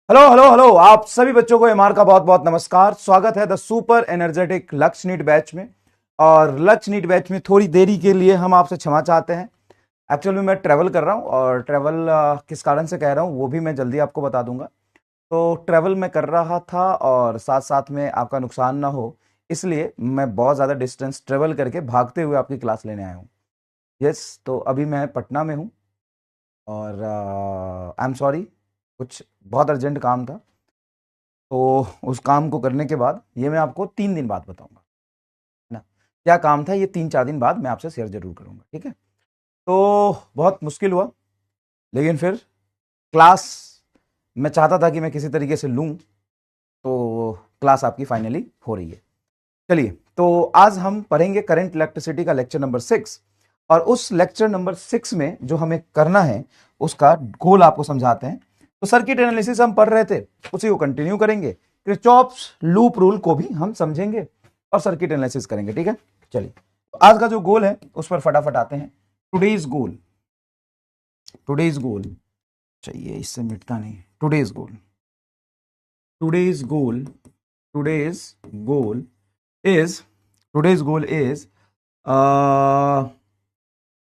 Hello hello hello, आप सभी बच्चों को एमआर का बहुत बहुत नमस्कार। स्वागत है द सुपर एनर्जेटिक लक्ष्य नीट बैच में। और लक्ष्य नीट बैच में थोड़ी देरी के लिए हम आपसे क्षमा चाहते हैं। एक्चुअली मैं ट्रैवल कर रहा हूँ और ट्रैवल किस कारण से कह रहा हूँ वो भी मैं जल्दी आपको बता दूंगा। तो ट्रैवल मैं कर रहा था और साथ साथ में आपका नुकसान ना हो, इसलिए मैं बहुत ज़्यादा डिस्टेंस ट्रेवल करके भागते हुए आपकी क्लास लेने आया हूँ। यस, तो अभी मैं पटना में हूँ और आई एम सॉरी, कुछ बहुत अर्जेंट काम था। तो उस काम को करने के बाद ये मैं आपको 3 दिन बाद बताऊंगा, है ना। क्या काम था ये 3-4 दिन बाद मैं आपसे शेयर जरूर करूंगा, ठीक है। तो बहुत मुश्किल हुआ, लेकिन फिर क्लास मैं चाहता था कि मैं किसी तरीके से लूं, तो क्लास आपकी फाइनली हो रही है। चलिए, तो आज हम पढ़ेंगे करंट इलेक्ट्रिसिटी का लेक्चर नंबर 6। और उस लेक्चर नंबर 6 में जो हमें करना है उसका गोल आपको समझाते हैं। तो सर्किट एनालिसिस हम पढ़ रहे थे, उसी को कंटिन्यू करेंगे। किरचॉफ्स लूप रूल को भी हम समझेंगे और सर्किट एनालिसिस करेंगे, ठीक है। चलिए, तो आज का जो गोल है उस पर फटाफट आते हैं। टुडेज गोल, टुडेज गोल चाहिए, इससे मिटता नहीं। Today's goal, today's goal, today's goal is, today's goal is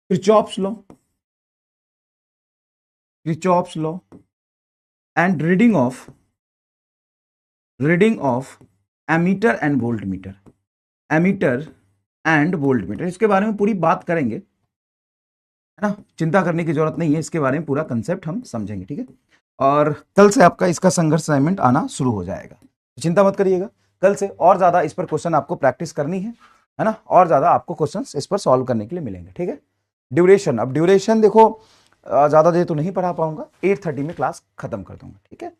Kirchhoff's law, Kirchhoff's law and reading of ammeter and voltmeter, ammeter and voltmeter। इसके बारे में पूरी बात करेंगे, है ना। चिंता करने की जरूरत नहीं है, इसके बारे में पूरा कंसेप्ट हम समझेंगे, ठीक है। और कल से आपका इसका संघर्ष असाइनमेंट आना शुरू हो जाएगा, तो चिंता मत करिएगा। कल से और ज्यादा इस पर क्वेश्चन आपको प्रैक्टिस करनी है ना। और ज्यादा आपको क्वेश्चंस इस पर सॉल्व करने के लिए मिलेंगे, ठीक है। ड्यूरेशन, अब ड्यूरेशन देखो, ज्यादा देर तो नहीं पढ़ा पाऊंगा, 8:30 में क्लास खत्म कर दूंगा, ठीक है।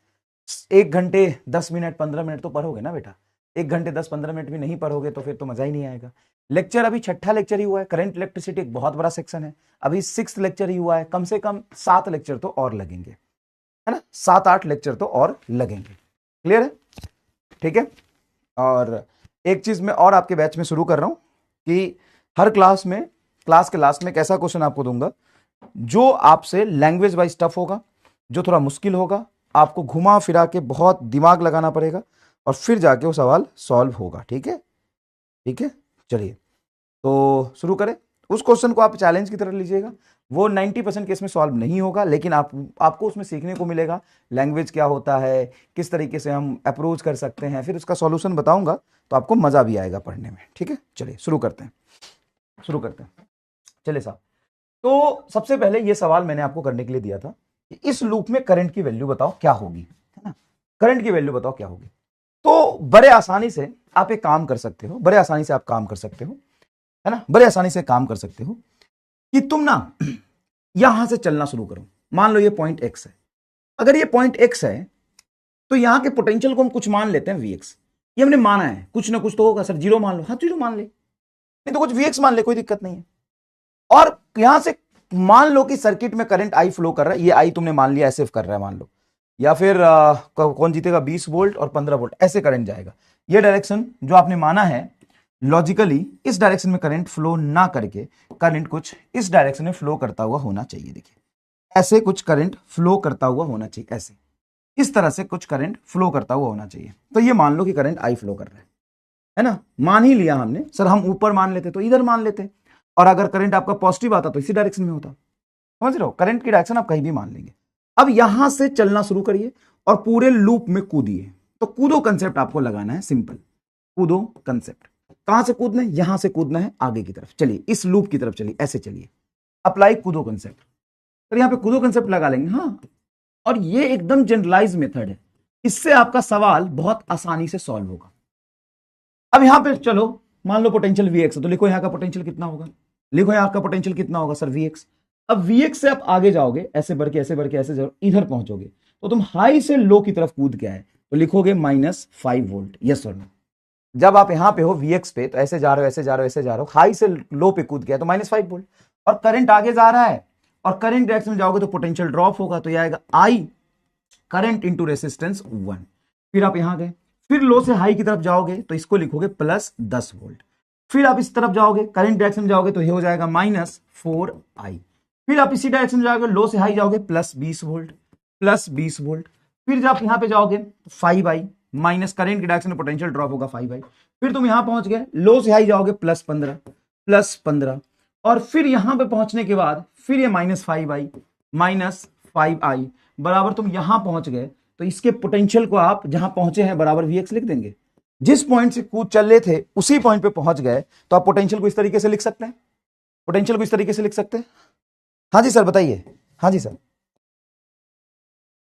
1 घंटे 10 मिनट 15 मिनट तो पढ़ोगे ना बेटा। 1 घंटे 10-15 मिनट भी नहीं पढ़ोगे तो फिर तो मजा ही नहीं आएगा। लेक्चर अभी 6ठा लेक्चर ही हुआ है। करंट इलेक्ट्रिसिटी एक बहुत बड़ा सेक्शन है, अभी 6th लेक्चर ही हुआ है। कम से कम 7 लेक्चर तो और लगेंगे, है ना। 7-8 लेक्चर तो और लगेंगे। क्लियर है, ठीक है। और एक चीज मैं और आपके बैच में शुरू कर रहा हूं कि हर क्लास में, क्लास के लास्ट में एक ऐसा क्वेश्चन आपको दूंगा जो आपसे लैंग्वेज वाइज टफ होगा, जो थोड़ा मुश्किल होगा, आपको घुमा फिरा के बहुत दिमाग लगाना पड़ेगा और फिर जाके वो सवाल सॉल्व होगा, ठीक है, ठीक है। चलिए, तो शुरू करें। उस क्वेश्चन को आप चैलेंज की तरह लीजिएगा। वो 90% केस में सॉल्व नहीं होगा, लेकिन आपको उसमें सीखने को मिलेगा लैंग्वेज क्या होता है, किस तरीके से हम अप्रोच कर सकते हैं, फिर उसका सॉल्यूशन बताऊंगा तो आपको मजा भी आएगा पढ़ने में, ठीक है। चलिए शुरू करते हैं, शुरू करते हैं। चलिए साहब, तो सबसे पहले ये सवाल मैंने आपको करने के लिए दिया था कि इस लूप में करंट की वैल्यू बताओ क्या होगी, है ना। करंट की वैल्यू बताओ क्या होगी। तो बड़े आसानी से आप एक काम कर सकते हो, बड़े आसानी से आप काम कर सकते हो, है ना। बड़े आसानी से काम कर सकते हो कि तुम ना यहां से चलना शुरू करो। मान लो ये पॉइंट एक्स है। अगर ये पॉइंट एक्स है तो यहां के पोटेंशियल को हम कुछ मान लेते हैं वीएक्स। ये हमने माना है, कुछ ना कुछ तो होगा सर। 0 मान लो, हाँ 0 मान ले, नहीं तो कुछ वीएक्स मान ले, कोई दिक्कत नहीं है। और यहां से मान लो कि सर्किट में करंट आई फ्लो कर रहा है। ये आई तुमने मान लिया ऐसे कर रहा है मान लो, या फिर कौन जीतेगा, 20 वोल्ट और 15 वोल्ट ऐसे करंट जाएगा। ये डायरेक्शन जो आपने माना है, लॉजिकली इस डायरेक्शन में करंट फ्लो ना करके करंट कुछ इस डायरेक्शन में फ्लो करता हुआ होना चाहिए। देखिए, ऐसे कुछ करंट फ्लो करता हुआ होना चाहिए, ऐसे इस तरह से कुछ करंट फ्लो करता हुआ होना चाहिए। तो ये मान लो कि करंट आई फ्लो कर रहा है ना। मान ही लिया हमने, सर हम ऊपर मान लेते तो इधर मान लेते, और अगर करंट आपका पॉजिटिव आता तो इसी डायरेक्शन में होता। समझ रहे हो, करंट की डायरेक्शन आप कहीं भी मान लेंगे। अब यहां से चलना शुरू करिए और पूरे लूप में कूदिए। तो कूदो कंसेप्ट आपको लगाना है, सिंपल कूदो कंसेप्ट। कहां से कूदना है, यहां से कूदना है आगे की तरफ। चलिए इस लूप की तरफ चलिए, ऐसे चलिए, अप्लाई कूदो कंसेप्ट। तो यहां पे कूदो कंसेप्ट लगा लेंगे, हाँ। और ये एकदम जनरलाइज मेथड है, इससे आपका सवाल बहुत आसानी से सॉल्व होगा। अब यहां पे चलो, मान लो पोटेंशियल वीएक्स है, तो लिखो यहां का पोटेंशियल कितना होगा, लिखो यहां का पोटेंशियल कितना होगा सर, वीएक्स। अब वीएक्स से आप आगे जाओगे, ऐसे बढ़ के ऐसे बढ़ के ऐसे जाओ, इधर पहुंचोगे तो तुम हाई से लो की तरफ कूद के आए, तो लिखोगे -5 वोल्ट। यस और नो। जब आप यहां पे हो वीएक्स पे, तो ऐसे जा रहे हो ऐसे जा रहे हो ऐसे जा रहे हो, हाई से लो पे कूद गया तो -5 वोल्ट। और करंट आगे जा रहा है, और करंट डायरेक्शन में जाओगे तो पोटेंशियल ड्रॉप होगा, तो यह आएगा आई करंट इंटू रेसिस्टेंस 1। फिर आप यहां गए, फिर लो से हाई की तरफ जाओगे तो इसको लिखोगे +10 वोल्ट। फिर आप इस तरफ जाओगे, करंट डायरेक्शन में जाओगे तो ये हो जाएगा -4i। फिर आप इसी डायरेक्शन में जाओगे, लो से हाई जाओगे +20 वोल्ट, +20 वोल्ट। फिर जब आप यहां पे जाओगे तो 5i माइनस करंट की डायरेक्शन में पोटेंशियल ड्रॉप होगा 5i, फिर तुम यहां पहुंच गए, लो से हाई जाओगे +15 और फिर यहां पे पहुंचने के बाद फिर ये -5i बराबर तुम यहां पहुंच गए, तो इसके पोटेंशियल को आप जहां पहुंचे हैं बराबर Vx लिख देंगे। जिस पॉइंट से कूद चल रहे थे उसी पॉइंट पे पहुंच गए, तो आप पोटेंशियल को इस तरीके से लिख सकते हैं, पोटेंशियल को इस तरीके से लिख सकते हैं। हाँ जी सर बताइए। हाँ जी सर,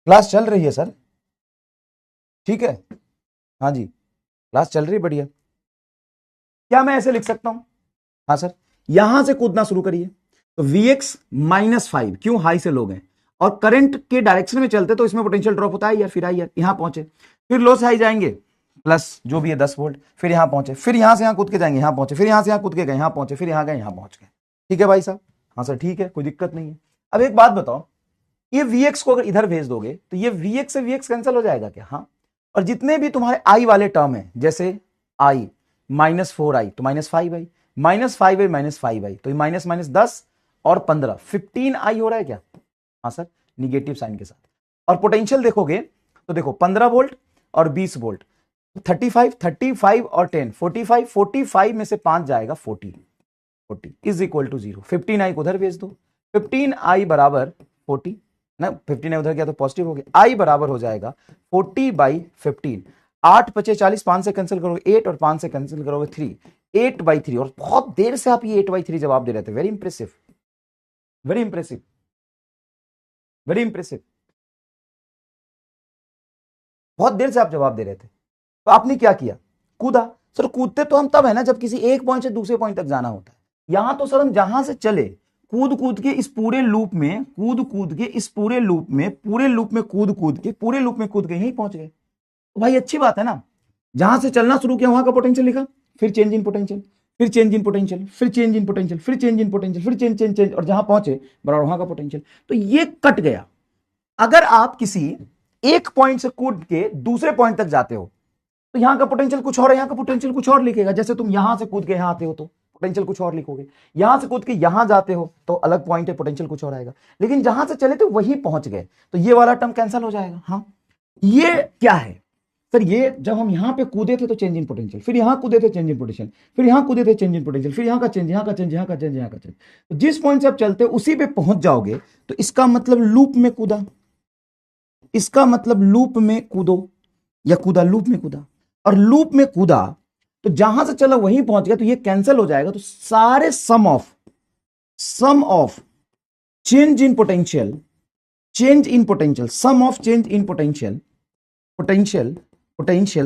क्लास चल रही है सर, ठीक है, हाँ जी क्लास चल रही है, बढ़िया। क्या मैं ऐसे लिख सकता हूं? हाँ सर, यहां से कूदना शुरू करिए, तो Vx -5, क्यों? हाई से लो गए और करंट के डायरेक्शन में चलते तो इसमें पोटेंशियल ड्रॉप होता है यार, फिर आई यार यहां पहुंचे, फिर लो से हाई जाएंगे प्लस जो भी है 10 वोल्ट, फिर यहां पहुंचे, फिर यहां से यहां कूद के जाएंगे, यहां पहुंचे, फिर यहां से यहां कूद के गए, यहां पहुंचे, फिर यहां गए, यहां पहुंच गए। ठीक है भाई साहब? हाँ सर ठीक है, कोई दिक्कत नहीं है। अब एक बात बताओ, ये Vx को अगर इधर भेज दोगे तो ये Vx से Vx कैंसिल हो जाएगा क्या? हाँ, और जितने भी तुम्हारे आई वाले टर्म है, जैसे i -4i तो -5i, -5i -5i तो माइनस माइनस 10 और 15, 15i हो रहा है क्या? हाँ सर, निगेटिव साइन के साथ। और पोटेंशियल देखोगे तो देखो 15 वोल्ट और 20 वोल्ट, 35 और 10 45 में से 5 जाएगा 40 इज इक्वल टू 0। 15i को उधर भेज दो, 15i बराबर 40 ना, 15i उधर गया तो पॉजिटिव हो गया, i बराबर हो जाएगा 40/15। 8 बचे 40, 5 से कैंसिल करोगे 8 और 5 से कैंसिल करोगे 3, 8/3। और बहुत देर से आप ये 8/3 जवाब दे रहे थे, very impressive, very impressive, very impressive. बहुत देर से आप जवाब दे रहे थे, तो आपने क्या किया? कूदा। सर कूदते तो हम तब है ना जब किसी एक पॉइंट से दूसरे पॉइंट तक जाना होता है। यहां तो सर हम जहां से चले कूद के इस पूरे लूप में, कूद के इस पूरे लूप में कूद के यहीं पहुंच गए। तो भाई अच्छी बात है ना, जहां से चलना शुरू किया वहां का पोटेंशियल लिखा, फिर चेंज इन पोटेंशियल, फिर चेंज इन पोटेंशियल, फिर चेंज इन पोटेंशियल, फिर चेंज इन पोटेंशियल, फिर चेंज और जहां पहुंचे बराबर वहां का पोटेंशियल। तो ये कट गया। अगर आप किसी एक पॉइंट से कूद के दूसरे पॉइंट तक जाते हो तो यहां का पोटेंशियल कुछ और है, यहां का पोटेंशियल कुछ और लिखेगा। जैसे तुम यहां से कूद के यहां आते हो तो पोटेंशियल कुछ और लिखोगे, यहां से कूद के यहां जाते हो तो अलग पॉइंट है, पोटेंशियल कुछ और आएगा। लेकिन जहां से चले थे वही पहुंच गए, तो ये वाला टर्म कैंसिल हो जाएगा। हाँ, ये क्या है सर? ये जब हम यहां पे कूदे थे तो चेंज इन पोटेंशियल, फिर यहां कूदे थे चेंज इन पोटेंशियल, फिर यहां कूदे थे चेंज इन पोटेंशियल, फिर यहां का चेंज, यहां का चेंज, यहां का चेंज, यहां का चेंज। तो जिस पॉइंट से आप चलते हो उसी पे पहुंच जाओगे, तो इसका मतलब लूप में कूदा, इसका मतलब लूप में कूदो या कूदा, लूप में कूदा। और लूप में कूदा तो जहां से चला वहीं पहुंच गया, तो ये कैंसिल हो जाएगा। तो सारे sum of change in potential, sum of change in potential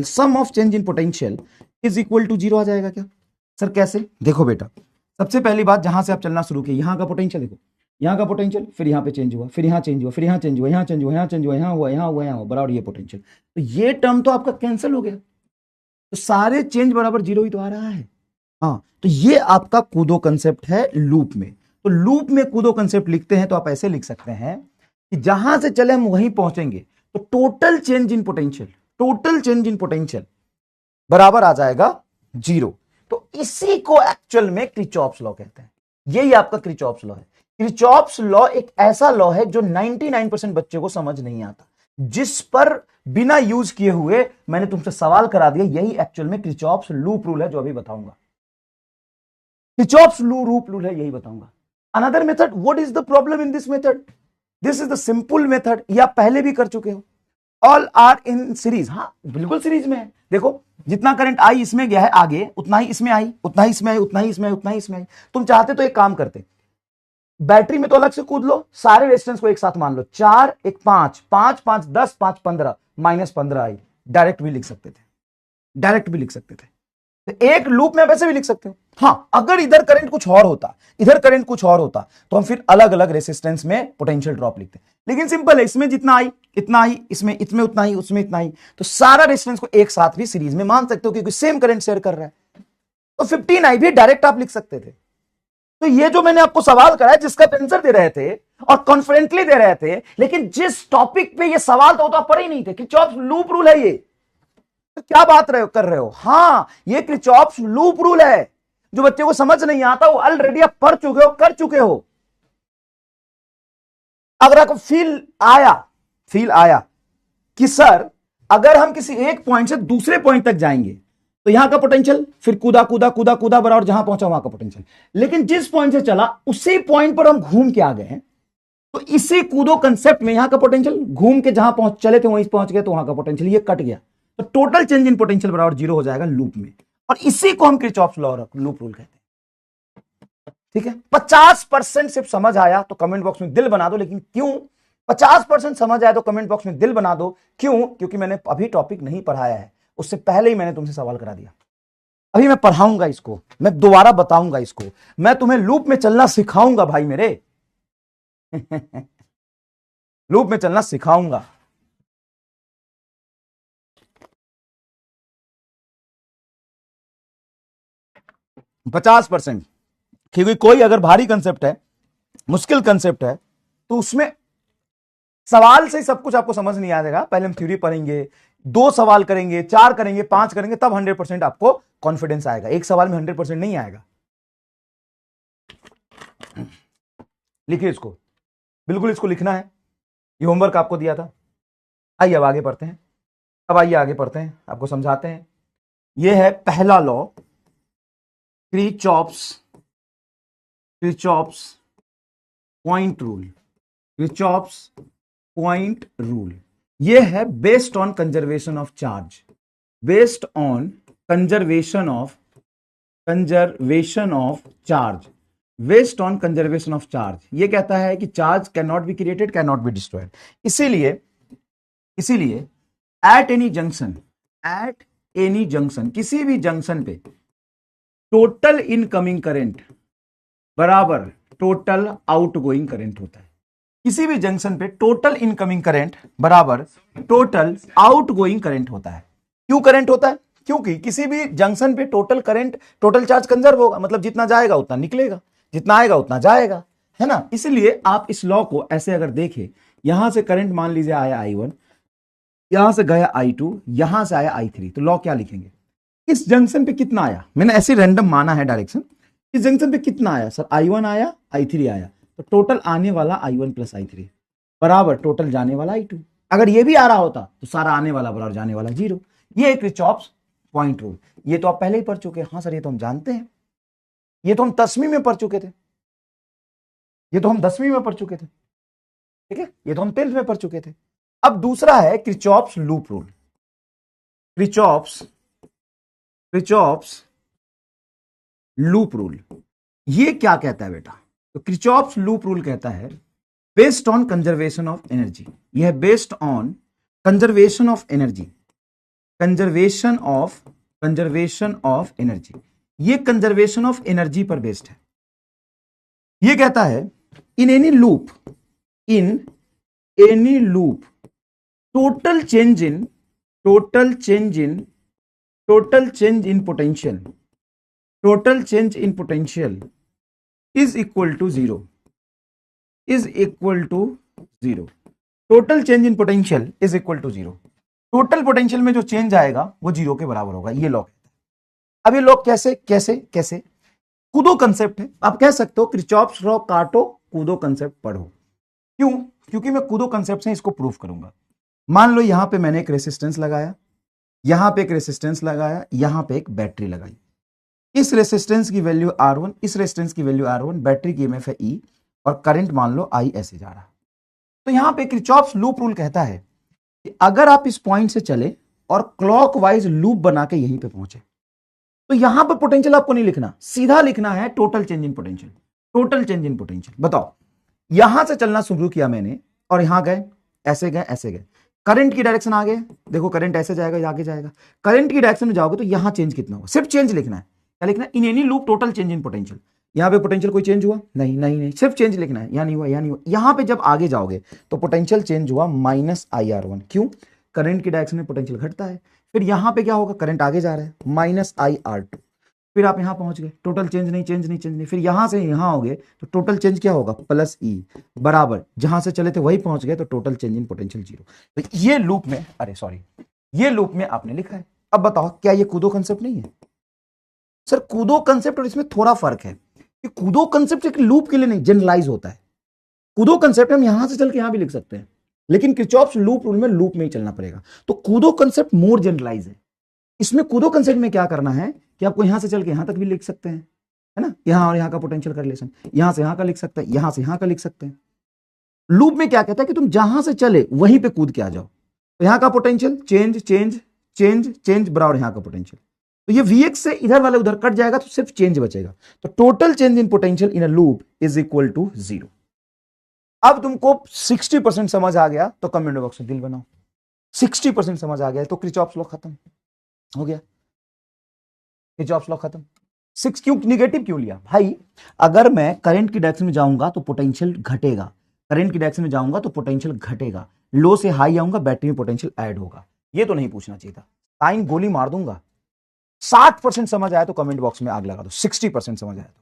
sum of change in potential is equal to 0 आ जाएगा क्या? सर कैसे? देखो बेटा, सबसे पहली बात, जहां से आप चलना शुरू किए यहां का पोटेंशियल देखो, यहां का पोटेंशियल, फिर यहां पे चेंज हुआ, फिर यहां चेंज हुआ, फिर यहां चेंज हुआ, यहां चेंज हुआ, यहां चेंज हुआ, यहां हुआ, यहां हुआ, यहां हुआ, बराबर ये पोटेंशियल। तो ये टर्म तो आपका कैंसिल हो गया, तो सारे चेंज बराबर 0 ही तो आ रहा है। हाँ, तो ये आपका कूदो कंसेप्ट है लूप में। तो लूप में कूदो कंसेप्ट लिखते हैं तो आप ऐसे लिख सकते हैं कि जहां से चले हम वहीं पहुंचेंगे, तो टोटल चेंज इन पोटेंशियल बराबर आ जाएगा 0। तो इसी को एक्चुअल में क्रिचॉप्स लॉ कहते हैं। यही आपका क्रिचॉप्स लॉ है। क्रिचॉप्स लॉ एक ऐसा लॉ है जो 99% बच्चों को समझ नहीं आता, जिस पर बिना यूज किए हुए मैंने तुमसे सवाल करा दिया। यही एक्चुअल में क्रिचॉप्स लूप रूल है, जो अभी बताऊंगा। क्रिचॉप्स लूप रूल है, यही बताऊंगा। Another method, what is the problem in this method? This is the simple method, ये आप पहले भी कर चुके हो। ऑल आर इन सीरीज, हाँ बिल्कुल सीरीज में है। देखो, जितना करंट आई इसमें गया है आगे, उतना ही इसमें आई, उतना ही इसमें आई, उतना ही इसमें आई, उतना ही इसमें आई। तुम चाहते तो एक काम करते, बैटरी में तो अलग से कूद लो, सारे रेजिस्टेंस को एक साथ मान लो, 4 1 5 5 5 10 5 15 -15 आई। डायरेक्ट भी लिख सकते थे, तो एक लूप में वैसे भी लिख सकते हो। हाँ, अगर इधर करंट कुछ और होता, तो हम फिर अलग अलग रेसिस्टेंस में पोटेंशियल ड्रॉप लिखते। लेकिन सिंपल है, इसमें जितना आई इतना ही, इसमें उतना ही, उसमें इतना ही, तो सारा रेजिस्टेंस को एक साथ भी सीरीज में मान सकते हो, क्योंकि सेम करंट शेयर कर रहा है। तो 15i भी डायरेक्ट आप लिख सकते थे। तो ये जो मैंने आपको सवाल कराया, जिसका आंसर दे रहे थे और कॉन्फिडेंटली दे रहे थे, लेकिन जिस टॉपिक पे ये सवाल था वो तो आप पढ़े ही नहीं थे। क्रिचॉप्स लूप रूल है ये, तो क्या बात कर रहे हो? हाँ, ये क्रिचॉप्स लूप रूल है। जो बच्चे को समझ नहीं आता वो ऑलरेडी आप पढ़ चुके हो, कर चुके हो। अगर आपको फील आया कि सर अगर हम किसी एक पॉइंट से दूसरे पॉइंट तक जाएंगे तो यहां का पोटेंशियल, फिर कूदा कूदा कूदा कूदा बराबर जहां पहुंचा वहां का पोटेंशियल, लेकिन जिस पॉइंट से चला उसी पॉइंट पर हम घूम के आ गए हैं, तो इसी कूदो कंसेप्ट में यहां का पोटेंशियल घूम के जहां पहुंच चले थे वहीं पहुंच गए तो वहां का पोटेंशियल ये कट गया, तो टोटल चेंज इन पोटेंशियल बराबर जीरो हो जाएगा लूप में, और इसी को हम किरचॉफ्स लॉ लूप रूल कहते हैं। ठीक है, 50% सिर्फ समझ आया तो कमेंट बॉक्स में दिल बना दो, लेकिन क्यों 50% समझ आया तो कमेंट बॉक्स में दिल बना दो, क्यों? क्योंकि मैंने अभी टॉपिक नहीं पढ़ाया है, उससे पहले ही मैंने तुमसे सवाल करा दिया। अभी मैं पढ़ाऊंगा इसको, मैं दोबारा बताऊंगा इसको, मैं तुम्हें लूप में चलना सिखाऊंगा भाई मेरे लूप में चलना सिखाऊंगा। पचास परसेंट, क्योंकि कोई अगर भारी कंसेप्ट है, मुश्किल कंसेप्ट है, तो उसमें सवाल से सब कुछ आपको समझ नहीं आएगा। पहले हम थ्योरी पढ़ेंगे, 2 सवाल करेंगे, 4 करेंगे, 5 करेंगे, तब 100% आपको कॉन्फिडेंस आएगा। एक सवाल में 100% नहीं आएगा। लिखिए इसको, बिल्कुल इसको लिखना है, ये होमवर्क आपको दिया था। आइए अब आगे पढ़ते हैं, आइए आगे पढ़ते हैं, आपको समझाते हैं। ये है पहला law, Kirchhoff's point rule. Kirchhoff's point rule ये है based on conservation of charge, based on conservation of charge, based on conservation of charge. ये कहता है कि charge can not be created, can not be destroyed. इसीलिए at any junction किसी भी junction पे टोटल इनकमिंग करंट बराबर total outgoing current होता है। किसी भी जंक्शन पे टोटल इनकमिंग करंट बराबर टोटल आउटगोइंग करंट होता है। क्यों करंट होता है? क्योंकि किसी भी जंक्शन पे total current, total charge conserve होगा, मतलब जितना जाएगा उतना निकलेगा, जितना आएगा उतना जाएगा, है ना। इसलिए आप इस लॉ को ऐसे अगर देखें, यहां से करंट मान लीजिए आया I1, यहां से गया I2, यहां से आया I3, तो लॉ क्या लिखेंगे? इस जंक्शन पे कितना आया, मैंने ऐसे रैंडम माना है डायरेक्शन, इस जंक्शन पे कितना आया सर? I1 आया, I3 आया, तो टोटल आने वाला I1 प्लस I3 बराबर टोटल जाने वाला I2। अगर ये भी आ रहा होता तो सारा आने वाला बराबर जाने वाला 0। ये किरचॉफ्स पॉइंट रूल, ये तो आप पहले ही पढ़ चुके हैं। हाँ सर ये तो हम जानते हैं, ये तो हम 10वीं में पढ़ चुके थे, ये तो हम 10वीं में पढ़ चुके थे, ठीक है, ये तो हम 10th में पढ़ चुके थे। अब दूसरा है Kirchhoff's loop rule. Kirchhoff's loop rule ये क्या कहता है बेटा? तो किरचॉफ्स लूप रूल कहता है based on conservation of energy. यह है based on conservation of energy, conservation of energy. ये कंजर्वेशन ऑफ एनर्जी पर बेस्ड है। ये कहता है in any loop total change in potential is equal to zero, total change in potential is equal to 0। Total potential में जो change आएगा वो 0 के बराबर होगा, ये लॉ कहता है। अब ये लॉ कैसे कूदो कंसेप्ट है, आप कह सकते हो किरचॉफ्स लॉ काटो, कूदो कंसेप्ट पढ़ो। क्यों? क्योंकि मैं कूदो कंसेप्ट से इसको प्रूफ करूंगा। मान लो यहां पे मैंने एक रेसिस्टेंस लगाया, यहां पे एक रेसिस्टेंस लगाया, यहां पे एक बैटरी लगाई। इस रेसिस्टेंस की वैल्यू R1, इस रेसिस्टेंस की वैल्यू R1, बैटरी की ईएमएफ है E, और करंट मान लो I ऐसे जा रहा है। तो यहां पे किरचॉफ्स लूप रूल कहता है कि अगर आप इस पॉइंट से चले और क्लॉकवाइज लूप बना के यहीं पे पहुंचे, तो यहां पर पोटेंशियल आपको नहीं लिखना, सीधा लिखना है टोटल चेंज इन पोटेंशियल। बताओ, यहां से चलना शुरू किया मैंने और यहां गए, ऐसे गए, करंट की डायरेक्शन आगे, देखो करंट ऐसे जाएगा, आगे जाएगा। करंट की डायरेक्शन में जाओगे तो यहां चेंज कितना होगा? सिर्फ चेंज लिखना है। क्या लिखना है? In any loop total change in potential. यहां पे पोटेंशियल कोई चेंज हुआ? नहीं, सिर्फ चेंज लिखना है, यहां नहीं हुआ। यहां पे जब आगे जाओगे तो पोटेंशियल चेंज हुआ -IR1। क्यों? करंट की डायरेक्शन में पोटेंशियल घटता है। फिर यहां पे क्या होगा? करंट आगे जा रहा है, -IR2। फिर आप यहां पहुंच गए, टोटल चेंज नहीं। फिर यहां से यहां आओगे तो टोटल चेंज क्या होगा? +E बराबर जहां से चले थे वही पहुंच गए, तो टोटल चेंज इन पोटेंशियल 0। तो ये लूप में आपने लिखा है। अब बताओ, क्या ये कूदो कंसेप्ट नहीं है? सर कूदो कंसेप्ट और इसमें थोड़ा फर्क है कि कूदो कंसेप्ट एक लूप के लिए नहीं जनरलाइज होता है। कूदो कंसेप्ट हम यहां से चल के यहां भी लिख सकते हैं, लेकिन किरचॉफ्स लूप रूल में लूप में ही चलना पड़ेगा। तो कूदो कंसेप्ट मोर जनरलाइज है। इसमें कूदो कंसेप्ट में क्या करना है कि आपको यहां से चल के यहां तक भी लिख सकते हैं, है ना, यहां और यहां का पोटेंशियल का रिलेशन, यहां से यहां का लिख सकते हैं, यहां से यहां का लिख सकते हैं। लूप में क्या कहता है कि तुम जहां से चले वहीं पे कूद के आ जाओ। तो यहां का potential change change change change बराबर यहां का पोटेंशियल, तो ये Vx से इधर वाले उधर कट जाएगा तो सिर्फ चेंज बचेगा। तो total change in potential in a loop is equal to 0। अब तुमको 60% समझ आ गया तो कमेंट बॉक्स में दिल बनाओ। 60% समझ आ गया तो किरचॉफ्स लॉ खत्म हो गया। किरचॉफ्स लॉ खत्म। 6 क्यों निगेटिव क्यों लिया भाई? अगर मैं करंट की डायरेक्शन में जाऊंगा तो पोटेंशियल घटेगा, करंट की डायरेक्शन में जाऊंगा तो पोटेंशियल घटेगा, लो से हाई आऊंगा बैटरी में पोटेंशियल ऐड होगा। ये तो नहीं पूछना चाहिए था, साइन गोली मार दूंगा। 60% समझ आया तो कमेंट बॉक्स में आग लगा दो, 60% समझ आया तो।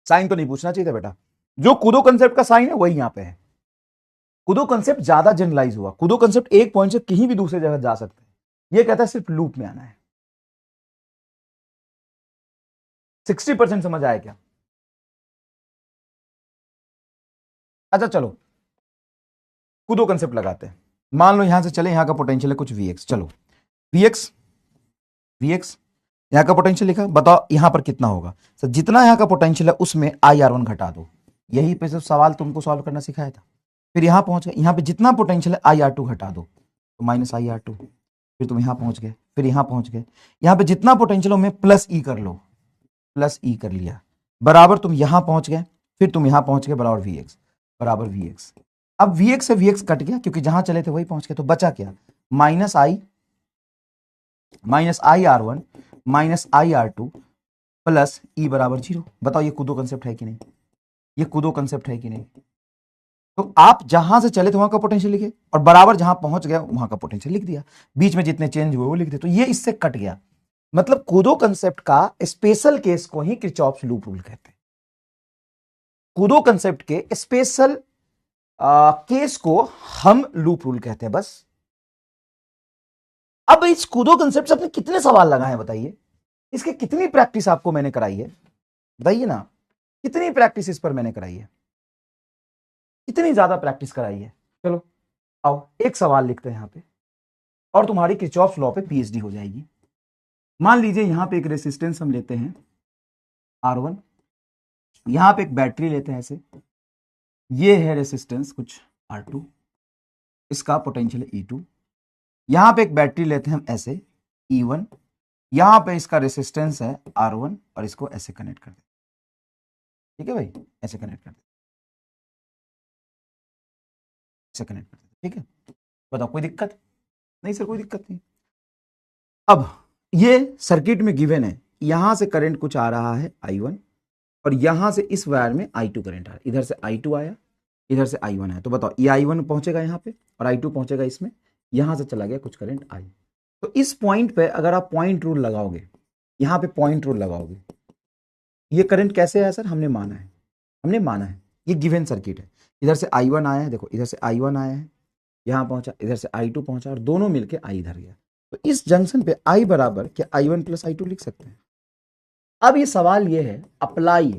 साइन तो नहीं पूछना चाहिए था बेटा, जो कूदो कंसेप्ट का साइन है वही यहां पे है। कूदो कंसेप्ट ज्यादा जनरलाइज हुआ, कूदो कंसेप्ट एक पॉइंट से कहीं भी दूसरे जगह जा सकते हैं, ये कहता है सिर्फ लूप में आना है। 60% समझ आया क्या? अच्छा चलो कूदो कंसेप्ट लगाते हैं। मान लो यहां से चले, यहां का पोटेंशियल है कुछ Vx, चलो Vx Vx यहां का पोटेंशियल लिखा, बताओ यहां पर कितना होगा? सर जितना यहां का पोटेंशियल है उसमें IR1 घटा दो, यही पे सिर्फ सवाल तुमको सॉल्व करना सिखाया था। फिर यहां पहुंच गए, यहां पे जितना पोटेंशियल है IR2 घटा दो तो माइनस IR2, फिर तुम यहां पहुंच गए, फिर यहां पहुंच गए, यहां पे जितना पोटेंशियल हो में प्लस ई कर लो, प्लस ई कर लिया, बराबर तुम यहां पहुंच गए, फिर तुम यहां पहुंच गए बराबर Vx, बराबर Vx। अब Vx से Vx कट गया क्योंकि जहां चले थे वही पहुंच गए, तो बचा क्या? Minus IR1 minus IR2 plus ई बराबर 0। बताओ ये कूदो कंसेप्ट है कि नहीं? ये कूदो कंसेप्ट है कि नहीं? तो आप जहां से चले थे वहां का पोटेंशियल लिखे और बराबर जहां पहुंच गया वहां का पोटेंशियल लिख दिया, बीच में जितने चेंज हुए वो लिख दिया, तो ये इससे कट गया। मतलब कूदो कंसेप्ट का स्पेशल केस को ही किरचॉफ्स लूप रूल कहते हैं। कूदो कंसेप्ट के स्पेशल केस को हम लूप रूल कहते हैं बस। अब इस कूदो कंसेप्ट से आपने कितने सवाल लगाए हैं बताइए? इसकी कितनी प्रैक्टिस आपको मैंने कराई है बताइए ना, कितनी प्रैक्टिस इस पर मैंने कराई है, कितनी ज्यादा प्रैक्टिस कराई है। चलो आओ एक सवाल लिखते हैं यहां पे और तुम्हारी किरचॉफ्स लॉ पे पीएचडी हो जाएगी। मान लीजिए यहां पे एक रेसिस्टेंस हम लेते हैं R1, यहां पे एक बैटरी लेते हैं ऐसे, ये है रेसिस्टेंस कुछ R2, इसका पोटेंशियल है E2, यहां पे एक बैटरी लेते हैं हम ऐसे E1, यहां पे इसका रेसिस्टेंस है R1 और इसको ऐसे कनेक्ट कर देते, ठीक है भाई, ऐसे कनेक्ट कर देते, ऐसे कनेक्ट कर देते, ठीक है। बताओ कोई दिक्कत? नहीं सर कोई दिक्कत नहीं। अब ये सर्किट में गिवन है, यहां से करंट कुछ आ रहा है I1 और यहां से इस वायर में I2 करंट आ रहा है, इधर से I2 आया, इधर से I1 आया, तो बताओ ये I1 पहुंचेगा यहां पे और I2 पहुंचेगा इसमें, यहां से चला गया कुछ करंट I। तो इस पॉइंट पे अगर आप पॉइंट रूल लगाओगे, यहां पे पॉइंट रूल लगाओगे, ये करंट कैसे आया सर? हमने माना है, हमने माना है, ये गिवन सर्किट है, इधर से I1 आया है, देखो इधर से I1 आया है, यहां पहुंचा, इधर से I2 पहुंचा और दोनों मिलके I इधर गया, तो इस जंक्शन पे I बराबर क्या I1 प्लस I2 लिख सकते हैं। अब ये सवाल ये है, apply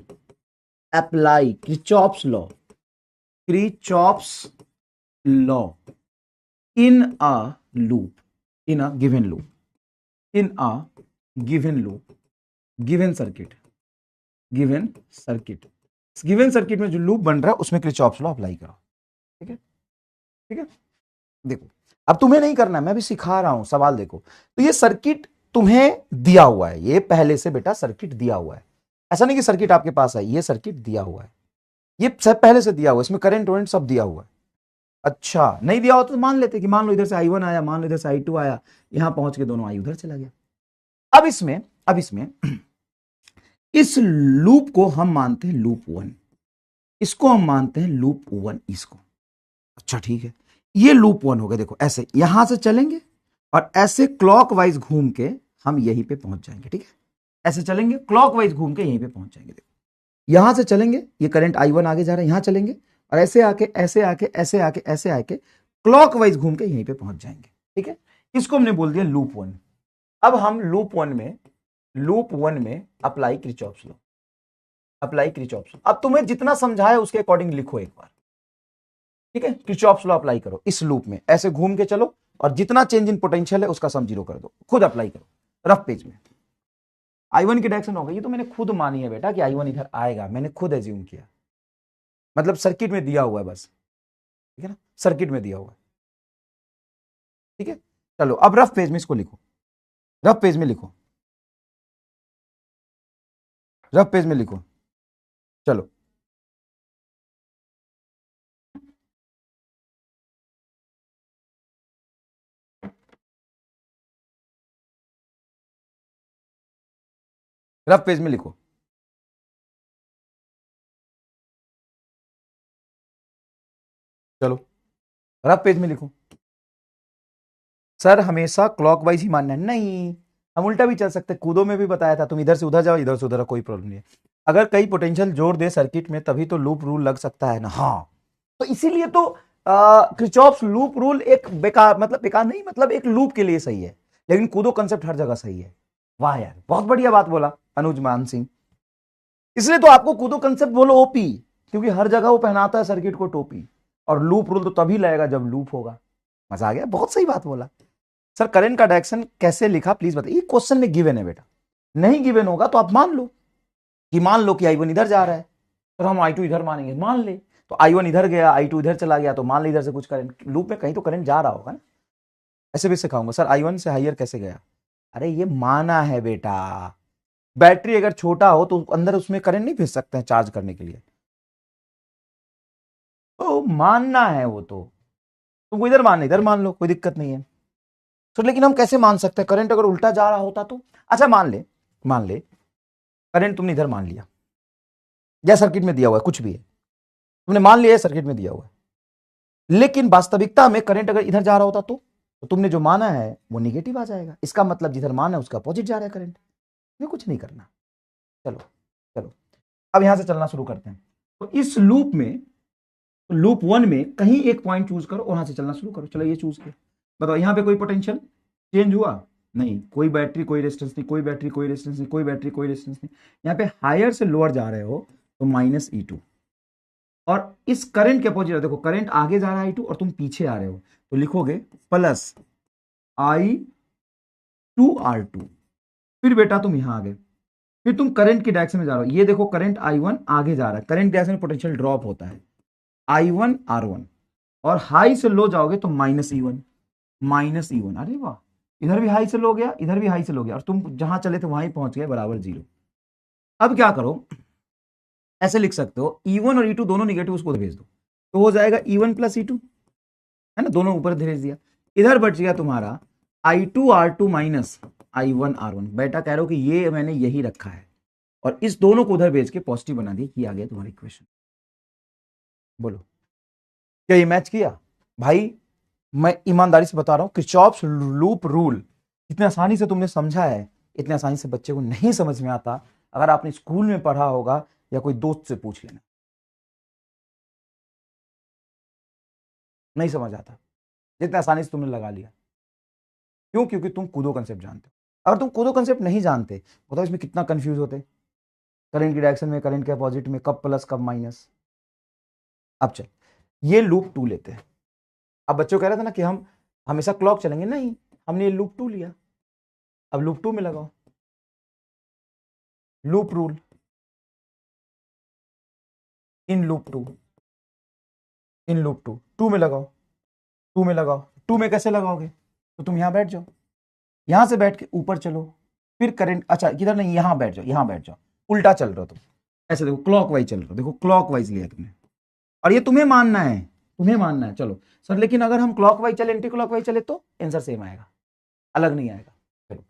apply Kirchhoff's law, Kirchhoff's law in a loop, in a given loop, in a given loop, given circuit, given circuit, given circuit में जो लूप बन रहा है उसमें किरचॉफ्स लॉ अप्लाई करो, ठीक है, ठीक है। देखो अब तुम्हें नहीं करना, मैं भी सिखा रहा हूं, सवाल देखो, तो ये सर्किट तुम्हें दिया हुआ है, ये पहले से बेटा सर्किट दिया हुआ है, ऐसा नहीं कि सर्किट आपके पास है, ये सर्किट दिया हुआ है, ये सब पहले से दिया हुआ है, इसमें करंट वरेंट सब दिया हुआ है। अच्छा नहीं दिया हो तो मान लेते कि मान लो इधर से I1 आया, मान लो इधर से I2 आया, यहां पहुंच के दोनों I उधर चला गया। अब इसमें इस लूप को हम मानते हैं लूप 1, इसको हम मानते हैं लूप 1 इसको। अच्छा ठीक है, ये लूप 1 हो गया, देखो ऐसे यहां से चलेंगे और ऐसे क्लॉकवाइज घूम के हम यहीं पे पहुंच जाएंगे, ठीक है, ऐसे चलेंगे क्लॉकवाइज घूम के यहीं पे पहुंच जाएंगे। देखो यहां से चलेंगे, ये करंट I1 आगे जा रहा है, यहां चलेंगे और ऐसे आके ऐसे आके ऐसे आके ऐसे आके क्लॉकवाइज घूम के यहीं पे पहुंच जाएंगे, ठीक है। इसको हमने बोल दिया लूप 1। अब हम लूप 1 में apply Kirchhoff's law, apply Kirchhoff's law. अब तुम्हें जितना समझाया उसके अकॉर्डिंग लिखो एक बार, ठीक है। किरचॉफ्स लॉ अप्लाई करो इस लूप में, ऐसे घूम के चलो और जितना चेंज इन पोटेंशियल है उसका सम जीरो कर दो, खुद अप्लाई करो रफ पेज में। I1 की डायरेक्शन होगा, ये तो मैंने खुद मानी है बेटा कि I1 इधर आएगा, मैंने खुद एज्यूम किया, मतलब सर्किट में दिया हुआ है बस, ठीक है ना, सर्किट में दिया हुआ है, ठीक है। चलो अब रफ पेज में इसको लिखो, रफ पेज में लिखो, रफ पेज में लिखो, चलो रफ पेज में लिखो, चलो रफ पेज में लिखो। सर हमेशा क्लॉकवाइज ही मानना है, नहीं हम उल्टा भी चल सकते, कूदो में भी बताया था, तुम इधर से उधर जाओ इधर से उधर, कोई प्रॉब्लम नहीं है। अगर कई पोटेंशियल जोड़ दे सर्किट में तभी तो लूप रूल लग सकता है ना, हाँ तो इसीलिए तो किरचॉफ्स लूप रूल एक बेकार, मतलब बेकार नहीं, मतलब एक लूप के लिए सही है, लेकिन कूदो कंसेप्ट हर जगह सही है। वाह यार बहुत बढ़िया बात बोला अनुज मान सिंह, इसलिए तो आपको कूदो कंसेप्ट बोलो ओपी, क्योंकि हर जगह वो पहनाता है सर्किट को टोपी, और लूप रूल तो तभी लगेगा जब लूप होगा। मजा आ गया, बहुत सही बात बोला। सर करंट का डायरेक्शन कैसे लिखा प्लीज बताइए, क्वेश्चन में गिवन है बेटा, नहीं गिवन होगा तो आप मान लो कि I1 इधर जा रहा है, तो हम I2 इधर मानेंगे, मान ले तो I1 इधर गया I2 इधर चला गया, तो मान ले इधर से कुछ करंट लूप में कहीं तो करंट जा रहा होगा ना। ऐसे भी सिखाऊंगा सर I1 से हायर कैसे गया, अरे ये माना है बेटा, बैटरी अगर छोटा हो तो अंदर उसमें करंट नहीं भेज सकते हैं चार्ज करने के लिए, तो मानना है वो, तो तुमको इधर मान इधर मान लो, कोई दिक्कत नहीं है। तो लेकिन हम कैसे मान सकते हैं करंट अगर उल्टा जा रहा होता तो, अच्छा मान ले करंट तुमने इधर मान लिया, या सर्किट में दिया हुआ है कुछ भी है, तुमने मान लिया है सर्किट में दिया हुआ है, लेकिन वास्तविकता में करंट अगर इधर जा रहा होता तो तुमने जो माना है वो निगेटिव आ जाएगा, इसका मतलब जिधर माना है उसका अपोजिट जा रहा है करंट, ये कुछ नहीं करना। चलो चलो अब यहां से चलना शुरू करते हैं, तो इस लूप में, लूप 1 में कहीं एक पॉइंट चूज करो और वहां से चलना शुरू करो। चलो ये चूज किया, बताओ यहां पे कोई पोटेंशियल चेंज हुआ नहीं, कोई बैटरी कोई रेजिस्टेंस नहीं, कोई बैटरी कोई रेजिस्टेंस नहीं, कोई बैटरी कोई रेजिस्टेंस नहीं, यहाँ पे हायर से लोअर जा रहे हो तो -E2, और इस करंट के अपोजिट देखो करंट आगे जा रहा है I2 और तुम पीछे आ रहे हो, तो लिखोगे प्लस I2R2, फिर बेटा तुम यहां आ गए, फिर तुम करंट की डायरेक्शन में जा रहे हो, ये देखो करंट I1 आगे जा रहा है, करंट डायरेक्शन में पोटेंशियल ड्रॉप होता है I1R1, और हाई से लो जाओगे तो -E1, अरे वाह, इधर भी हाई से लो गया इधर भी हाई से लो गया, और तुम जहां चले थे वहीं पहुंच गए बराबर 0। अब क्या करो, ऐसे लिख सकते हो E1 और E2 दोनों निगेटिव, उसको भेज दो तो हो जाएगा E1 + E2, है ना, दोनों ऊपर भेज दिया, इधर बच गया तुम्हारा I2R2 - I1R1। बेटा कह रहे हो कि ये मैंने यही रखा है, और इस दोनों को उधर भेज के पॉजिटिव बना दिया, ये आ गया तुम्हारी इक्वेशन। बोलो क्या ये मैच किया भाई? मैं ईमानदारी से बता रहा हूं किरचॉफ्स लूप रूल इतने आसानी से तुमने समझा है, इतने आसानी से बच्चे को नहीं समझ में आता, अगर आपने स्कूल में पढ़ा होगा या कोई दोस्त से पूछ लेना, नहीं समझ आता, जितने आसानी से तुमने लगा लिया। क्यों? क्योंकि तुम कूदो कंसेप्ट जानते हो। अगर तुम कूदो कंसेप्ट नहीं जानते बताओ इसमें कितना कंफ्यूज होते, करंट की डायरेक्शन में, करंट के अपोजिट में, कब प्लस कब माइनस। अब चल ये लूप 2 लेते हैं, अब बच्चों कह रहे थे ना कि हम हमेशा क्लॉक चलेंगे, नहीं हमने ये लूप 2 लिया, अब लूप 2 में लगाओ loop rule, in loop 2, in loop 2, 2 में लगाओ, 2 में लगाओ, 2 में कैसे लगाओगे, तो तुम यहां बैठ जाओ, यहां से बैठ के ऊपर चलो, फिर करंट, अच्छा किधर नहीं, यहां बैठ जाओ, यहां बैठ जाओ, उल्टा चल रहे हो तुम, ऐसे देखो क्लॉकवाइज चल रहे हो, देखो क्लॉकवाइज लिया तुमने, और ये तुम्हें मानना है, तुम्हें मानना है। चलो सर लेकिन अगर हम क्लॉकवाइज चले एंटी क्लॉकवाइज चले तो आंसर सेम आएगा, अलग नहीं आएगा। चलो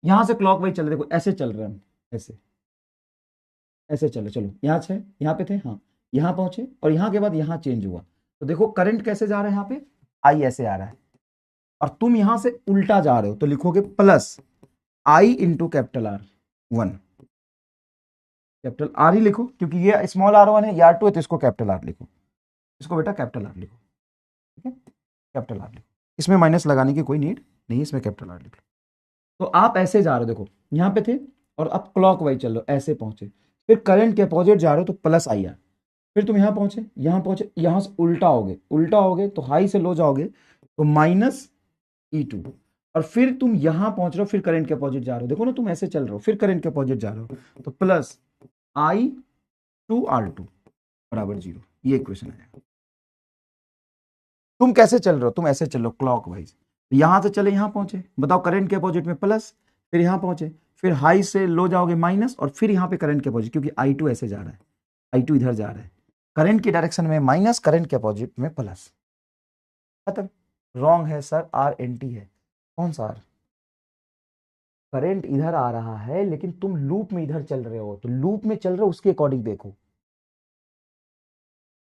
यहां से क्लॉकवाइज चले, देखो ऐसे चल रहे हैं हम, ऐसे ऐसे चलो, चलो यहाँ से यहाँ पे थे, हाँ यहाँ पहुंचे और यहाँ के बाद यहाँ चेंज हुआ, तो देखो करंट कैसे जा रहा है, यहाँ पे आई ऐसे आ रहा है, और तुम यहां से उल्टा जा रहे हो तो लिखोगे plus I into capital R 1, capital R ही लिखो क्योंकि ये स्मॉल R1 है, ये R2 है, तो इसको कैपिटल R लिखो, इसको बेटा कैपिटल R लिखो, ठीक है, कैपिटल R लिखो, इसमें माइनस लगाने की कोई नीड नहीं, इसमें कैपिटल R लिखो। तो आप ऐसे जा रहे हो, देखो यहाँ पे थे और अब क्लॉकवाइज चल रहे हो, ऐसे पहुंचे, फिर करंट के अपोजिट जा रहे हो तो प्लस आई आर, फिर तुम यहां पहुंचे, यहां से उल्टा होगे तो हाई से लो जाओगे तो माइनस E2, और फिर तुम यहां पहुंच रहे हो, फिर करंट के अपोजिट जा रहे हो, देखो ना तुम ऐसे चल रहे हो, फिर करंट के अपोजिट जा रहे हो तो प्लस I2R2 बराबर 0, ये इक्वेशन है। तुम कैसे चल रहे हो, तुम ऐसे चल रहे हो क्लॉक वाइज, यहां से चले यहां पहुंचे, बताओ करंट के अपोजिट में प्लस, फिर यहां पहुंचे, फिर हाई से लो जाओगे माइनस, और फिर यहां पे करंट के अपोजिट, क्योंकि I2 ऐसे जा रहा है, I2 इधर जा रहा है, करंट की डायरेक्शन में माइनस, करंट के अपोजिट में प्लस, खत्म। रॉन्ग है सर, RNT है। कौन सा आर? करंट इधर आ रहा है लेकिन तुम लूप में इधर चल रहे हो, तो लूप में चल रहे हो उसके अकॉर्डिंग देखो,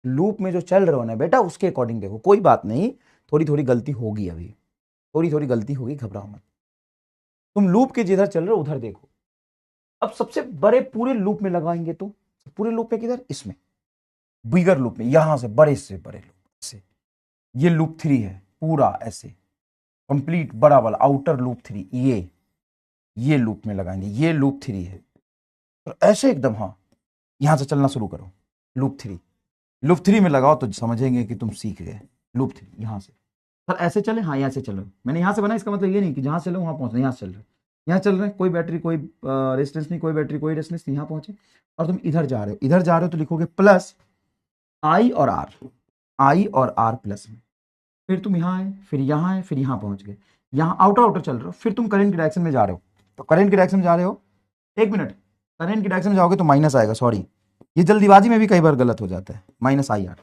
लूप में जो चल रहे हो ना बेटा उसके अकॉर्डिंग देखो, कोई बात नहीं, थोड़ी थोड़ी गलती होगी, अभी थोड़ी थोड़ी गलती होगी, घबराओ मत, तुम लूप के जिधर चल रहे हो उधर देखो। अब सबसे बड़े पूरे लूप में लगाएंगे तो पूरे लूप में किधर, इसमें बिगर लूप में, यहां से बड़े लूप से, ये लूप 3 है पूरा ऐसे कंप्लीट बड़ा वाला आउटर लूप 3, ये लूप में लगाएंगे, ये लूप 3 है, तो ऐसे एकदम, हाँ यहां से चलना शुरू करो, लूप 3 में लगाओ तो समझेंगे कि तुम सीख गए। लूप 3 यहां से सर ऐसे चले, हाँ यहाँ से चलो, मैंने यहाँ से बना, इसका मतलब ये नहीं कि जहां चलो वहां पहुंचना, यहाँ से चल रहे, यहाँ चल रहे हैं, कोई बैटरी कोई रेजिस्टेंस नहीं, कोई बैटरी कोई रेजिस्टेंस नहीं, यहाँ पहुंचे, और तुम इधर जा रहे हो, तो लिखोगे प्लस आई और आर प्लस में, फिर तुम यहाँ आए, फिर यहाँ आए, फिर यहाँ पहुंच गए, यहाँ आउटर चल रहे हो, फिर तुम करंट की डायरेक्शन में जा रहे हो, तो करंट की डायरेक्शन में जा रहे हो, एक मिनट, करंट की डायरेक्शन में जाओगे तो माइनस आएगा, सॉरी ये जल्दीबाजी में भी कई बार गलत हो जाता है, माइनस आई आर,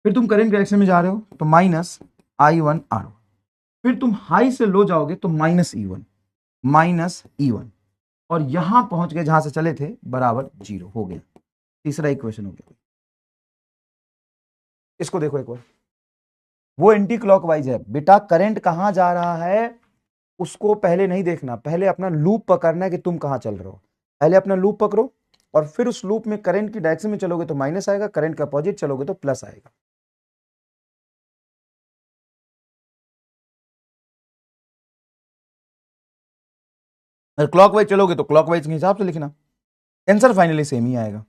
फिर तुम करंट की डायरेक्शन में जा रहे हो तो माइनस I1R, फिर तुम हाई से लो जाओगे तो माइनस E1, और यहां पहुंच गए जहां से चले थे बराबर 0 हो गया, तीसरा इक्वेशन हो गया। इसको देखो एक बार, वो एंटी क्लॉकवाइज है बेटा, करंट कहां जा रहा है उसको पहले नहीं देखना, पहले अपना लूप पकड़ना है कि तुम कहां चल रहे हो, पहले अपना लूप पकड़ो, और फिर उस लूप में करंट की डायरेक्शन में चलोगे तो माइनस आएगा, करंट का अपोजिट चलोगे तो प्लस आएगा। अगर क्लॉकवाइज चलोगे तो क्लॉकवाइज के हिसाब से लिखना, आंसर फाइनली सेम ही आएगा।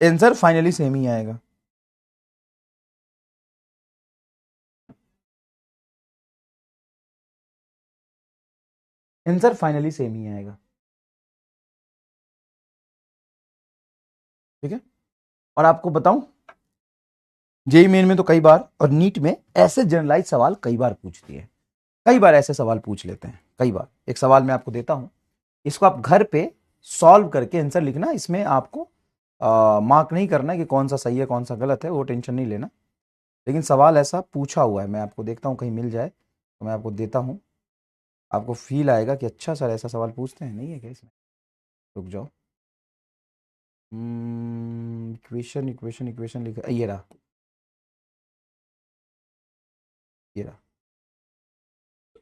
आंसर फाइनली सेम ही आएगा। आंसर फाइनली सेम ही आएगा, ठीक है। और आपको बताऊं, जेई मेन में तो कई बार और नीट में ऐसे जनरलाइज सवाल कई बार पूछती है, कई बार ऐसे सवाल पूछ लेते हैं, कई बार। एक सवाल मैं आपको देता हूं, इसको आप घर पे सॉल्व करके आंसर लिखना, इसमें आपको मार्क नहीं करना कि कौन सा सही है कौन सा गलत है, वो टेंशन नहीं लेना, लेकिन सवाल ऐसा पूछा हुआ है, मैं आपको देखता हूँ कहीं मिल जाए तो मैं आपको देता हूँ, आपको फील आएगा कि अच्छा सर ऐसा सवाल पूछते हैं, नहीं है क्या इसमें, रुक जाओ, इक्वेशन इक्वेशन इक्वेशन लिख, ये रहा,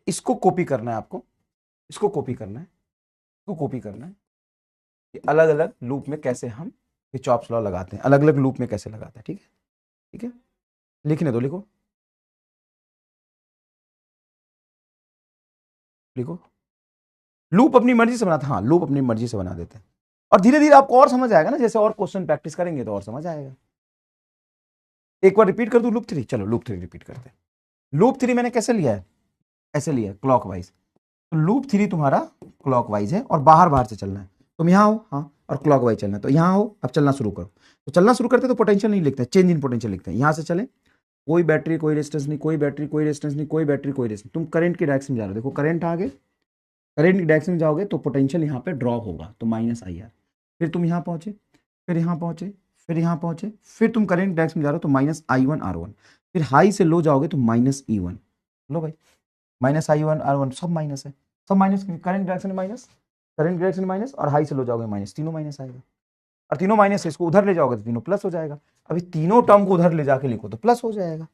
इसको कॉपी करना है आपको, इसको कॉपी करना है, इसको कॉपी करना है कि अलग अलग लूप में कैसे हम किरचॉफ्स लॉ लगाते हैं, अलग अलग लूप में कैसे लगाते हैं, ठीक है, ठीक है, लिखने दो, लिखो लिखो, लूप अपनी मर्जी से बनाते हैं, हाँ लूप अपनी मर्जी से बना देते हैं, और धीरे धीरे आपको और समझ आएगा ना, जैसे और क्वेश्चन प्रैक्टिस करेंगे तो और समझ आएगा। एक बार रिपीट कर दूं लूप 3, चलो लूप 3 रिपीट करते हैं। लूप 3 मैंने कैसे लिया है, ऐसे लिया है क्लॉकवाइज, तो लूप 3 तुम्हारा क्लॉकवाइज है और बाहर बाहर से चलना है, तुम यहाँ हो, हाँ, और क्लॉकवाइज चलना है, तो यहाँ हो, अब चलना शुरू करो, तो चलना शुरू करते तो पोटेंशियल नहीं लिखते, चेंज इन पोटेंशियल लिखते हैं, यहाँ से चले, कोई बैटरी कोई रेजिस्टेंस नहीं, कोई बैटरी कोई रेजिस्टेंस नहीं, कोई बैटरी कोई रेजिस्टेंस, तुम करंट की डायरेक्शन में जा रहे हो, देखो करंट आगे, करंट की डायरेक्शन में जाओगे तो पोटेंशियल यहाँ पे ड्रॉप होगा, तो माइनस आई आर, फिर तुम यहाँ पहुंचे, फिर यहाँ पहुंचे, फिर यहाँ पहुंचे, फिर तुम करंट डायरेक्शन में जा रहे हो तो -I1R1, फिर हाई से लो जाओगे तो -E1, लो भाई -I1R1 सब माइनस है, सब माइनस, करंट डायरेक्शन में माइनस, करंट डायरेक्शन में माइनस, और हाई से लो जाओगे माइनस, तीनों माइनस आएगा, और तीनों माइनस है, इसको उधर ले जाओगे तो तीनों प्लस हो जाएगा, अभी तीनों टर्म को उधर ले जाके लिखो तो प्लस हो जाएगा,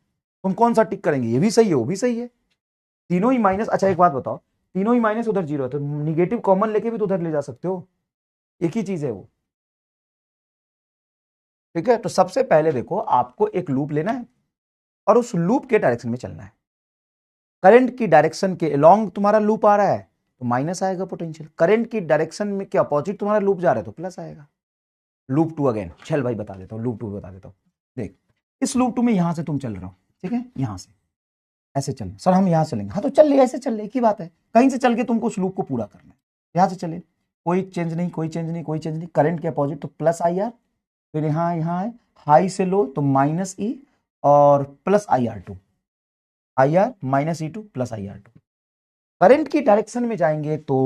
तुम कौन सा टिक करेंगे, ये भी सही है वो भी सही है, तीनों ही माइनस, अच्छा एक बात बताओ, तीनों ही माइनस उधर 0 है तो निगेटिव कॉमन लेके भी तो उधर ले जा सकते हो, एक ही चीज है वो, ठीक है। तो सबसे पहले देखो आपको एक लूप लेना है और उस लूप के डायरेक्शन में चलना है, करंट की डायरेक्शन के अलोंग तुम्हारा लूप आ रहा है तो माइनस आएगा पोटेंशियल, करंट की डायरेक्शन में के अपोजिट तुम्हारा लूप जा रहा है तो प्लस आएगा। लूप 2 अगेन, चल भाई बता देता हूँ, लूप 2 बता देता हूँ। देख, इस लूप 2 में यहां से तुम चल रहे हो, ठीक है, यहां से ऐसे चलना, सर हम यहां चलेंगे, हाँ तो चल ले, ऐसे चल ले, एक ही बात है, कहीं से चल के तुमको उस लूप को पूरा करना है, यहां से चले, कोई चेंज नहीं, कोई चेंज नहीं, कोई चेंज नहीं, करंट के अपोजिट तो प्लस आई आर, फिर यहाँ है हाई से लो तो माइनस ई और plus IR2, IR minus E2 plus IR2। Current की डायरेक्शन में जाएंगे तो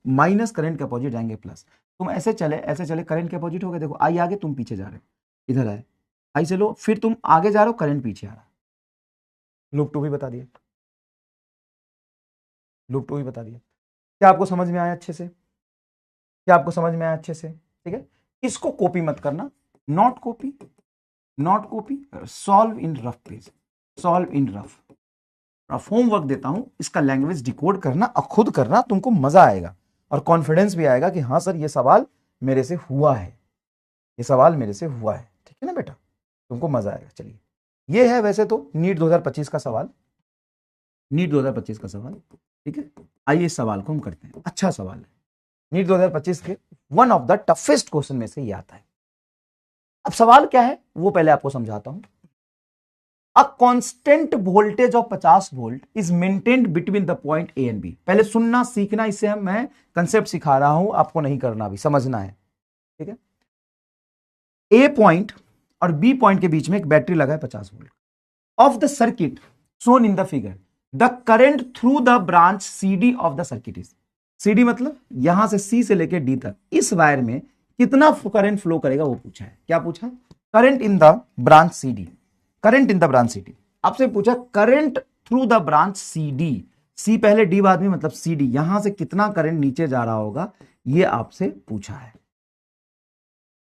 माइनस, करंट के अपोजिट जाएंगे प्लस। तुम ऐसे चले, करंट के अपोजिट हो गए, देखो आई आगे, तुम पीछे जा रहे हो, इधर आए, आई से लो, फिर तुम आगे जा रहे हो, करंट पीछे आ रहा है। लूप 2 भी बता दिया, लूप 2 भी बता दिया। क्या आपको समझ में आया अच्छे से? क्या आपको समझ में आया अच्छे से? ठीक है, इसको कॉपी मत करना, not copy, not copy, solve in rough page, solve in rough. Homework देता हूं, इसका लैंग्वेज डिकोड करना और खुद करना, तुमको मजा आएगा और कॉन्फिडेंस भी आएगा कि हाँ सर ये सवाल मेरे से हुआ है, ये सवाल मेरे से हुआ है, ठीक है ना बेटा, तुमको मजा आएगा। चलिए, ये है वैसे तो नीट 2025 का सवाल, नीट 2025 का सवाल, ठीक है। आइए इस सवाल को हम करते हैं, अच्छा सवाल है, नीट 2025 के one of the toughest question में से ये आता है। अब सवाल क्या है वो पहले आपको समझाता हूं। A constant voltage of 50 volt is maintained between the point A and B। पहले सुनना सीखना, इससे मैं कंसेप्ट सिखा रहा हूं, आपको नहीं करना, अभी समझना है, ठीक है। A पॉइंट और B पॉइंट के बीच में एक बैटरी लगा है 50 volt. Of the circuit shown in the figure, the current through the branch CD of the circuit is, CD मतलब यहां से C से लेकर D तक इस वायर में कितना करंट फ्लो करेगा वो पूछा है। क्या पूछा? Current in the branch CD, current in the branch CD। आपसे पूछा current through the branch CD, C पहले D बाद में मतलब CD, यहां से कितना करंट नीचे जा रहा होगा ये आपसे पूछा है।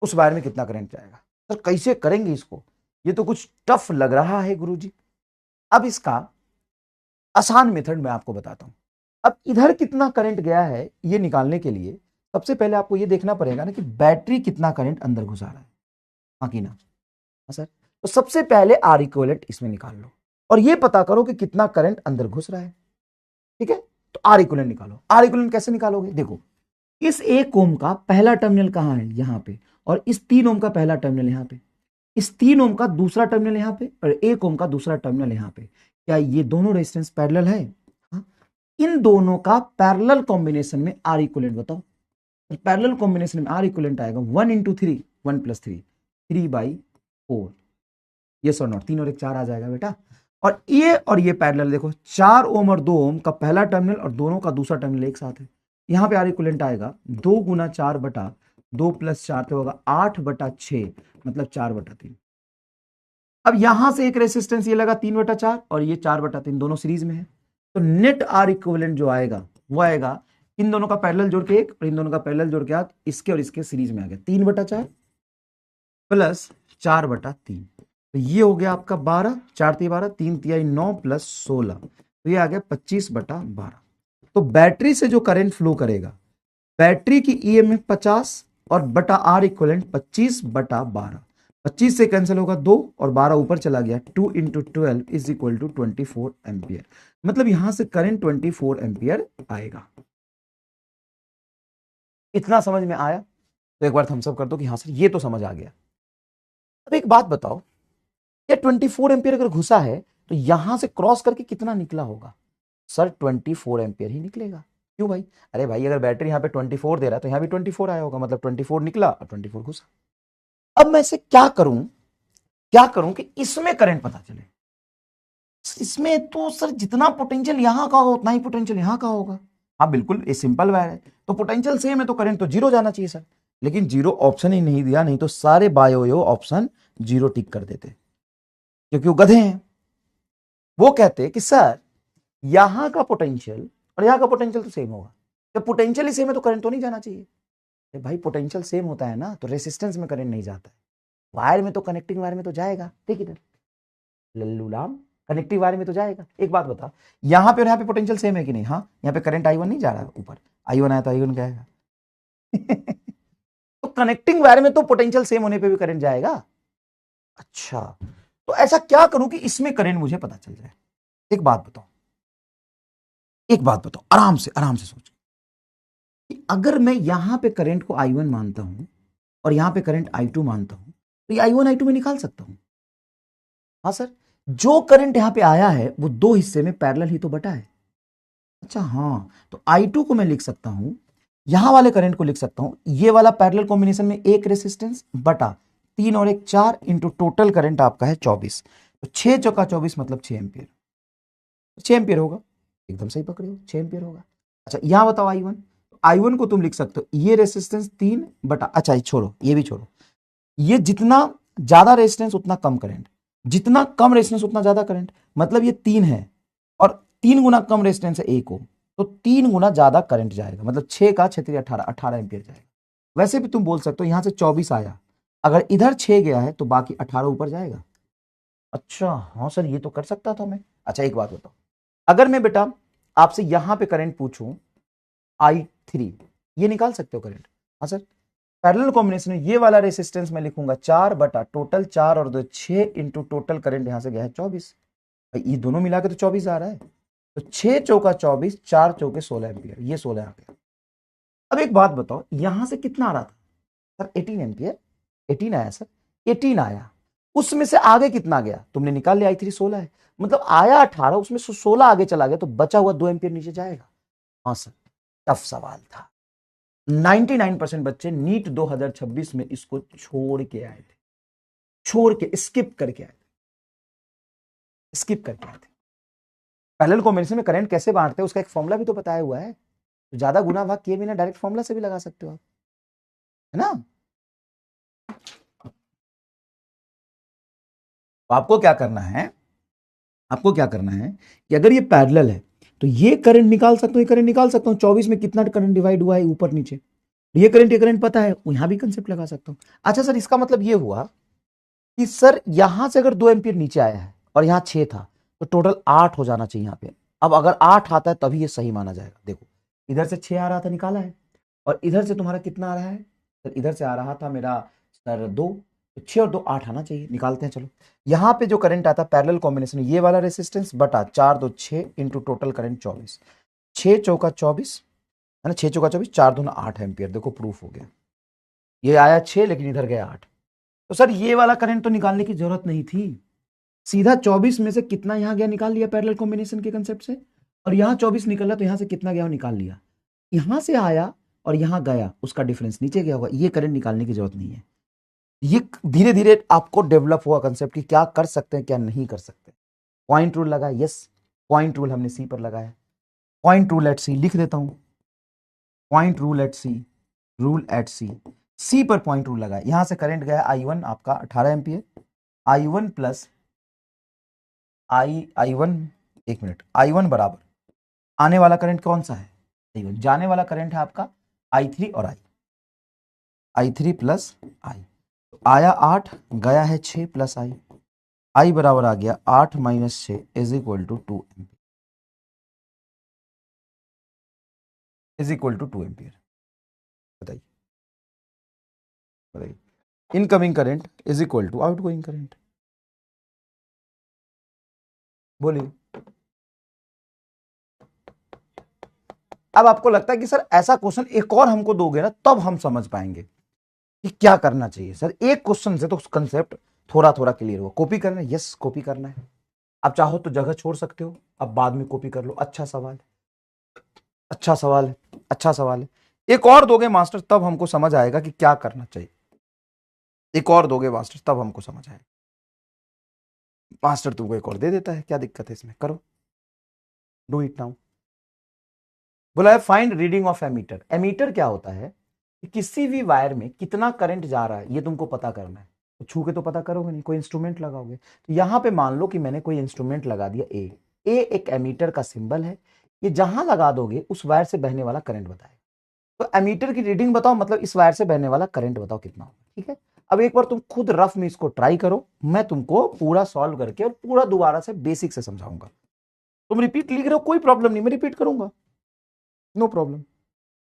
उस वायर में कितना करंट जाएगा? सर कैसे करेंगे इसको, ये तो कुछ टफ लग रहा है गुरुजी। अब इसका आसान मेथड मैं आपको बताता हूं। अब इधर कितना करंट गया है ये निकालने के लिए सबसे पहले आपको ये देखना पड़ेगा ना कि बैटरी कितना करंट अंदर घुसा रहा है, हाँ कि ना? हाँ सर, तो सबसे पहले आर इक्विवेलेंट इसमें निकाल लो और ये पता करो कि कितना करंट अंदर घुस रहा है, ठीक है। तो आर इक्विवेलेंट निकालो। आर इक्विवेलेंट कैसे निकालोगे? देखो, इस 1 ओम का पहला टर्मिनल कहां है? यहां पे, और इस 3 ओम का पहला टर्मिनल यहां पे, इस 3 ओम का दूसरा टर्मिनल यहां पे, और 1 ओम का दूसरा टर्मिनल यहां पे। क्या ये दोनों रेजिस्टेंस पैरेलल है? हाँ? इन दोनों का पैरेलल कॉम्बिनेशन में आर इक्विवेलेंट बताओ। पैरेलल कॉम्बिनेशन में आर इक्विवेलेंट आएगा 1 × 3, 1 + 3, 3/4। ये सर नॉट, 3 और 1 4 आ जाएगा बेटा। और ये पैरेलल देखो, 4 ओम और 2 ओम का पहला टर्मिनल और दोनों का दूसरा टर्मिनल एक साथ है। यहां पे आर इक्विवेलेंट आएगा 2 × 4 बटा 2 + 4 तो होगा 8/6, मतलब 4/3। अब यहां से एक रेसिस्टेंस ये लगा 3/4 और ये 4/3, दोनों सीरीज में है। तो नेट आर इक्विवेलेंट जो आएगा वो आएगा इन दोनों का पैरेलल जोड़ के 1 और इन दोनों का पैरेलल जोड़ के 8, इसके और इसके सीरीज में आ गया 3/4 प्लस 4/3। तो ये हो गया आपका 12, 4 × 12, 3 × 9 + 16, तो ये आ गया 25/12। तो बैटरी से जो करंट फ्लो करेगा, बैटरी की ईएमएफ 50 और बटा आर इक्विवेलेंट 25/12, 25 से कैंसिल होगा 2 और 12 ऊपर चला गया, 2 × 12 = 24 एम्पियर। मतलब यहां से करंट 24 एम्पियर आएगा। इतना समझ में आया? तो एक बार थम्स अप कर दो कि हाँ सर ये तो समझ आ गया। अब एक बात बताओ, ये 24 एम्पियर अगर घुसा है तो यहां से क्रॉस करके कितना निकला होगा? सर 24 एम्पियर ही निकलेगा। क्यों भाई? अरे भाई अगर बैटरी यहां पे 24 दे रहा है तो यहां भी 24 आया होगा, मतलब 24 निकला और 24 घुसा। अब मैं इसे क्या करूं कि इसमें करंट पता चले। इसमें तो सर जितना पोटेंशियल यहां का होगा उतना ही पोटेंशियल यहां का होगा। हाँ बिल्कुल, ये सिंपल वायर है तो पोटेंशियल सेम है तो करंट तो 0 जाना चाहिए सर, लेकिन 0 ऑप्शन ही नहीं दिया, नहीं तो सारे बायो ऑप्शन 0 टिक कर देते, क्योंकि वो गधे हैं। वो कहते कि सर यहां का पोटेंशियल और यहां का पोटेंशियल तो सेम होगा, जब पोटेंशियल ही सेम है तो करंट तो नहीं जाना चाहिए। भाई पोटेंशियल सेम होता है ना तो रेसिस्टेंस में करंट नहीं जाता है, वायर में तो, कनेक्टिंग वायर में तो जाएगा। ठीक है लल्लू लाम, कनेक्टिंग वायर में तो जाएगा। एक बात बता, यहां पे और यहां पे पोटेंशियल सेम है कि नहीं? हाँ, यहां पे करंट I1 नहीं जा रहा है ऊपर, I1 आया तो I1 क्या आएगा? तो कनेक्टिंग वायर में तो पोटेंशियल सेम होने पे भी करंट जाएगा। अच्छा, तो ऐसा क्या करूं कि इसमें करंट मुझे पता चल जाए? एक बात बताओ, एक बात बताओ, आराम से सोचो कि अगर मैं यहां पे करंट को I1 मानता हूं और यहां पे करंट I2 मानता हूं, तो ये I1 I2 में निकाल सकता हूं। हाँ सर, जो करंट यहां पे आया है वो दो हिस्से में पैरेलल ही तो बटा है। अच्छा हाँ, तो I2 को मैं लिख सकता हूं, यहां वाले करंट को लिख सकता हूं, ये वाला पैरेलल कॉम्बिनेशन में एक रेसिस्टेंस बटा 3 और 1 4 इंटू टोटल करंट आपका है 24, तो 6 चौका 24 मतलब 6 एम्पियर। 6 एम्पियर होगा, एकदम सही पकड़े हो, 6 एम्पियर होगा। अच्छा यहां बताओ I1, I1 को तुम लिख सकते हो ये रेसिस्टेंस 3 बटा, अच्छा ये छोड़ो, ये भी छोड़ो, ये जितना ज्यादा रेजिस्टेंस उतना कम करंट, जितना कम रेजिस्टेंस उतना ज्यादा करंट, मतलब ये 3 है और 3 गुना कम रेजिस्टेंस है A को, तो 3 गुना ज्यादा करंट जाएगा, मतलब 6 का 6 18 18 एम्पियर जाएगा। वैसे भी तुम बोल सकते हो यहां से 24 आया, अगर इधर 6 गया है तो बाकी 18 ऊपर जाएगा। अच्छा हाँ सर, ये तो कर सकता था मैं। अच्छा एक बात बताओ, अगर मैं बेटा आपसे यहां पे करंट पूछूं I3, ये निकाल सकते हो करंट? हाँ सर, पैरेलल कॉम्बिनेशन में ये वाला रेसिस्टेंस मैं लिखूंगा 4 बटा टोटल 4 और 2 6 इंटू टोटल करंट यहां से गया है 24, ये दोनों मिला के तो 24 आ रहा है, तो 6 चौका 24, 4 चौके 16 एम्पियर, ये 16 आ गया। अब एक बात बताओ, यहां से कितना आ रहा था सर? 18 एम्पियर, 18 आया सर, 18 आया, उसमें से आगे कितना गया तुमने निकाल लिया, I3 16 है, मतलब आया 18, उसमें से 16 आगे चला गया, तो बचा हुआ 2 एम्पियर नीचे जाएगा। हाँ सर, टफ सवाल था। 99% बच्चे नीट 2026 में इसको छोड़ के आए थे, छोड़ के स्किप करके आए थे, स्किप करके आए थे। पैरेलल कॉम्बिनेशन में करंट कैसे बांटते हैं उसका एक फॉर्मूला भी तो बताया हुआ है, तो ज्यादा गुना भाग किए बिना डायरेक्ट फॉर्मूला से भी लगा सकते हो आप, है ना। तो आपको क्या करना है, आपको क्या करना है कि अगर ये पैरेलल है तो ये करंट निकाल सकता हूं, ये करंट निकाल सकता हूं, 24 में कितना करंट डिवाइड हुआ है ऊपर नीचे, ये करंट पता है, यहां भी कंसेप्ट लगा सकता हूं। अच्छा सर, इसका मतलब ये हुआ कि सर यहां से अगर 2 एम्पियर नीचे आया है और यहां 6 था, तो टोटल 8 हो जाना चाहिए यहां पे। अब अगर 8 आता है तभी ये सही माना जाएगा। देखो इधर से 6 आ रहा था, निकाला है, और इधर से तुम्हारा कितना आ रहा है सर? इधर से आ रहा था मेरा सर 2, तो 6 और 2 8 आना चाहिए, निकालते हैं चलो। यहां पे जो करंट आता है पैरेलल कॉम्बिनेशन, ये वाला रेसिस्टेंस बटा 4 2 6 इंटू टोटल करंट 24, 6 चौका 24 है ना, 6 चौका 24, 4 दूना 8 एम्पियर। देखो प्रूफ हो गया, ये आया 6 लेकिन इधर गया 8, तो सर ये वाला करंट तो निकालने की जरूरत नहीं थी, सीधा 24 में से कितना यहां गया निकाल लिया पैरेलल कॉम्बिनेशन के कंसेप्ट से, और यहां 24 निकला तो यहां से कितना गया वो निकाल लिया, यहां से आया और यहां गया, उसका डिफरेंस नीचे गया होगा, ये करंट निकालने की जरूरत नहीं है। ये धीरे धीरे आपको डेवलप हुआ कंसेप्ट कि क्या कर सकते हैं क्या नहीं कर सकते। पॉइंट रूल लगा, यस, पॉइंट रूल हमने सी पर लगाया, पॉइंट रूल एट सी लिख देता हूं, पॉइंट रूल एट सी, रूल एट सी, सी पर पॉइंट रूल लगा, यहां से करंट गया I1 आपका 18 एम्पियर, I1 प्लस I1, एक मिनट, I1 बराबर आने वाला करंट कौन सा है I1, जाने वाला करंट है आपका I3 और I3 प्लस I, तो आया 8, गया है 6 प्लस I बराबर आ गया 8 minus 6 is equal to 2 ampere, is equal to 2 ampere. बताइए बताइए, incoming current is equal to outgoing current, बोलिए। अब आपको लगता है कि सर ऐसा क्वेश्चन एक और हमको दोगे ना तब हम समझ पाएंगे कि क्या करना चाहिए। सर एक क्वेश्चन से तो कंसेप्ट थोड़ा थोड़ा क्लियर हुआ। कॉपी करना है, यस कॉपी करना है, आप चाहो तो जगह छोड़ सकते हो, अब बाद में कॉपी कर लो। अच्छा सवाल है, अच्छा सवाल है, अच्छा सवाल है। एक और दोगे मास्टर तब हमको समझ आएगा कि क्या करना चाहिए, एक और दोगे मास्टर तब हमको समझ आएगा। मास्टर तुमको एक और दे देता है, क्या दिक्कत है इसमें, करो, डू इट नाउ। बोला है find reading of ammeter. Ammeter क्या होता है कि किसी भी वायर में कितना करंट जा रहा है ये तुमको पता करना है, तो छू के तो पता करोगे नहीं, कोई इंस्ट्रूमेंट लगाओगे। तो यहां पे मान लो कि मैंने कोई इंस्ट्रूमेंट लगा दिया ए एक एमीटर का सिंबल है, ये जहां लगा दोगे उस वायर से बहने वाला करंट बताएगा। तो एमीटर की रीडिंग बताओ, मतलब इस वायर से बहने वाला करंट बताओ कितना होगा, ठीक है। अब एक बार तुम खुद रफ में इसको ट्राई करो, मैं तुमको पूरा सॉल्व करके और पूरा दोबारा से बेसिक से समझाऊंगा। तुम रिपीट लिख रहे हो कोई प्रॉब्लम नहीं, मैं रिपीट करूंगा, नो प्रॉब्लम,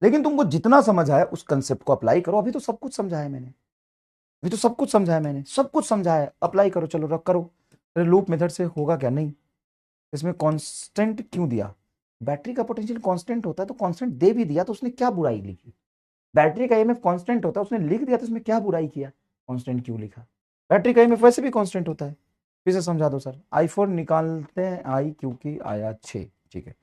लेकिन तुमको जितना समझ आया उस कंसेप्ट को अप्लाई करो। अभी तो सब कुछ समझाया मैंने, अभी तो सब कुछ समझाया मैंने, सब कुछ समझाया, अप्लाई करो, चलो रख करो। अरे लूप मेथड से होगा क्या, नहीं, इसमें कांस्टेंट क्यों दिया, बैटरी का पोटेंशियल कांस्टेंट होता है, तो कांस्टेंट दे भी दिया तो उसने क्या बुराई लिखी? बैटरी का ईएमएफ कांस्टेंट होता है, उसने लिख दिया तो उसमें क्या बुराई किया? कांस्टेंट क्यों लिखा? बैटरी का ईएमएफ वैसे भी कांस्टेंट होता है। फिर से समझा दो सर। i4 निकालते हैं आई क्योंकि आया 6, ठीक है,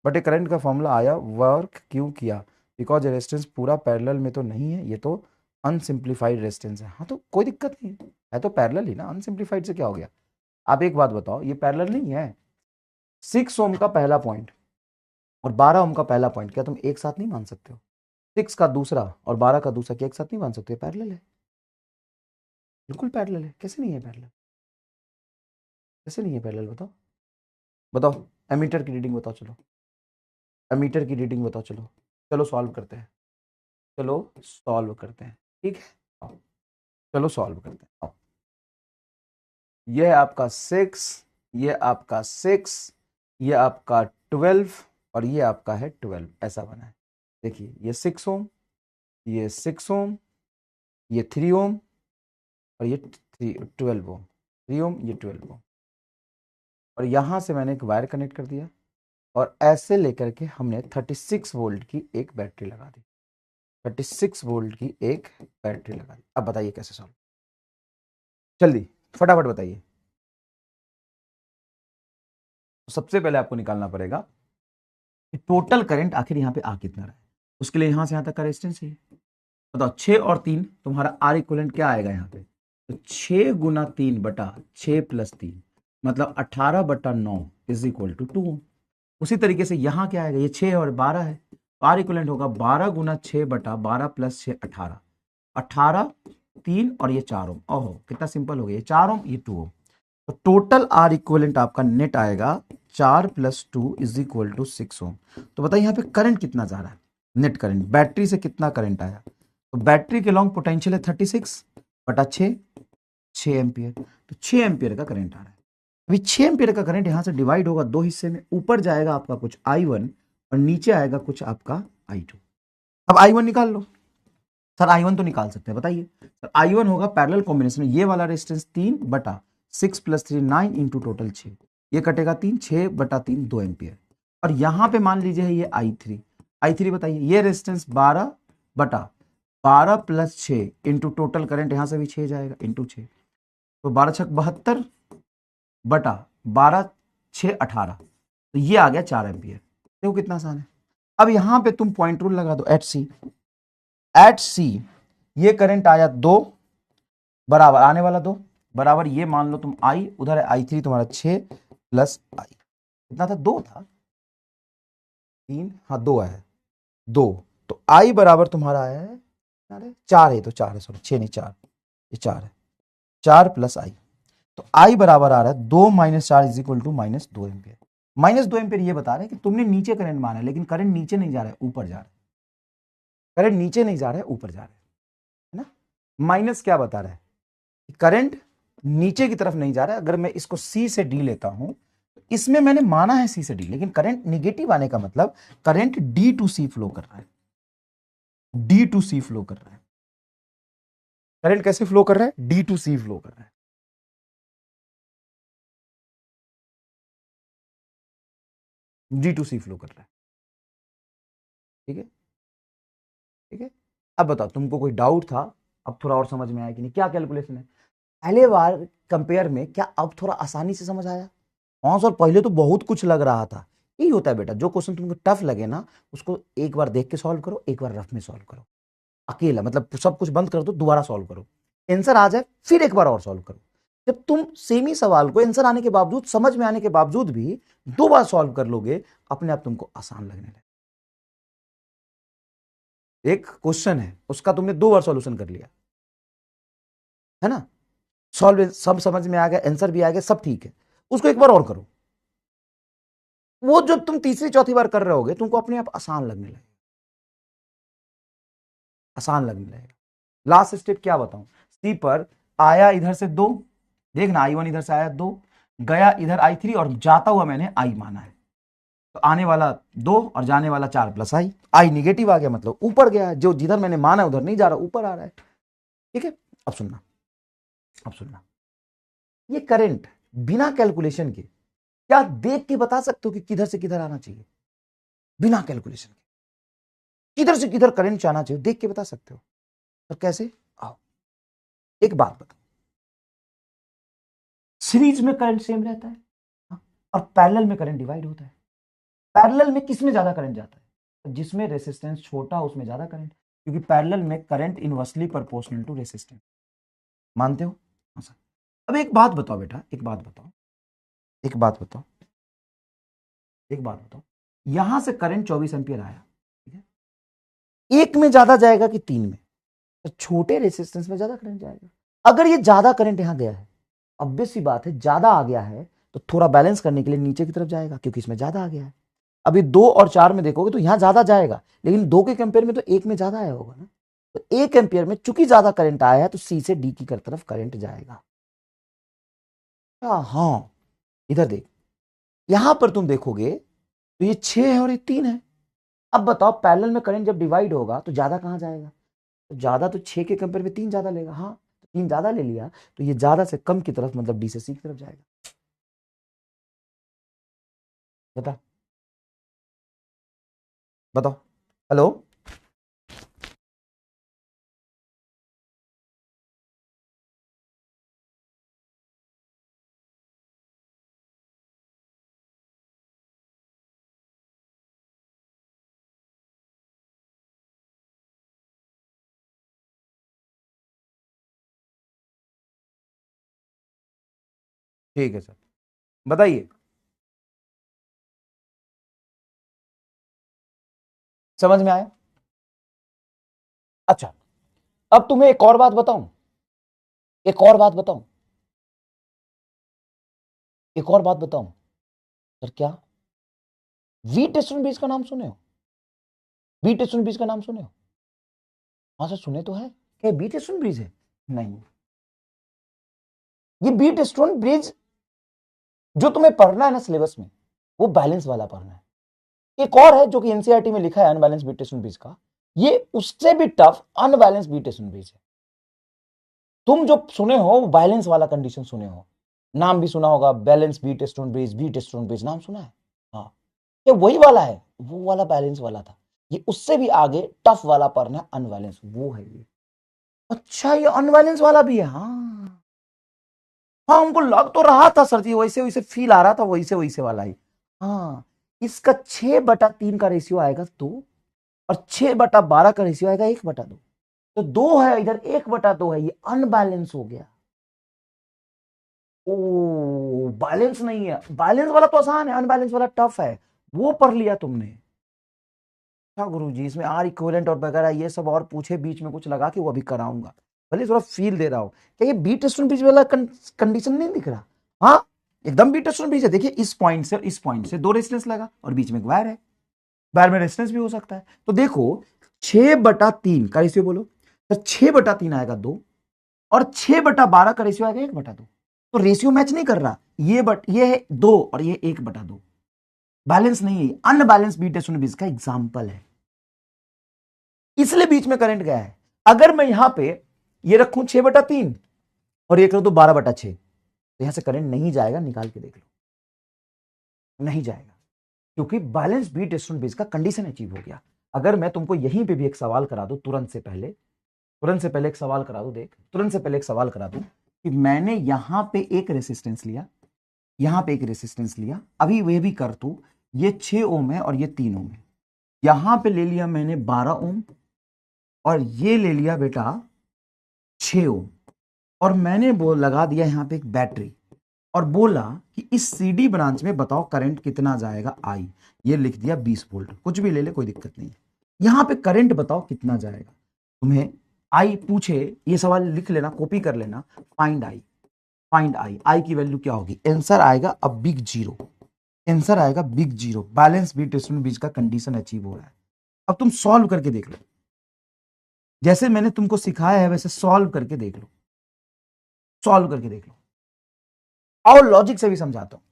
बट एक करंट का फॉर्मूला आया, वर्क क्यों किया? बिकॉज रेजिस्टेंस पूरा पैरेलल में तो नहीं है, ये तो अनसिंप्लीफाइड रेजिस्टेंस है। हाँ तो कोई दिक्कत नहीं है तो पैरेलल ही ना, अनसिंप्लीफाइड से क्या हो गया? आप एक बात बताओ, ये पैरेलल नहीं है। 6 ओम का पहला पॉइंट और 12 ओम का पहला पॉइंट क्या तुम एक साथ नहीं मान सकते हो? 6 का दूसरा और 12 का दूसरा क्या एक साथ नहीं मान सकते? पैरेलल है, बिल्कुल पैरेलल है। कैसे नहीं है पैरेलल? कैसे नहीं है पैरेलल? बताओ बताओ। एमीटर की रीडिंग बताओ, चलो एमीटर की रीडिंग बताओ, चलो चलो सॉल्व करते हैं, चलो सॉल्व करते हैं, ठीक है आओ, चलो सॉल्व करते हैं आओ। ये है आपका 6, ये आपका 6, ये आपका 12 और ये आपका है 12, ऐसा बना है। देखिए ये 6 ओम, ये 6 ओम, ये 3 ओम और ये 12 ओम, 3 ओम, ये 12 ओम। और यहां से मैंने एक वायर कनेक्ट कर दिया और ऐसे लेकर के हमने 36 वोल्ट की एक बैटरी लगा दी, 36 वोल्ट की एक बैटरी लगा दी। अब बताइए कैसे सॉल्व? जल्दी फटाफट बताइए। तो सबसे पहले आपको निकालना पड़ेगा कि टोटल करंट आखिर यहाँ पे आ कितना रहा है। उसके लिए यहां से यहां तक का रेजिस्टेंस है। बताओ 6 और 3 तुम्हारा आर इक्विवेलेंट क्या आएगा यहाँ पे? तो 6 गुना 3 बटा 6 प्लस 3 मतलब 18 बटा 9 इज इक्वल टू 2। उसी तरीके से यहाँ क्या आएगा? ये 6 और 12 है, तो आर इक्विवेलेंट होगा 12 गुना 6 बटा 12 प्लस 6 18, 18 3 और ये 4 ओम। ओहो कितना सिंपल हो गया, ये 4 ओम ये 2 ओम। तो टोटल आर इक्विवेलेंट आपका नेट आएगा 4 प्लस 2 इज इक्वल टू 6 ओम। तो बताइए यहाँ पे करंट कितना जा रहा है? नेट करंट बैटरी से कितना करंट आया? तो बैटरी के लॉन्ग पोटेंशियल है 36 बटा 6, 6 एम्पियर। तो 6 एम्पियर का करंट आ रहा है। अभी 6 एम्पियर का करंट यहां से डिवाइड होगा दो हिस्से में, ऊपर जाएगा आपका कुछ I1 और नीचे आएगा कुछ आपका I2। अब I1 निकाल लो सर। I1 तो निकाल सकते हैं, बताइए सर। I1 होगा पैरेलल कॉम्बिनेशन में ये वाला रेजिस्टेंस 3 बटा 6 प्लस 3 9 इंटू टोटल 6, ये कटेगा 3, 6 बटा 3 2 एम्पियर। और यहां पे मान लीजिए ये I3 बताइए, ये रेजिस्टेंस 12 बटा 12 प्लस 6 इंटू टोटल करंट यहां से भी 6 जाएगा इंटू 6, तो 12 छक 72 बटा 12 6 18, तो ये आ गया 4 एम्पियर। देखो कितना आसान है। अब यहां पे तुम पॉइंट रूल लगा दो, एट सी ये करंट आया 2 बराबर आने वाला 2 बराबर ये मान लो तुम I, उधर है I3 तुम्हारा 6 प्लस I, कितना था? 2 था, 3 हाँ 2 आया 2, तो I बराबर तुम्हारा आया है 4 है, तो 4 है सॉरी 6 नहीं 4, ये 4 है, 4 प्लस I। तो I बराबर आ रहा है 2 minus 4 is equal to -2 ampere. -2 ampere ये बता रहे हैं कि तुमने नीचे करंट माना है, लेकिन करंट नीचे नहीं जा रहा है ऊपर जा रहा है, करंट नीचे नहीं जा रहा है ऊपर जा रहा है ना। माइनस क्या बता रहा है? करंट नीचे की तरफ नहीं जा रहा है। अगर मैं इसको C से D लेता हूं तो इसमें मैंने माना है C से D, लेकिन करंट निगेटिव आने का मतलब current D to C flow कर रहा है, D टू C फ्लो कर रहा है। करंट कैसे फ्लो कर रहा है? D टू C फ्लो कर रहा है, D टू C फ्लो कर रहा है, ठीक है ठीक है। अब बताओ तुमको कोई डाउट था? अब थोड़ा और समझ में आया कि नहीं? क्या कैलकुलेशन है पहले बार कंपेयर में, क्या अब थोड़ा आसानी से समझ आया? हाँ सर पहले तो बहुत कुछ लग रहा था। यही होता है बेटा, जो क्वेश्चन तुमको टफ लगे ना उसको एक बार देख के सॉल्व करो, एक बार रफ में सॉल्व करो, अकेला मतलब सब कुछ बंद कर दो, दोबारा सॉल्व करो, आंसर आ जाए फिर एक बार और सॉल्व करो। जब तुम सेम ही सवाल को आंसर आने के बावजूद, समझ में आने के बावजूद भी 2 बार सॉल्व कर लोगे, अपने आप तुमको आसान लगने लगे। एक क्वेश्चन है उसका तुमने 2 बार सॉल्यूशन कर लिया है ना, सॉल्व सब समझ में आ गया, आंसर भी आ गया, सब ठीक है, उसको एक बार और करो। वो जब तुम तीसरी चौथी बार कर रहे होगे तुमको अपने आप आसान लगने लगेगा, आसान लगने लगेगा। लास्ट स्टेप क्या बताऊं? सी पर आया इधर से 2, देखना I1 इधर से आया 2, गया इधर I3 और जाता हुआ मैंने I माना है, तो आने वाला 2 और जाने वाला 4 प्लस I निगेटिव आ गया मतलब ऊपर गया, जो जिधर मैंने माना उधर नहीं जा रहा, ऊपर आ रहा है, ठीक है। अब सुनना, अब सुनना, ये करंट बिना कैलकुलेशन के क्या देख के बता सकते हो कि किधर से किधर आना चाहिए? बिना कैलकुलेशन के किधर से किधर करंट जाना चाहिए देख के बता सकते हो। तो कैसे? आओ एक बात बताओ, सीरीज में करंट सेम रहता है और पैरेलल में करंट डिवाइड होता है। पैरेलल में किसमें ज्यादा करंट जाता है? जिसमें रेसिस्टेंस छोटा उसमें ज्यादा करंट, क्योंकि पैरेलल में current inversely proportional to resistance. मानते हो? हाँ सर। अब एक बात बताओ बेटा, एक बात बताओ, एक बात बताओ, एक बात बताओ, यहां से करंट 24 एम्पियर आया, ठीक है, एक में ज्यादा जाएगा कि तीन में? तो छोटे रेसिस्टेंस में ज्यादा करंट जाएगा। अगर ये ज्यादा करंट यहां गया है, ऑब्वियस सी बात है, ज्यादा आ गया है तो थोड़ा बैलेंस करने के लिए नीचे की तरफ जाएगा, क्योंकि इसमें ज्यादा आ गया है। अभी 2 और 4 में देखोगे तो यहां ज्यादा जाएगा, लेकिन 2 के कंपेयर में तो 1 में ज्यादा आया होगा ना। तो 1 एम्पियर में चूंकि ज्यादा करंट आया है तो सी से डी की तरफ करंट जाएगा। हाँ, इधर देख, यहां पर तुम देखोगे तो ये 6 है और ये 3 है। अब बताओ पैरेलल में करंट जब डिवाइड होगा तो ज्यादा कहां जाएगा? तो ज्यादा तो 6 के कंपेयर में 3 ज्यादा लेगा। हाँ, 3 ज्यादा ले लिया तो ये ज्यादा से कम की तरफ, मतलब डी से सी की तरफ जाएगा। बता बताओ। हेलो, ठीक है सर, बताइए। समझ में आया? अच्छा, अब तुम्हें एक और बात बताऊं, एक और बात बताऊं, एक और बात बताऊं सर। क्या वी टेस्टन ब्रिज का नाम सुने हो? वी टेस्टन ब्रिज का नाम सुने हो? हाँ सर सुने तो है। क्या बी टेस्टन ब्रिज है? नहीं, ये बी टेस्टन ब्रिज जो तुम्हें पढ़ना है ना सिलेबस में, वो बैलेंस वाला पढ़ना है। एक और है जो कि एनसीईआरटी में लिखा है अनबैलेंस बी टेस्टन ब्रिज का, ये उससे भी टफ अनबैलेंस बी टेस्टन ब्रिज है। तुम जो सुने हो वो बैलेंस वाला कंडीशन सुने हो, नाम भी सुना होगा, balance Wheatstone bridge, Wheatstone bridge नाम सुना है। हाँ, ये वही वाला है, वो वाला बैलेंस वाला था। ये उससे भी आगे टफ वाला पढ़ना है, अनबैलेंस, वो है ये। अच्छा, ये अनबैलेंस वाला भी है? हाँ हाँ, हमको लग तो रहा था सर जी, वैसे वैसे फील आ रहा था, वैसे वैसे वाला ही। हाँ, इसका 6/3 का रेशियो आएगा 2, और 6/12 का रेशियो आएगा 1/2। तो 2 है इधर, 1/2 है, ये अनबैलेंस हो गया। ओ, बैलेंस नहीं है। बैलेंस वाला तो आसान है, अनबैलेंस वाला टफ है, वो पढ़ लिया तुमने। अच्छा गुरु जी, इसमें आर इक्विवेलेंट और वगैरह ये सब और पूछे बीच में कुछ लगा के वो अभी कराऊंगा, भले थोड़ा फील दे रहा हो। क्या ये बी टेस्टन ब्रिज वाला कंडीशन नहीं दिख रहा? हाँ, एकदम बी टेस्टन ब्रिज है। देखिए, इस पॉइंट से इस पॉइंट से 2 रेजिस्टेंस लगा और बीच में एक वायर है, वायर में रेजिस्टेंस भी हो सकता है। तो देखो, 6/3 का रेशियो बोलो तो 6/3 आएगा 2, और 6/12 का रेशियो आएगा 1/2। तो रेशियो मैच नहीं कर रहा, ये है 2 और ये 1/2, बैलेंस नहीं है, अनबैलेंस बी टेस्टन ब्रिज का एग्जाम्पल है, इसलिए बीच में करंट गया है। अगर मैं यहां पे ये रखूं 6/3 और ये करूं तो 12/6, तो यहां से करंट नहीं जाएगा, निकाल के देख लो, नहीं जाएगा, क्योंकि बैलेंस बी टेस्टन ब्रिज का कंडीशन अचीव हो गया। अगर मैं तुमको यहीं पे भी एक सवाल करा दूं, तुरंत से पहले एक सवाल करा दूं, देख, तुरंत से पहले एक सवाल करा दूं कि मैंने यहां पे एक रेसिस्टेंस लिया, यहां पे एक रेसिस्टेंस लिया, अभी वे भी कर तू, ये 6 ओम है और ये 3 ओम है, यहां पे ले लिया मैंने 12 ओम और ये ले लिया बेटा 6 ओम, और मैंने लगा दिया यहां पे एक बैटरी और बोला कि इस सीडी ब्रांच में बताओ करंट कितना जाएगा, आई, ये लिख दिया 20 वोल्ट, कुछ भी ले ले कोई दिक्कत नहीं है। यहां पे करंट बताओ कितना जाएगा, तुम्हें आई पूछे, ये सवाल लिख लेना, कॉपी कर लेना, फाइंड आई, फाइंड आई, आई की वैल्यू क्या होगी? आंसर आएगा अब बिग जीरो, आंसर आएगा big zero, balance Wheatstone bridge का कंडीशन अचीव हो रहा है। अब तुम सॉल्व करके देख लो, जैसे मैंने तुमको सिखाया है वैसे सॉल्व करके देख लो, सॉल्व करके देख लो, और लॉजिक से भी समझाता हूं।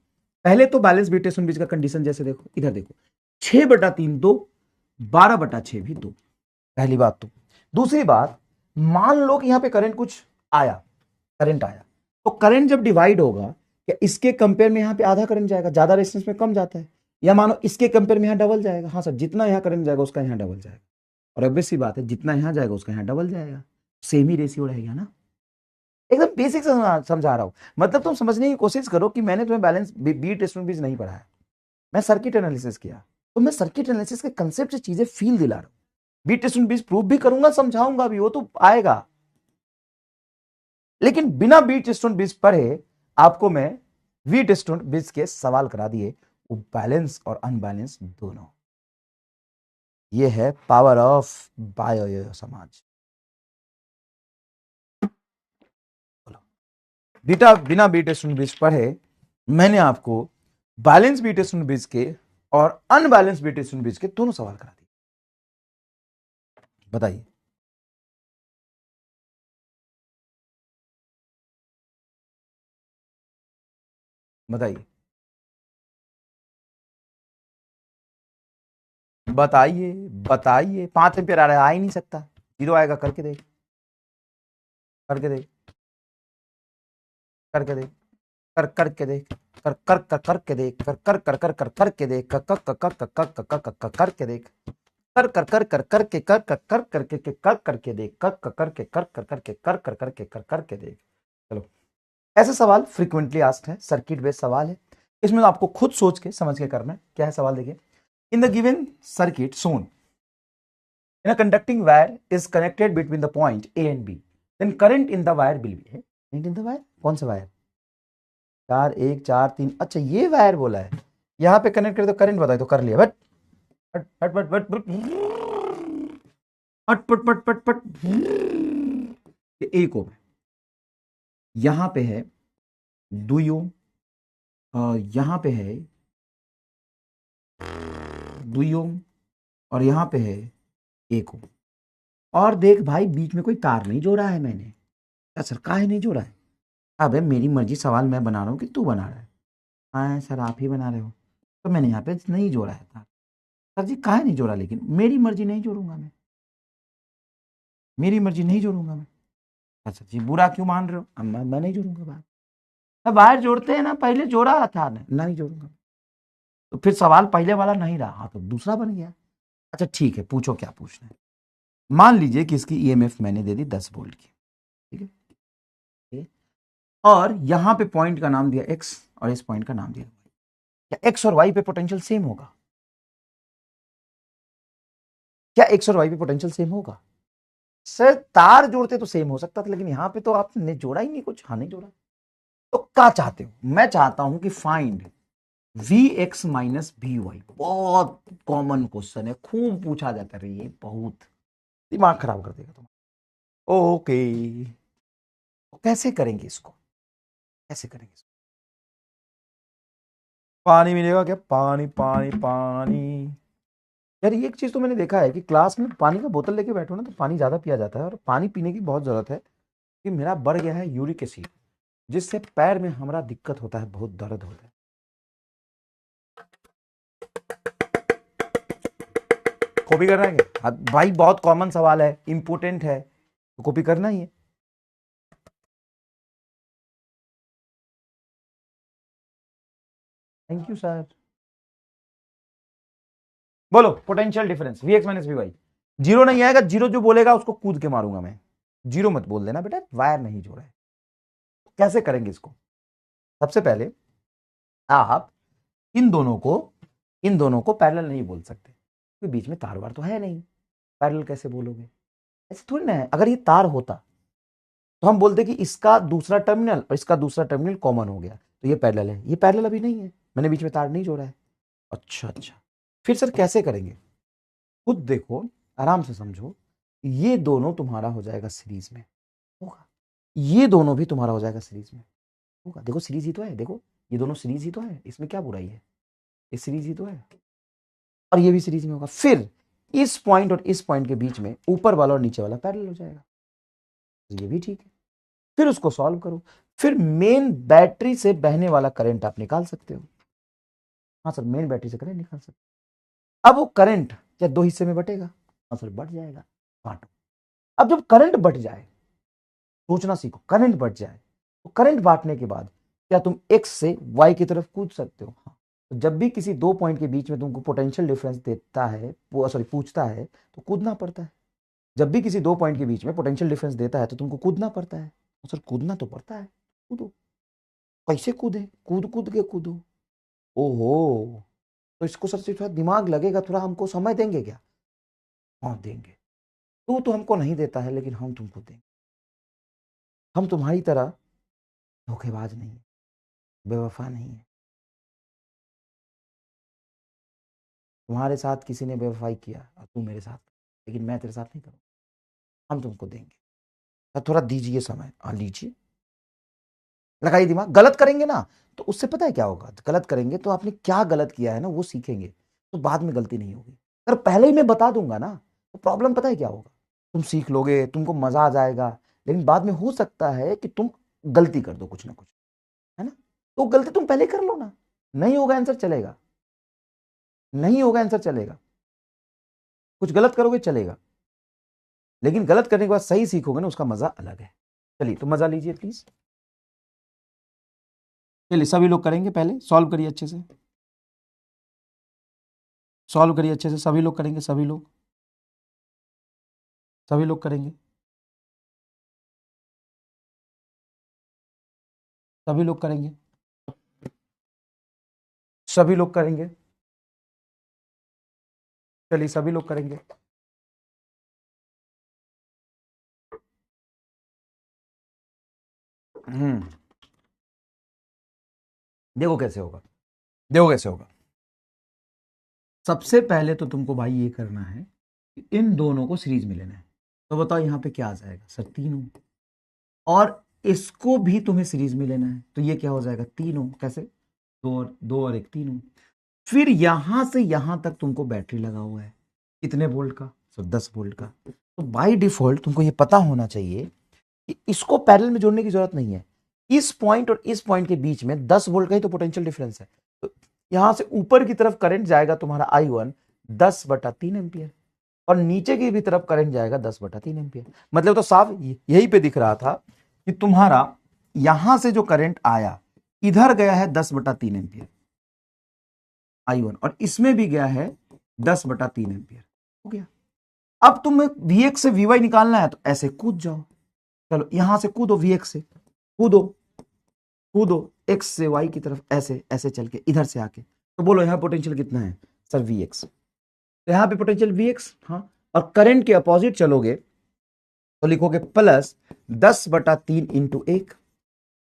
पहले तो बैलेंस बी टेस्टन ब्रिज का कंडीशन जैसे देखो, इधर देखो, 6/3 2, 12/6 भी 2, पहली बात। तो दूसरी बात, मान लो कि यहां पे करंट कुछ आया, करंट आया, तो करंट जब डिवाइड होगा, क्या इसके कंपेयर में यहां पे आधा करंट जाएगा, ज्यादा रेजिस्टेंस में कम जाता है, या मानो इसके कंपेयर में यहाँ डबल जाएगा। हाँ सर, जितना यहाँ करंट जाएगा उसका यहाँ डबल जाएगा, और ऑब्वियस सी बात है जितना यहाँ जाएगा उसका यहाँ डबल जाएगा, सेम ही रेशियो रहेगा ना। एकदम बेसिक समझा रहा हूँ, मतलब तुम समझने की कोशिश करो कि मैंने तुम्हें बैलेंस बीट बीज नहीं पढ़ाया, मैं सर्किट एनालिसिस किया, तो मैं सर्किट एनालिसिस के कंसेप्ट से चीजें फील दिला रहा हूँ। बीट बीज प्रूव भी करूंगा, समझाऊंगा भी, वो तो आएगा, लेकिन बिना बीट बीज पढ़े आपको मैं बीट बीज के सवाल करा दिए, वो बैलेंस और अनबैलेंस दोनों। ये है पावर ऑफ बायो समाज। बीटा बिना बीट बीज पढ़े मैंने आपको बैलेंस बीट बीज के और अनबैलेंस बीट बीज के दोनों सवाल करा दिए। बताइए, बताइए, बताइए, बताइए। 5 एम्पियर आ रहा है, आ ही नहीं सकता, 0 आएगा। करके देख, करके देख, करके देख, कर करके देख, कर कर कर करके देख, कर कर कर कर कर करके देख, कर कर कर कर कर कर कर कर करके देख, कर कर कर कर करके कर कर कर करके कर करके देख, कर कर करके कर कर करके कर कर करके कर करके देख। चलो, ऐसे सवाल फ्रीक्वेंटली आस्क्ड है, सर्किट बेस्ड सवाल है, इसमें तो आपको खुद सोच के समझ के करना है। क्या है सवाल, देखिए। In the given circuit shown in a conducting wire is connected between the point A and B, then current in the wire will be, current in the wire, कौन सा वायर, 4 1 4 3, अच्छा ये वायर बोला है, यहाँ पे कनेक्ट कर तो करंट बताए तो कर लिया, बट पट पट पट पट पट पट पट पट पट पट, एक हो, यहाँ पे है 2 ओम, यहाँ पे है 2 ओम, और यहाँ पे है 1 ओम। और देख भाई, बीच में कोई तार नहीं जोड़ा है मैंने। सर काहे नहीं जोड़ा है? अबे मेरी मर्जी, सवाल मैं बना रहा हूँ कि तू बना रहा है? हाँ सर आप ही बना रहे हो, तो मैंने यहाँ पे नहीं जोड़ा है तार। सर जी काहे नहीं जोड़ा? लेकिन मेरी मर्जी नहीं जोड़ूंगा मैं, मेरी मर्जी नहीं जोड़ूंगा मैं। अच्छा जी, बुरा क्यों मान रहे हो? अब मैं नहीं जोड़ूंगा बाहर। अब बाहर जोड़ते हैं ना, पहले जोड़ा था ना, नहीं जोड़ूंगा। तो फिर सवाल पहले वाला नहीं रहा, हाँ तो दूसरा बन गया। अच्छा ठीक है, पूछो क्या पूछना है। मान लीजिए कि इसकी ईएमएफ मैंने दे दी 10 वोल्ट की, ठीक है, और यहां पे पॉइंट का नाम दिया एक्स और इस पॉइंट का नाम दिया वाई। क्या एक्स और वाई पे पोटेंशियल सेम होगा? क्या एक्स और वाई पे पोटेंशियल सेम होगा? सर तार जोड़ते तो सेम हो सकता था, लेकिन यहां पे तो आपने जोड़ा ही नहीं कुछ। हाँ नहीं जोड़ा, तो क्या चाहते हो? मैं चाहता हूं कि find V X minus V Y. बहुत कॉमन क्वेश्चन है, खूब पूछा जाता है, ये बहुत दिमाग खराब कर देगा तुम। ओके, कैसे करेंगे इसको, कैसे करेंगे इसको? पानी मिलेगा क्या? पानी पानी पानी। यार एक चीज तो मैंने देखा है कि क्लास में पानी का बोतल लेके बैठो ना तो पानी ज्यादा पिया जाता है, और पानी पीने की बहुत जरूरत है कि मेरा बढ़ गया है यूरिक एसिड, जिससे पैर में हमारा दिक्कत होता है, बहुत दर्द होता है। कॉपी करना है क्या? भाई बहुत कॉमन सवाल है, इंपोर्टेंट है, तो कॉपी करना ही है। Thank you sir. बोलो potential difference V X minus V Y. Zero नहीं आएगा, जीरो जो बोलेगा उसको कूद के मारूंगा मैं। जीरो मत बोल देना बेटा, वायर नहीं जोड़ा है। कैसे करेंगे इसको? सबसे पहले आप इन दोनों को पैरेलल नहीं बोल सकते, क्योंकि बीच में तार वार तो है नहीं, पैरेलल कैसे बोलोगे? ऐसे थोड़ी ना है। अगर ये तार होता तो हम बोलते कि इसका दूसरा टर्मिनल और इसका दूसरा टर्मिनल कॉमन हो गया, तो ये पैरेलल है। ये पैरेलल अभी नहीं है, मैंने बीच में तार नहीं जोड़ा है। अच्छा अच्छा, फिर सर कैसे करेंगे? खुद देखो, आराम से समझो। ये दोनों तुम्हारा हो जाएगा सीरीज में, होगा। ये दोनों भी तुम्हारा हो जाएगा सीरीज में, होगा। देखो सीरीज ही तो है, देखो ये दोनों सीरीज ही तो है, इसमें क्या बुराई है? ये सीरीज ही तो है, और ये भी सीरीज में होगा। फिर इस पॉइंट और इस पॉइंट के बीच में ऊपर वाला और नीचे वाला पैरेलल हो जाएगा, तो ये भी ठीक है। फिर उसको सॉल्व करो, फिर मेन बैटरी से बहने वाला करंट आप निकाल सकते हो। हाँ सर, मेन बैटरी से करंट निकाल सकते हो। अब वो करंट क्या 2 हिस्से में बटेगा? हाँ सर, बढ़ जाएगा, बांटो। अब जब करंट बढ़ जाए, सोचना सीखो, करंट बढ़ जाए तो करंट बांटने के बाद क्या तुम एक्स से वाई की तरफ कूद सकते हो? हाँ। तो जब भी किसी दो पॉइंट के बीच में तुमको पोटेंशियल डिफरेंस देता है, सॉरी पूछता है, तो कूदना पड़ता है। जब भी किसी दो पॉइंट के बीच में पोटेंशियल डिफरेंस देता है तो तुमको कूदना पड़ता है। तो सर कूदना तो पड़ता है, कूदो। कैसे कूदे? कूद कूद के कूदो। ओहो, तो इसको सर से थोड़ा दिमाग लगेगा, थोड़ा हमको समय देंगे क्या? हाँ देंगे। तू तो हमको नहीं देता है, लेकिन हम तुमको देंगे। हम तुम्हारी तरह धोखेबाज नहीं है, बेवफा नहीं है। तुम्हारे साथ किसी ने बेवफाई किया और तू मेरे साथ, लेकिन मैं तेरे साथ नहीं करूँगा। हम तुमको देंगे, तो थोड़ा दीजिए समय। हाँ लीजिए, लगाइए दिमाग। गलत करेंगे ना तो उससे पता है क्या होगा? गलत करेंगे तो आपने क्या गलत किया है ना वो सीखेंगे, तो बाद में गलती नहीं होगी। अगर पहले ही मैं बता दूंगा ना तो प्रॉब्लम पता है क्या होगा? तुम सीख लोगे, तुमको मजा आ जाएगा, लेकिन बाद में हो सकता है कि तुम गलती कर दो कुछ ना कुछ, है ना? तो गलती तुम पहले कर लो ना। नहीं होगा आंसर चलेगा, नहीं होगा आंसर चलेगा। कुछ गलत करोगे चलेगा, लेकिन गलत करने के बाद सही सीखोगे ना, उसका मजा अलग है। चलिए तो मजा लीजिए प्लीज। चलिए सभी लोग करेंगे, पहले सॉल्व करिए अच्छे से, सॉल्व करिए अच्छे से। सभी लोग करेंगे, सभी लोग, सभी लोग करेंगे, सभी लोग करेंगे, सभी लोग करेंगे। चलिए सभी लोग करेंगे। देखो कैसे होगा, देखो कैसे होगा। सबसे पहले तो तुमको भाई ये करना है कि इन दोनों को सीरीज में लेना है। तो बताओ यहाँ पे क्या आ जाएगा सर? 3 ओम। और इसको भी तुम्हें सीरीज में लेना है, तो ये क्या हो जाएगा? 3 ओम। कैसे? दो और एक, 3 ओम। फिर यहां से यहां तक तुमको बैटरी लगा हुआ है, कितने वोल्ट का? सो 10 वोल्ट का। तो बाय डिफॉल्ट तुमको ये पता होना चाहिए कि इसको पैरेलल में जोड़ने की जरूरत नहीं है। इस पॉइंट और इस पॉइंट के बीच में 10 वोल्ट का ही तो पोटेंशियल डिफरेंस है। तो यहां से ऊपर की तरफ करंट जाएगा तुम्हारा I1 10/3 एम्पियर, और नीचे की भी तरफ करंट जाएगा 10/3 एम्पियर। मतलब तो साफ यही पे दिख रहा था कि तुम्हारा यहां से जो करंट आया इधर गया है 10/3 एम्पियर I1, और इसमें भी गया है 10/3 एम्पियर। हो गया। अब तुम्हें Vx से Vy निकालना है, तो ऐसे कूद जाओ। चलो यहां से कूदो, Vx से कूदो, कूदो x से y की तरफ, ऐसे ऐसे चल के इधर से आके। तो बोलो यहाँ पोटेंशियल कितना है सर? Vx। तो यहाँ पे पोटेंशियल Vx, हाँ। और करंट के अपोजिट चलोगे तो लिखोगे +10/3 × 1।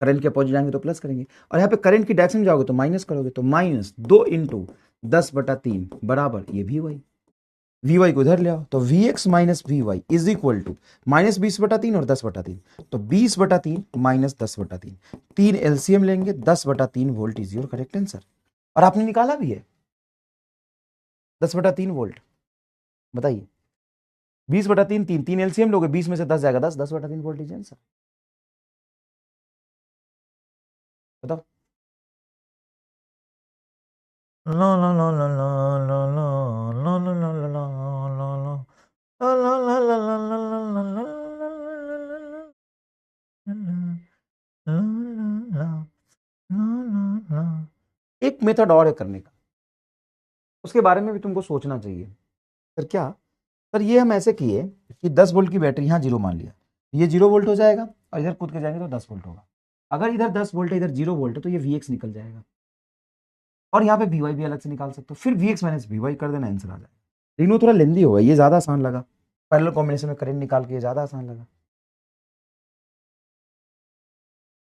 करंट के अपोजिट जाएंगे तो प्लस करेंगे, और यहाँ पे करंट की डायरेक्शन जाओगे तो माइनस करोगे, तो -2 × 10/3 बराबर ये Vy को इधर ले आओ, तो Vx minus Vy is equal to -20/3 और 10/3। तो 20/3 -10/3, 3 एलसीएम लेंगे, 10/3 volt is your correct answer. और आपने निकाला भी है 10/3 वोल्ट। बताइए, 20/3, 3 एलसीएम लोगे, 20 में से 10 जाएगा, 10/3 वोल्ट इज आंसर। बताओ। ला ला ला ला ला ला ला ला ला ला ला ला ला ला ला ला ला ला ला एक मेथड और है करने का, उसके बारे में भी तुमको सोचना चाहिए। सर क्या? सर ये हम ऐसे किए कि 10 वोल्ट की बैटरी यहाँ 0 मान लिया, ये 0 वोल्ट हो जाएगा, और इधर कूद के जाएंगे तो 10 वोल्ट होगा। अगर इधर 10 वोल्ट है, इधर 0 वोल्ट है, तो ये Vx निकल जाएगा, और यहाँ पे Vy भी अलग से निकाल सकते हो, फिर Vx माइनस Vy कर देना, आंसर आ जाएगा। लेकिन वो थोड़ा लेंदी होगा, ये ज्यादा आसान लगा। पैरेलल कॉम्बिनेशन में करंट निकाल के ज्यादा आसान लगा।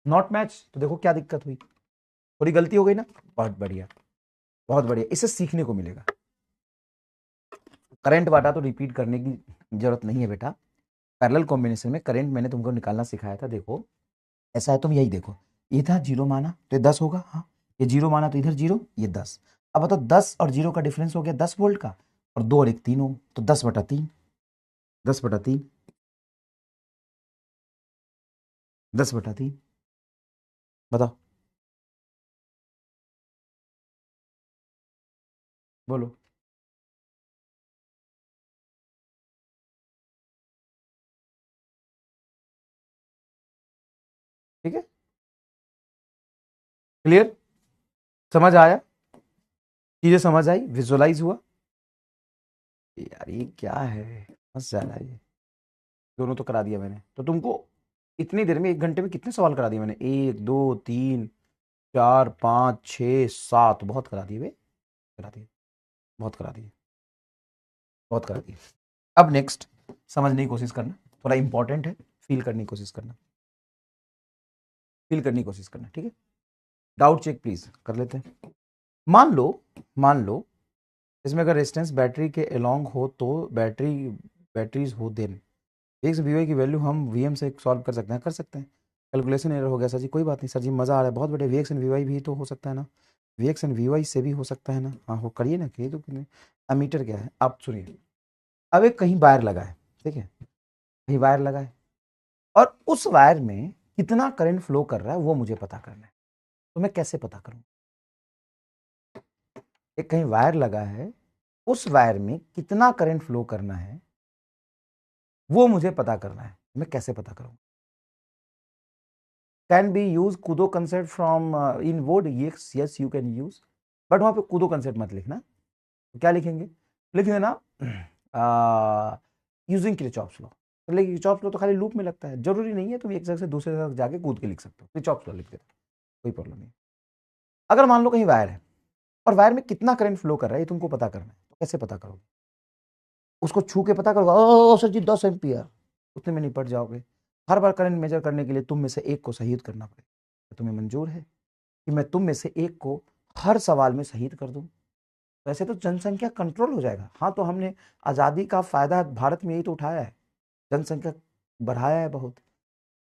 नॉट मैच, तो देखो क्या दिक्कत हुई, थोड़ी गलती हो गई ना। बहुत बढ़िया, बहुत बढ़िया, इससे सीखने को मिलेगा। करंट बांटा तो रिपीट करने की जरूरत नहीं है बेटा। पैरेलल कॉम्बिनेशन में करंट मैंने तुमको निकालना सिखाया था। देखो ऐसा है, तुम यही देखो, इधर 0 माना तो ये 10 होगा, हाँ। ये 0 माना तो इधर 0, ये 10। अब बताओ 10 और 0 का डिफरेंस हो गया 10 वोल्ट का, और 2 और 1 3 ओम, तो 10/3, 10/3, 10/3। बताओ, बोलो। ठीक है, क्लियर, समझ आया? चीजें समझ आई, विजुअलाइज हुआ? यार ये क्या है, फंस जा रहा है ये। दोनों तो करा दिया मैंने, तो तुमको इतनी देर में 1 घंटे में कितने सवाल करा दिए मैंने? 1 2 3 4 5 6 7, बहुत करा दिए वे, करा दिए, बहुत करा दिए, बहुत करा दिए। अब नेक्स्ट समझने की कोशिश करना, थोड़ा इंपॉर्टेंट है, फील करने की कोशिश करना, फील करने की कोशिश करना, ठीक है? डाउट चेक प्लीज कर लेते हैं। मान लो इसमें अगर रेजिस्टेंस बैटरी के अलोंग हो तो बैटरीज हो, देन एक्स वी वाई की वैल्यू हम वी एम से सॉल्व कर सकते हैं, कर सकते हैं। कैलकुलेशन एरर हो गया सर जी, कोई बात नहीं सर जी, मज़ा आ रहा है, बहुत बड़े V X and V Y भी तो हो सकता है ना, V X and V Y से भी हो सकता है ना, हाँ हो, करिए ना, करिए तो क्यों नहीं। अमीटर क्या है आप सुनिए, अब एक कहीं वायर लगा है, ठीक है, कहीं वायर लगा है और उस वायर में कितना करंट फ्लो कर रहा है वो मुझे पता करना है, तो मैं कैसे पता करूं? एक कहीं वायर लगा है, उस वायर में कितना करंट फ्लो करना है वो मुझे पता करना है, मैं कैसे पता करूं? कैन बी यूज कूदो कंसेप्ट फ्रॉम इन वोड, yes yes you can use, but वहां पे कूदो कंसेप्ट मत लिखना, तो क्या लिखेंगे? लिखेंगे ना यूजिंग किरचॉफ्स लॉ, लेकिन किरचॉफ्स लॉ तो खाली लूप में लगता है, जरूरी नहीं है तुम एक जगह से दूसरे जगह जाके कूद के लिख सकते हो, किरचॉफ्स लॉ लिख देते, कोई प्रॉब्लम नहीं। अगर मान लो कहीं वायर है और वायर में कितना करंट फ्लो कर रहा है ये तुमको पता करना है, तो कैसे पता करोगे? उसको छू के पता करोगे, ओ सर जी 10 एम्पियर, उतने में निपट जाओगे। हर बार करंट मेजर करने के लिए तुम में से एक को शहीद करना पड़ेगा, तुम्हें मंजूर है कि मैं तुम में से एक को हर सवाल में शहीद कर दूं? वैसे तो जनसंख्या कंट्रोल हो जाएगा, हाँ तो हमने आज़ादी का फायदा भारत में यही तो उठाया है, जनसंख्या बढ़ाया है बहुत,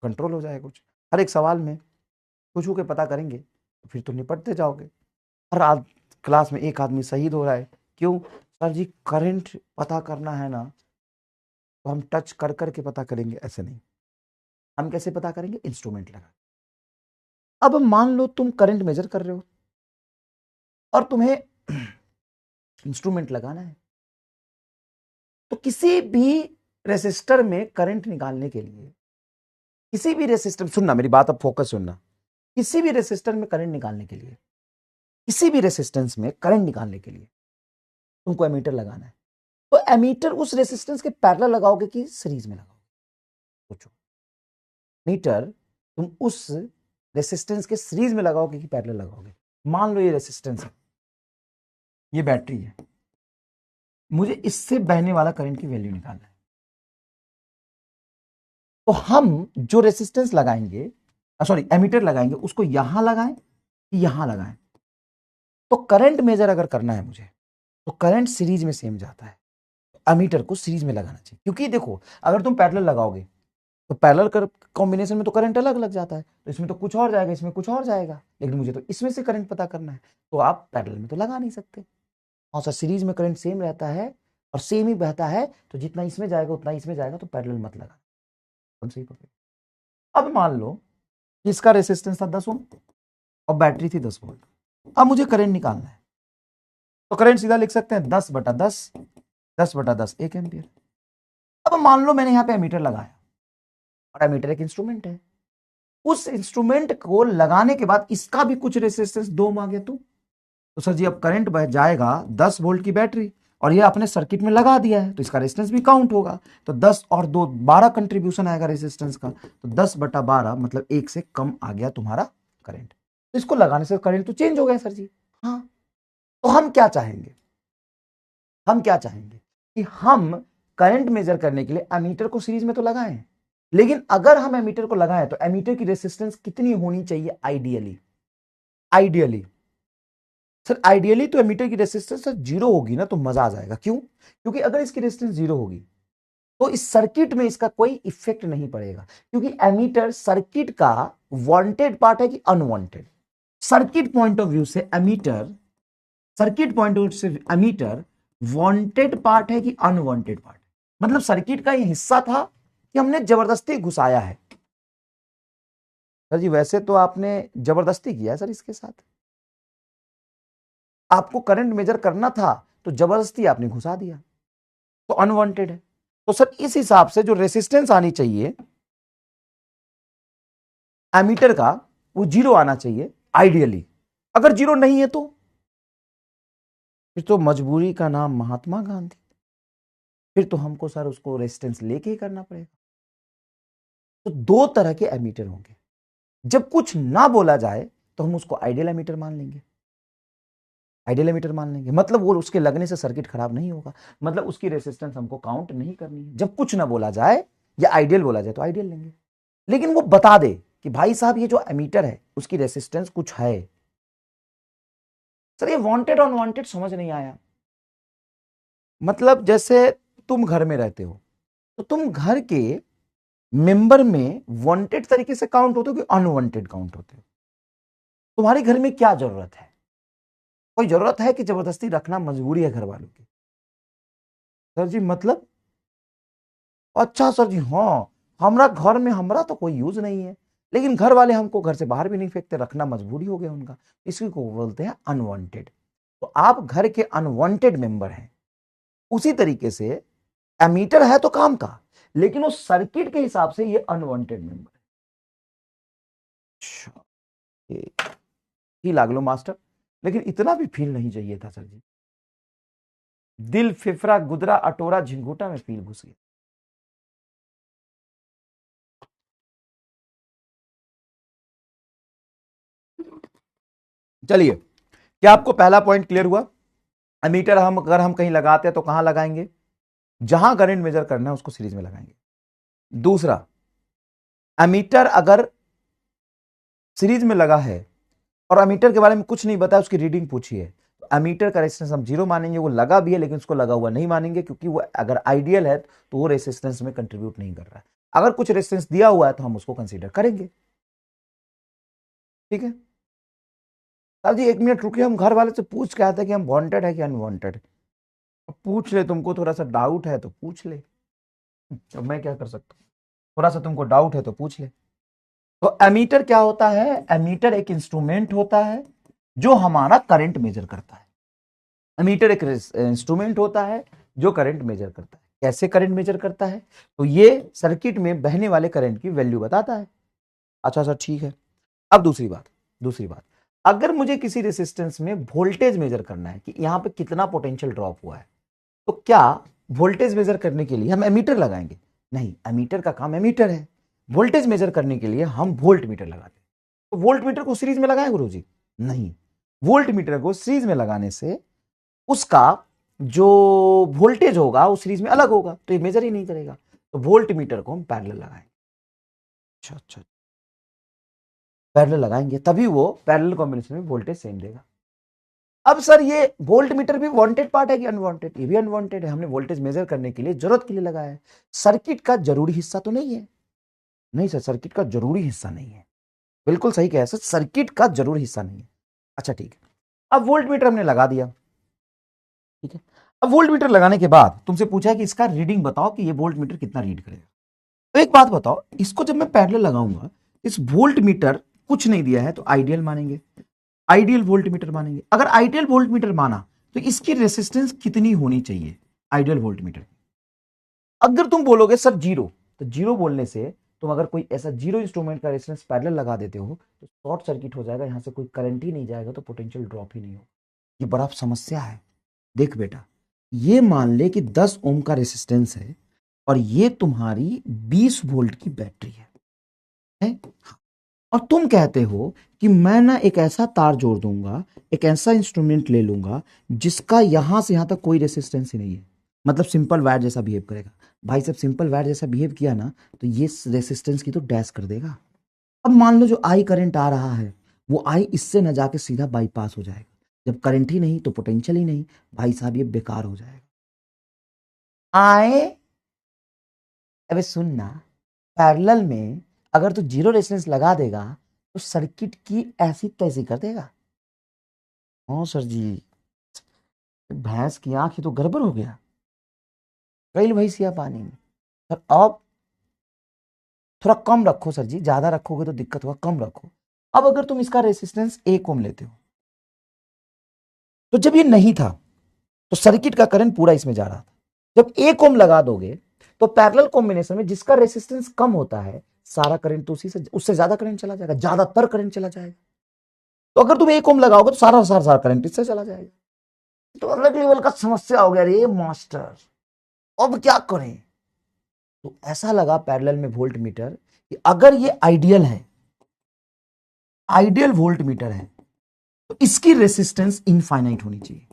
कंट्रोल हो जाएगा कुछ, हर एक सवाल में कुछ के पता करेंगे तो फिर तो निपटते जाओगे। हर क्लास में एक आदमी शहीद हो रहा है, क्यों? सर जी करंट पता करना है ना, तो हम टच कर करके पता करेंगे, ऐसे नहीं। हम कैसे पता करेंगे? इंस्ट्रूमेंट लगा। अब मान लो तुम करंट मेजर कर रहे हो और तुम्हें इंस्ट्रूमेंट लगाना है, तो किसी भी रेसिस्टर में करंट निकालने के लिए, किसी भी रेसिस्टर, सुनना मेरी बात, अब फोकस सुनना, किसी भी रेसिस्टर में करंट निकालने के लिए, किसी भी रेसिस्टेंस में करंट निकालने के लिए तुमको एमीटर लगाना है, तो एमीटर उस रेसिस्टेंस के पैरेलल लगाओगे कि सीरीज में लगाओगे? सोचो, मीटर तुम उस रेसिस्टेंस के सीरीज में लगाओगे कि पैरेलल लगाओगे? मान लो ये रेसिस्टेंस है, ये बैटरी है, मुझे इससे बहने वाला करंट की वैल्यू निकालना है, तो हम जो रेसिस्टेंस लगाएंगे, सॉरी एमीटर लगाएंगे, उसको यहां लगाएं कि यहां लगाएं? तो करंट मेजर अगर करना है मुझे, तो करंट सीरीज में सेम जाता है, एमीटर को सीरीज में लगाना चाहिए, क्योंकि देखो अगर तुम पैरेलल लगाओगे तो पैरेलल कॉम्बिनेशन में तो करंट अलग लग जाता है, तो इसमें तो कुछ और जाएगा, इसमें कुछ और जाएगा, लेकिन मुझे तो इसमें से करंट पता करना है, तो आप पैरेलल में तो लगा नहीं सकते। और सर सीरीज में करंट सेम रहता है और सेम ही बहता है, तो जितना इसमें जाएगा उतना इसमें जाएगा, तो पैरेलल मत लगा, हम सही पकड़े। अब मान लो कि इसका रेसिस्टेंस था 10 ओम और बैटरी थी 10 वोल्ट, अब मुझे करंट निकालना है, तो करंट सीधा लिख सकते हैं 10/10, 10/10 1 एम्पियर। अब मान लो मैंने यहां पे एमीटर लगाया, और एमीटर एक इंस्ट्रूमेंट है, उस इंस्ट्रूमेंट को लगाने के बाद इसका भी कुछ रेसिस्टेंस 2 मांगे तो सर जी अब करंट बह जाएगा 10 वोल्ट की बैटरी, और ये अपने सर्किट में लगा दिया है, तो इसका रेजिस्टेंस भी काउंट होगा, तो 10 और 2 12 कंट्रीब्यूशन आएगा रेजिस्टेंस का, तो 10/12 मतलब 1 से कम आ गया तुम्हारा करंट, तो इसको लगाने से करंट तो चेंज हो गया सर जी। हाँ, तो हम क्या चाहेंगे? हम क्या चाहेंगे कि हम करंट मेजर करने के लिए एमीटर को सीरीज में तो लगाएं, लेकिन अगर हम एमीटर को लगाएं तो एमीटर की रेजिस्टेंस कितनी होनी चाहिए आइडियली? आइडियली सर, आइडियली तो एमीटर की रेजिस्टेंस सर 0 होगी ना, तो मजा आ जाएगा, क्यों? क्योंकि अगर इसकी रेजिस्टेंस 0 होगी तो इस सर्किट में इसका कोई इफेक्ट नहीं पड़ेगा, क्योंकि एमीटर सर्किट का वांटेड पार्ट है कि unwanted? Circuit point of view से ammeter, circuit point of view से एमीटर वांटेड पार्ट है कि अनवांटेड पार्ट? मतलब सर्किट का ये हिस्सा था कि हमने जबरदस्ती घुसाया है? सर जी वैसे तो आपने जबरदस्ती किया है सर, इसके साथ आपको करंट मेजर करना था तो जबरदस्ती आपने घुसा दिया, तो अनवांटेड है। तो सर इस हिसाब से जो रेसिस्टेंस आनी चाहिए एमीटर का, वो 0 आना चाहिए आइडियली। अगर 0 नहीं है तो फिर तो मजबूरी का नाम महात्मा गांधी, फिर तो हमको सर उसको रेजिस्टेंस लेके ही करना पड़ेगा। तो दो तरह के एमीटर होंगे, जब कुछ ना बोला जाए तो हम उसको आइडियल एमीटर मान लेंगे, आइडियल एमीटर मान लेंगे, मतलब वो उसके लगने से सर्किट खराब नहीं होगा, मतलब उसकी रेजिस्टेंस हमको काउंट नहीं करनी है। जब कुछ ना बोला जाए या आइडियल बोला जाए तो आइडियल लेंगे, लेकिन वो बता दे कि भाई साहब ये जो एमीटर है उसकी रेजिस्टेंस कुछ है। सर ये वांटेड और अनवांटेड समझ नहीं आया। मतलब जैसे तुम घर में रहते हो तो तुम घर के मेंबर में वांटेड तरीके से काउंट होते हो कि अनवांटेड काउंट होते हो? तुम्हारे घर में क्या जरूरत है? कोई जरूरत है कि जबरदस्ती रखना मजबूरी है घर वालों की? सर जी मतलब, अच्छा सर जी हाँ, हमारा घर में हमारा तो कोई यूज नहीं है, लेकिन घर वाले हमको घर से बाहर भी नहीं फेंकते, रखना मजबूरी हो गया उनका, इसी को बोलते हैं अनवांटेड। तो आप घर के अनवांटेड मेंबर हैं। उसी तरीके से एमीटर है तो काम का, लेकिन उस सर्किट के हिसाब से ये अनवांटेड मेंबर है। अच्छा, फील आ गलो मास्टर, लेकिन इतना भी फील नहीं चाहिए था सर जी। दिल फिफरा गुदरा अटोरा झिंगूटा में फील घुस गया। चलिए, क्या आपको पहला पॉइंट क्लियर हुआ? एमीटर हम अगर हम कहीं लगाते हैं तो कहां लगाएंगे? जहां करंट मेजर करना है उसको सीरीज में लगाएंगे। दूसरा, एमीटर अगर सीरीज में लगा है और एमीटर के बारे में कुछ नहीं बताया, उसकी रीडिंग पूछिए, तो एमीटर का रेजिस्टेंस हम 0 मानेंगे। वो लगा भी है लेकिन उसको लगा हुआ नहीं मानेंगे, क्योंकि वो अगर आइडियल है तो वो रेजिस्टेंस में कंट्रीब्यूट नहीं कर रहा है। अगर कुछ रेजिस्टेंस दिया हुआ है तो हम उसको कंसीडर करेंगे। ठीक है साहब जी, 1 मिनट रुकिए, हम घर वाले से पूछ के आते हैं कि हम वांटेड है कि अनवांटेड। पूछ ले, तुमको थोड़ा सा डाउट है तो पूछ ले, अब मैं क्या कर सकता हूँ? थोड़ा सा तुमको डाउट है तो पूछ ले। तो एमीटर क्या होता है? एमीटर एक इंस्ट्रूमेंट होता है जो हमारा करंट मेजर करता है। एमीटर एक इंस्ट्रूमेंट होता है जो करंट मेजर करता है। कैसे करंट मेजर करता है? तो ये सर्किट में बहने वाले करंट की वैल्यू बताता है। अच्छा सर ठीक है। अब दूसरी बात, अगर मुझे किसी रेसिस्टेंस में वोल्टेज मेजर करना है कि यहां पे कितना पोटेंशियल ड्रॉप हुआ है, तो क्या वोल्टेज मेजर करने के लिए हम एमीटर लगाएंगे? नहीं, एमीटर का काम एमीटर है। वोल्टेज मेजर करने के लिए हम वोल्ट मीटर लगाते हैं। तो वोल्ट मीटर को सीरीज में लगाएं गुरुजी? नहीं, वोल्ट मीटर को सीरीज में लगाने से उसका जो वोल्टेज होगा वो सीरीज में अलग होगा, तो ये मेजर ही नहीं करेगा। तो वोल्ट मीटर को हम पैरेलल लगाएंगे। अच्छा अच्छा, पैरेलल लगाएंगे तभी वो पैरेलल कॉम्बिनेशन में वोल्टेज सेम देगा। अब सर ये वोल्ट मीटर भी वांटेड पार्ट है कि अनवांटेड? ये भी अनवांटेड है, हमने वोल्टेज मेजर करने के लिए, जरूरत के लिए लगाया है। सर्किट का जरूरी हिस्सा तो नहीं है। नहीं सर, सर्किट का जरूरी हिस्सा नहीं है। बिल्कुल सही कहा सर, सर्किट का जरूरी हिस्सा नहीं है। अच्छा ठीक है, अब वोल्ट मीटर हमने लगा दिया। ठीक है, अब वोल्ट मीटर लगाने के बाद तुमसे पूछा है कि इसका रीडिंग बताओ कि ये वोल्ट मीटर कितना रीड करेगा। तो एक बात बताओ, इसको जब मैं पैरेलल लगाऊंगा, इस वोल्ट मीटर कुछ नहीं दिया है तो आइडियल मानेंगे, आइडियल वोल्ट मीटर मानेंगे। अगर आइडियल वोल्ट मीटर माना तो इसकी रेसिस्टेंस कितनी होनी चाहिए आइडियल वोल्ट मीटर? अगर तुम बोलोगे सर 0, तो 0 बोलने से तुम अगर कोई ऐसा 0 इंस्ट्रूमेंट का रेजिस्टेंस पैरेलल लगा देते हो तो शॉर्ट सर्किट हो जाएगा, यहां से कोई करंट ही नहीं जाएगा, तो पोटेंशियल ड्रॉप ही नहीं होगा। ये बड़ा समस्या है। देख बेटा, ये मान ले कि 10 ओम का रेसिस्टेंस है और ये तुम्हारी 20 वोल्ट की बैटरी है? और तुम कहते हो कि मैं ना एक ऐसा तार जोड़ दूंगा, एक ऐसा इंस्ट्रूमेंट ले लूंगा जिसका यहां से यहां तक कोई रेसिस्टेंस ही नहीं है, मतलब सिंपल वायर जैसा बिहेव करेगा। भाई साहब, सिंपल वायर जैसा बिहेव किया ना तो ये रेसिस्टेंस की तो डैश कर देगा। अब मान लो जो आई करंट आ रहा है वो आई इससे न जाके सीधा बाईपास हो जाएगा। जब करंट ही नहीं तो पोटेंशियल ही नहीं, भाई साहब ये बेकार हो जाएगा। आए, अबे सुनना, पैरेलल में अगर तू 0 रेजिस्टेंस लगा देगा तो सर्किट की ऐसी तैसी कर देगा। हाँ सर जी, भैंस की आंख ही तो गड़बड़ हो गया, कई भैंसिया पानी में। सर अब थोड़ा कम रखो सर जी, ज्यादा रखोगे तो दिक्कत होगा, कम रखो। अब अगर तुम इसका रेसिस्टेंस 1 ओम लेते हो, तो जब ये नहीं था तो सर्किट का करंट पूरा इसमें जा रहा था। जब 1 ओम लगा दोगे तो पैरेलल कॉम्बिनेशन में जिसका रेसिस्टेंस कम होता है, सारा करंट तो उसी से, उससे ज्यादा करंट चला जाएगा, ज्यादातर करंट चला जाएगा। तो अगर तुम 1 ओम लगाओगे तो सारा सारा सारा करंट इससे चला जाएगा। तो अलग लेवल का समस्या हो गया रे मास्टर, अब क्या करें। तो ऐसा लगा पैरेलल में वोल्ट मीटर कि अगर ये आइडियल है, आइडियल वोल्ट मीटर है, तो इसकी रेसिस्टेंस इनफाइनाइट होनी चाहिए।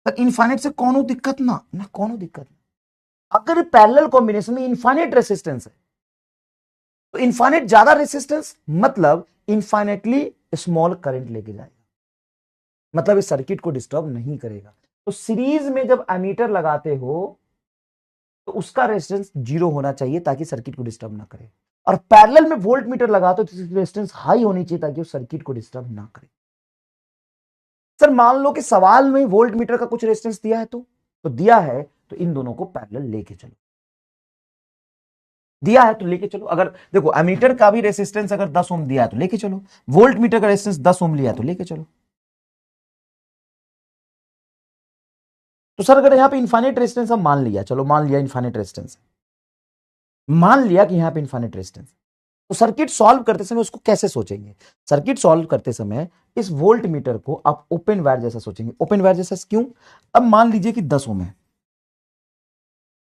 पर इनफाइनाइट से कौन हो दिक्कत ना कौन हो दिक्कत। अगर पैरेलल कॉम्बिनेशन में इनफाइनाइट रेसिस्टेंस है, तो इनफाइनाइट ज्यादा रेसिस्टेंस मतलब इनफाइनाइटली स्मॉल करंट लेके जाएगा, मतलब इस सर्किट को डिस्टर्ब नहीं करेगा। तो सीरीज में जब एमीटर लगाते हो तो उसका रेजिस्टेंस 0 होना चाहिए ताकि सर्किट को डिस्टर्ब ना करे, और पैरेलल में वोल्ट मीटर लगाते हो तो रेजिस्टेंस हाई होनी चाहिए ताकि उस सर्किट को डिस्टर्ब ना करे। सर मान लो कि सवाल में वोल्ट मीटर का कुछ रेजिस्टेंस दिया है, तो दिया है तो इन दोनों को पैरेलल लेके चलो, दिया है तो लेके चलो। अगर देखो एमीटर का भी रेजिस्टेंस अगर 10 ओम दिया है तो लेके चलो, वोल्ट मीटर का रेजिस्टेंस 10 ओम लिया है तो लेके चलो। तो सर अगर यहां पे इनफाइनाइट रेजिस्टेंस हम मान लिया, चलो मान लिया इनफाइनाइट रेजिस्टेंस, मान लिया कि यहां पे इनफाइनाइट रेजिस्टेंस, तो सर्किट सॉल्व करते समय उसको कैसे सोचेंगे। सर्किट सॉल्व करते समय इस वोल्ट मीटर को आप ओपन वायर जैसा सोचेंगे। ओपन वायर जैसा क्यों? अब मान लीजिए कि 10 ओम है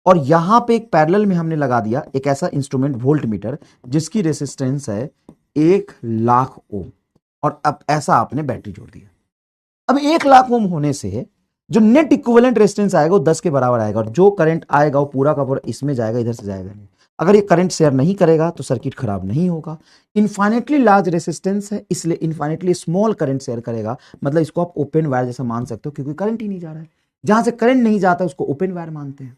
और यहां पे एक पैरेलल में हमने लगा दिया एक ऐसा इंस्ट्रूमेंट वोल्ट मीटर जिसकी रेसिस्टेंस है 1,00,000 ओम, और अब ऐसा आपने बैटरी जोड़ दिया। अब 1,00,000 ओम होने से जो नेट इक्विवेलेंट रेजिस्टेंस आएगा वो 10 के बराबर आएगा, और जो करंट आएगा वो पूरा का पूरा इसमें जाएगा, इधर से जाएगा नहीं। अगर ये करंट शेयर नहीं करेगा तो सर्किट खराब नहीं होगा। इनफाइनेटली लार्ज रेजिस्टेंस है इसलिए इनफाइनेटली स्मॉल करंट शेयर करेगा, मतलब इसको आप ओपन वायर जैसा मान सकते हो क्योंकि करंट ही नहीं जा रहा है। जहां से करंट नहीं जाता उसको ओपन वायर मानते हैं,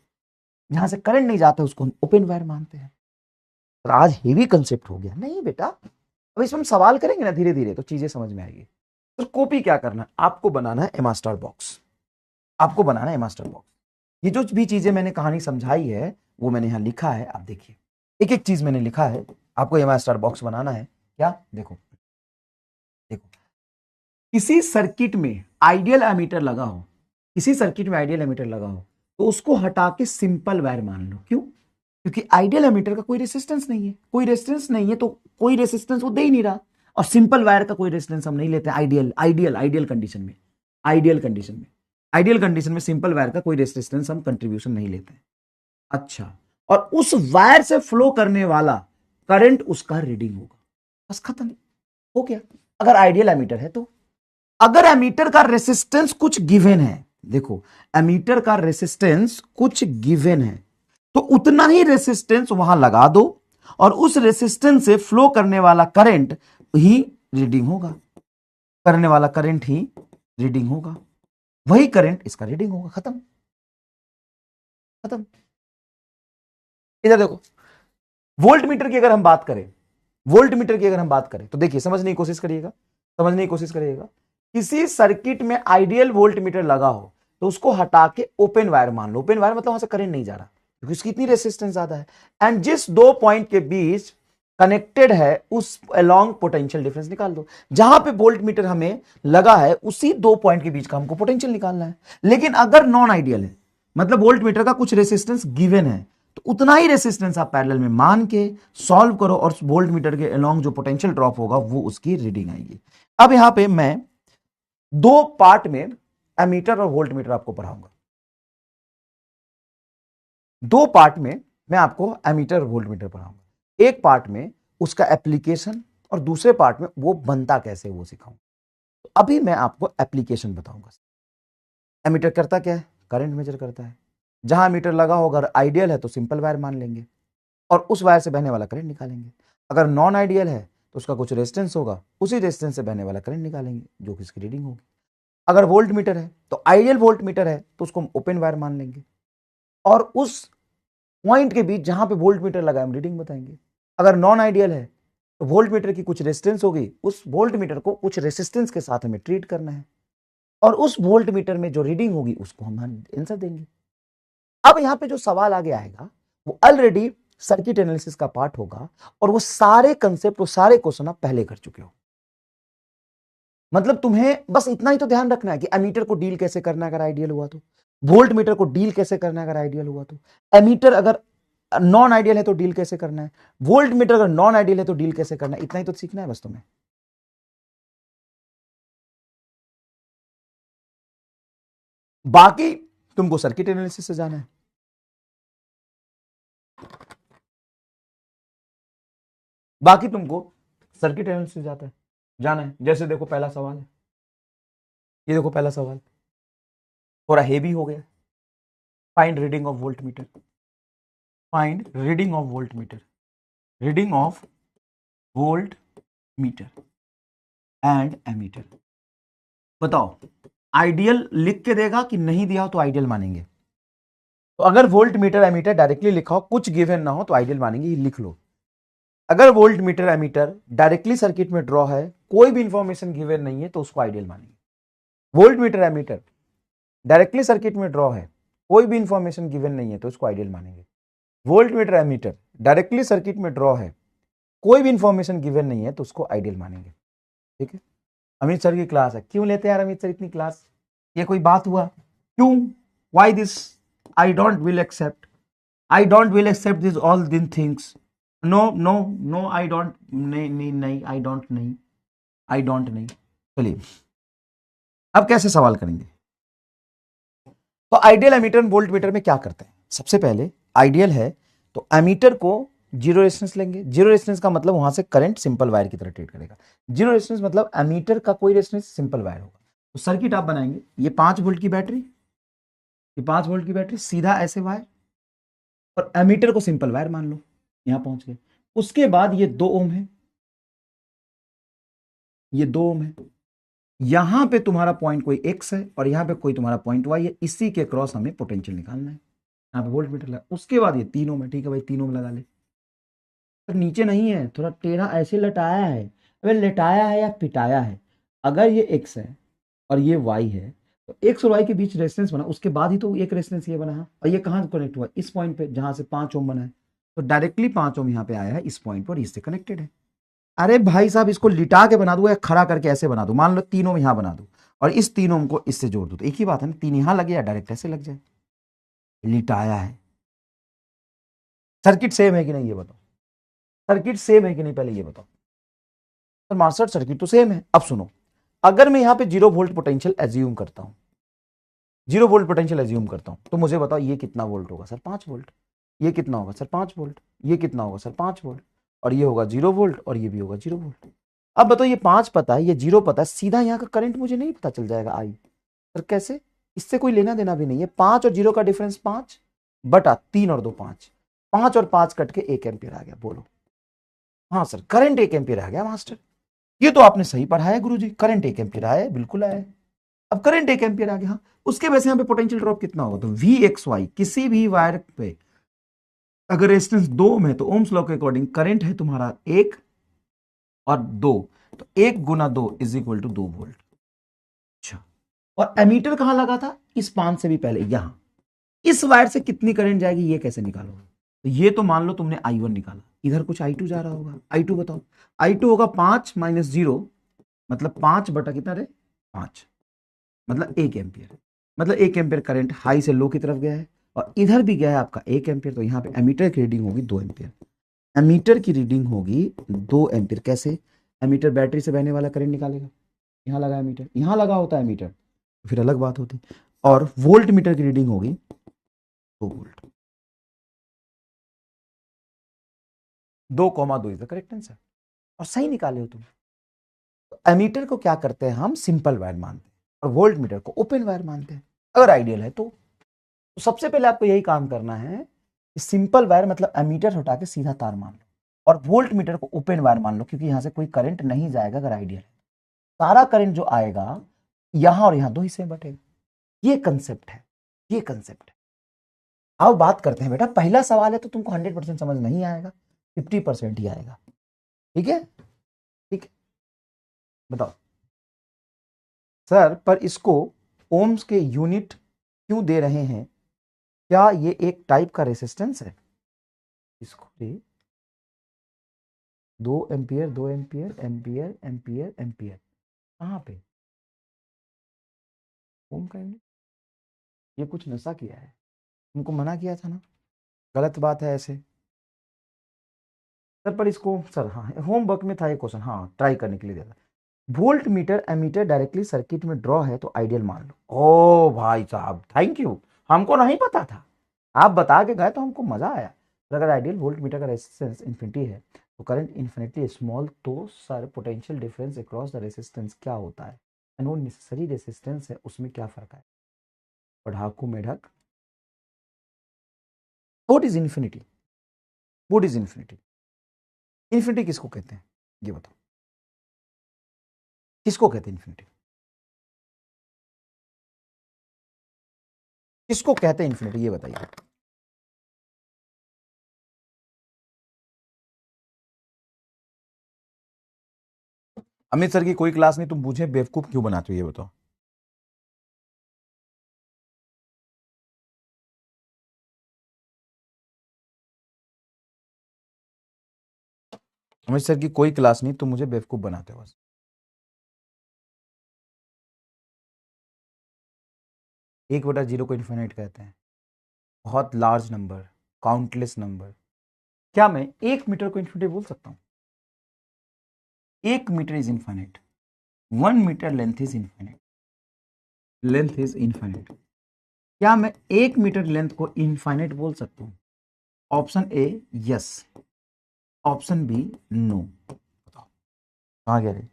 जहां से करंट नहीं जाता उसको ओपन वायर मानते हैं। तो आज हेवी कंसेप्ट हो गया नहीं बेटा, अब इसमें हम सवाल करेंगे ना धीरे धीरे तो चीजें समझ में आएगी। तो कॉपी क्या करना है, आपको बनाना है एमास्टर बॉक्स, आपको बनाना है मास्टर बॉक्स। ये जो भी चीजें मैंने कहानी समझाई है वो मैंने यहां लिखा है, आप देखिए एक एक चीज मैंने लिखा है। आपको ये मास्टर बॉक्स बनाना है क्या, देखो देखो किसी सर्किट में आइडियल एमीटर लगा हो, किसी सर्किट में आइडियल एमीटर लगा हो तो उसको हटा के सिंपल वायर मान लो। क्यों? क्योंकि आइडियल एमीटर का कोई रेसिस्टेंस नहीं है, कोई रेसिस्टेंस नहीं है तो कोई रेसिस्टेंस वो दे ही नहीं रहा, और सिंपल वायर का कोई रेसिस्टेंस हम नहीं लेते। आइडियल आइडियल आइडियल कंडीशन में, आइडियल कंडीशन में, आइडियल कंडीशन में सिंपल वायर का कोई रेसिस्टेंस हम कंट्रीब्यूशन नहीं लेते। अच्छा, और उस वायर से फ्लो करने वाला करंट उसका रीडिंग होगा, बस खत्म हो गया। अगर आइडियल एमीटर है तो, अगर एमीटर का रेसिस्टेंस कुछ गिवन है, देखो एमीटर का रेसिस्टेंस कुछ गिवन है तो उतना ही रेसिस्टेंस वहां लगा दो और उस रेसिस्टेंस से फ्लो करने वाला करंट ही रीडिंग होगा, करने वाला करंट ही रीडिंग होगा, वही करंट इसका रीडिंग होगा, खत्म खत्म। इधर देखो वोल्ट मीटर की अगर हम बात करें, वोल्ट मीटर की अगर हम बात करें तो देखिए समझने की कोशिश करिएगा, समझने की कोशिश करिएगा। किसी सर्किट में आइडियल वोल्ट मीटर लगा हो तो उसको हटा के ओपन वायर मान लो। ओपन वायर मतलब वहां से करंट नहीं जा रहा क्योंकि उसकी इतनी रेसिस्टेंस ज्यादा है, एंड जिस दो पॉइंट के बीच कनेक्टेड है उस अलोंग पोटेंशियल डिफरेंस निकाल दो। जहां पे वोल्ट मीटर हमें लगा है उसी दो पॉइंट के बीच का हमको पोटेंशियल निकालना है। लेकिन अगर नॉन आइडियल है मतलब वोल्ट मीटर का कुछ रेसिस्टेंस गिवन है तो उतना ही रेसिस्टेंस आप पैरेलल में मान के सॉल्व करो और वोल्ट मीटर के अलोंग जो पोटेंशियल ड्रॉप होगा वो उसकी रीडिंग आएगी। अब यहां पे मैं दो पार्ट में एमीटर और वोल्ट मीटर आपको पढ़ाऊंगा, दो पार्ट में मैं आपको एमीटर और वोल्ट मीटर पढ़ाऊंगा। एक पार्ट में उसका एप्लीकेशन और दूसरे पार्ट में वो बनता कैसे वो सिखाऊंगा। तो अभी मैं आपको एप्लीकेशन बताऊंगा। एमीटर करता क्या है, करंट मेजर करता है। जहां मीटर लगा हो अगर आइडियल है तो सिंपल वायर मान लेंगे और उस वायर से बहने वाला करंट निकालेंगे। अगर नॉन आइडियल है तो उसका कुछ रेजिस्टेंस होगा, उसी रेजिस्टेंस से बहने वाला करंट निकालेंगे जो कि इसकी रीडिंग होगी। अगर वोल्ट मीटर है तो आइडियल वोल्ट मीटर है तो उसको हम ओपन वायर मान लेंगे और उस पॉइंट के बीच जहां पे वोल्ट मीटर लगा हम रीडिंग बताएंगे। अगर नॉन आइडियल है तो वोल्ट मीटर की कुछ रेजिस्टेंस होगी, उस वोल्ट मीटर को कुछ रेजिस्टेंस के साथ हमें ट्रीट करना है और उस वोल्ट मीटर में जो रीडिंग होगी उसको हम आंसर देंगे। अब यहां पे जो सवाल आगे आएगा वो ऑलरेडी सर्किट एनालिसिस का पार्ट होगा और वो सारे कंसेप्ट, वो सारे क्वेश्चन आप पहले कर चुके हो। मतलब तुम्हें बस इतना ही तो ध्यान रखना है कि एमीटर को डील कैसे करना है अगर आइडियल हुआ तो, वोल्ट मीटर को डील कैसे करना है अगर आइडियल हुआ तो, एमीटर अगर नॉन आइडियल है तो डील कैसे करना है, वोल्ट मीटर अगर नॉन आइडियल है तो डील कैसे करना है। इतना ही तो सीखना है बस तुम्हें। बाकी तुमको सर्किट एनालिसिस से जाना है। बाकी तुमको सर्किट एनालिसिस जाना है। जैसे देखो पहला सवाल है, ये देखो पहला सवाल थोड़ा हेवी हो गया। Find reading of voltmeter, find reading of voltmeter, reading of voltmeter and ammeter. बताओ आइडियल लिख के देगा कि नहीं दिया हो तो आइडियल मानेंगे? तो अगर वोल्ट मीटर एमीटर डायरेक्टली लिखा हो, कुछ गिवन ना हो, तो आइडियल मानेंगे, ये लिख लो। अगर voltmeter ammeter directly circuit में ड्रॉ है, कोई भी इंफॉर्मेशन गिवन नहीं है, तो उसको आइडियल मानेंगे। Voltmeter ammeter directly circuit में ड्रॉ है, कोई भी इंफॉर्मेशन गिवन नहीं है, तो उसको आइडियल मानेंगे। Voltmeter ammeter directly circuit में ड्रॉ है, कोई भी इंफॉर्मेशन गिवन नहीं है, तो उसको आइडियल मानेंगे। ठीक है, अमित सर की क्लास है, क्यों लेते हैं यार अमित सर इतनी क्लास? ये कोई बात हुआ? क्यों? Why this? I don't will accept, I don't will accept this all दिन things. No no no, I don't, नहीं नहीं नहीं, आई डोंट नहीं, आई डोंट नहीं। चलिए अब कैसे सवाल करेंगे? तो आइडियल एमीटर वोल्ट मीटर में क्या करते हैं? सबसे पहले आइडियल है तो एमीटर को जीरो रेजिस्टेंस लेंगे। जीरो रेजिस्टेंस का मतलब वहां से करंट सिंपल वायर की तरह ट्रीट करेगा। जीरो रेजिस्टेंस मतलब एमीटर का कोई रेजिस्टेंस, सिंपल वायर होगा। तो सर्किट आप बनाएंगे, ये 5 वोल्ट की बैटरी, ये 5 वोल्ट की बैटरी सीधा ऐसे वायर, और एमीटर को सिंपल वायर मान लो, यहां पहुंच गए। उसके बाद ये 2 ओम है, ये 2 ओम है, यहां पे तुम्हारा पॉइंट कोई एक्स है और यहां पे कोई तुम्हारा पॉइंट वाई है, इसी के क्रॉस हमें पोटेंशियल निकालना है। यहाँ पे वोल्ट मीटर लगा, उसके बाद ये 3 ओम है। ठीक है भाई, 3 ओम लगा ले। तो नीचे नहीं है, थोड़ा टेढ़ा ऐसे लटाया है। अबे लटाया है या पिटाया है? अगर ये एक्स है और ये वाई है, तो एक्स और वाई के बीच रेजिस्टेंस बना, उसके बाद ही तो एक रेजिस्टेंस ये बना है। और ये कहाँ कनेक्ट हुआ? इस पॉइंट पे, जहां से 5 ओम बना है। तो डायरेक्टली 5 ओम यहाँ पे आया है इस पॉइंट पर, इससे कनेक्टेड है। अरे भाई साहब, इसको लिटा के बना दो या खड़ा करके ऐसे बना दो। मान लो 3 ओम यहाँ बना दो और इस 3 ओम को इससे जोड़ दो, तो एक ही बात है ना, 3 यहाँ लगे या डायरेक्ट ऐसे लग जाए। लिटाया है। सर्किट सेम है कि नहीं ये बताओ? सर्किट सेम है कि नहीं पहले ये बताओ? तो मास्टर सर्किट तो सेम है। अब सुनो, अगर मैं यहाँ पे 0 वोल्ट पोटेंशियल एज्यूम करता हूँ, 0 वोल्ट पोटेंशियल एज्यूम करता हूँ, तो मुझे बताओ ये कितना वोल्ट होगा? Sir 5 volt. ये कितना होगा? Sir 5 volt. ये कितना होगा? Sir 5 volt. और ये होगा 0 वोल्ट और ये भी होगा 0 वोल्ट। अब बताओ, ये 5 पता है, ये 0 पता है, सीधा यहाँ का करंट मुझे नहीं पता चल जाएगा आई? सर कैसे? इससे कोई लेना देना भी नहीं है। 5 और 0 का डिफरेंस 5 बटा 3 और 2 5, 5 और 5 कट के 1 एम्पियर आ गया। बोलो हाँ सर, करंट 1 एम्पियर आ गया मास्टर। ये तो आपने सही पढ़ा है गुरुजी, करंट 1 एम्पियर आया है, बिल्कुल आया है। अब करंट 1 एम्पियर आ गया, हाँ। उसके वैसे यहाँ पे पोटेंशियल ड्रॉप कितना होगा? तो वी एक्स वाई, किसी भी वायर पे अगर रेजिस्टेंस 2 ओम है, तो ओम्स लॉ के अकॉर्डिंग करंट है तुम्हारा 1 और 2, तो 1 गुना 2 इज इक्वल टू 2 वोल्ट। अच्छा, और एमीटर कहां लगा था? इस 5 से भी पहले, यहां। इस वायर से कितनी करंट जाएगी ये कैसे निकालोगे? तो ये तो मान लो तुमने I1 निकाला, इधर कुछ I2 जा रहा होगा। I2 बताओ। I2 होगा 5 माइनस 0, मतलब 5 बटा कितना रे? 5, मतलब 1 एम्पियर। मतलब 1 एम्पियर करंट हाई से लो की तरफ गया है, और इधर भी गया है आपका 1 एम्पियर। तो यहाँ पे एमीटर की रीडिंग होगी 2 एम्पियर। एमीटर की रीडिंग होगी 2 एम्पियर। कैसे? एमीटर बैटरी से बहने वाला करंट निकालेगा। यहाँ लगा एमीटर, यहाँ लगा होता है एमीटर, तो फिर अलग बात होती। और वोल्ट मीटर की रीडिंग होगी 2 volt. 2,2 is the correct answer, और सही निकाले हो तुम। तो एमीटर को क्या करते हैं हम? सिंपल वायर मानते हैं, और वोल्ट मीटर को ओपन वायर मानते हैं, अगर आइडियल है तो। सबसे पहले आपको यही काम करना है कि सिंपल वायर मतलब एमीटर हटा के सीधा तार मान लो, और वोल्ट मीटर को ओपन वायर मान लो, क्योंकि यहां से कोई करंट नहीं जाएगा अगर आइडियल है। सारा करंट जो आएगा यहां और यहां 2 हिस्से में बटेगा। ये कंसेप्ट है, ये कंसेप्ट है। अब बात करते हैं बेटा, पहला सवाल है तो तुमको 100% समझ नहीं आएगा, 50% ही आएगा। ठीक है, ठीक है, बताओ सर, पर इसको ओम्स के यूनिट क्यों दे रहे हैं? क्या ये एक टाइप का रेसिस्टेंस है? इसको 2 ampere 2 ampere ampere ampere ampere, कहां पे ओम का यूनिट? ये कुछ नशा किया है, तुमको मना किया था ना, गलत बात है ऐसे। सर पर इसको, सर हाँ होमवर्क में था ये क्वेश्चन, हाँ ट्राई करने के लिए दिया था। Voltmeter ammeter directly circuit में ड्रॉ है तो आइडियल मान लो। ओ भाई साहब थैंक यू, हमको नहीं पता था, आप बता के गए तो हमको मजा आया। तो अगर आइडियल वोल्ट मीटर का रेजिस्टेंस इन्फिनिटी है तो करंट इन्फिनिटली स्मॉल, तो sir potential difference across the resistance क्या होता है, एंड वो नेसेसरी रेजिस्टेंस है उसमें क्या फर्क है। पढ़ाकू मेढक, what is infinity, what is infinity, infinity किसको कहते हैं ये बताओ, किसको कहते हैं इन्फिनिटी, किसको कहते हैं इन्फिनिटी ये बताइए। अमित सर की कोई क्लास नहीं, तुम मुझे बेवकूफ क्यों बनाते हो ये बताओ। अमित सर की कोई क्लास नहीं, तुम मुझे बेवकूफ बनाते हो बस। एक बटा जीरो को इन्फिनिट कहते हैं, बहुत लार्ज नंबर, काउंटलेस नंबर। क्या मैं एक मीटर को इन्फिनिटी बोल सकता हूं? एक meter is infinite, 1 meter length is infinite, length is infinite. क्या मैं एक मीटर लेंथ को इन्फिनिट बोल सकता हूं? Option A yes, option B no. बताओ कहां गया रे?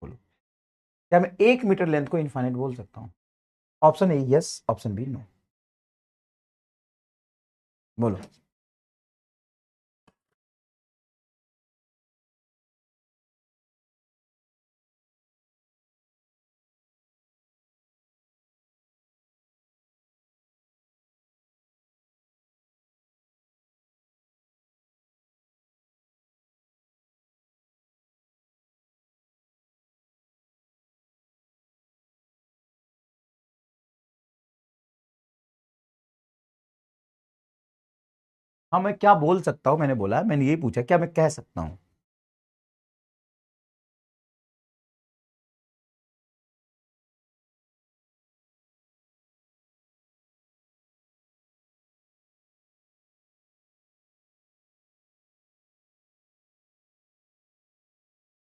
बोलो, क्या मैं एक मीटर लेंथ को इन्फिनिट बोल सकता हूं? Option A yes, option B no. बोलो। हाँ मैं क्या बोल सकता हूं, मैंने बोला, मैंने यही पूछा क्या मैं कह सकता हूं।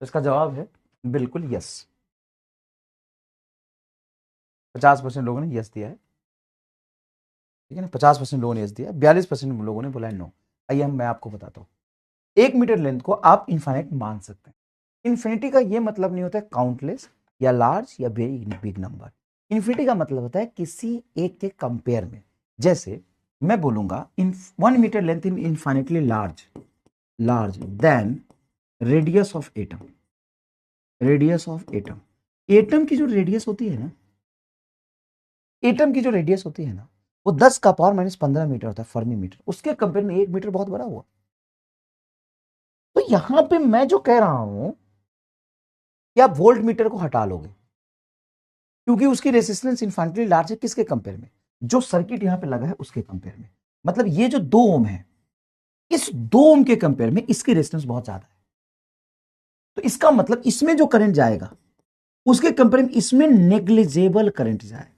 तो इसका जवाब है बिल्कुल यस। 50% लोगों ने यस दिया है, ठीक है ना, 50% लोगों ने यस दिया, 42% लोगों ने बोला है नो। आइए मैं आपको बताता हूँ, एक मीटर लेंथ को आप इन्फाइनाइट मान सकते हैं। इन्फिनिटी का ये मतलब नहीं होता है काउंटलेस या लार्ज या वेरी बिग नंबर। इन्फिनिटी का मतलब होता है किसी एक के कंपेयर में। जैसे मैं बोलूंगा in 1 meter length in infinitely large, large than radius of atom, radius of atom. Atom की जो रेडियस होती है ना, एटम की जो रेडियस होती है ना, वो 10 का पावर -15 मीटर होता है, फर्मी मीटर। उसके कंपेयर में 1 मीटर बहुत बड़ा हुआ। तो यहां पे मैं जो कह रहा हूं कि आप वोल्ट मीटर को हटा लोगे क्योंकि उसकी रेसिस्टेंस इन्फाइनेटली लार्ज है, किसके कंपेयर में? जो सर्किट यहां पे लगा है उसके कंपेयर में। मतलब ये जो 2 ओम है, इस 2 ओम के कंपेयर में इसकी रेसिस्टेंस बहुत ज्यादा है। तो इसका मतलब इसमें जो करंट जाएगा उसके कंपेयर में इसमें नेग्लिजेबल करंट जाएगा।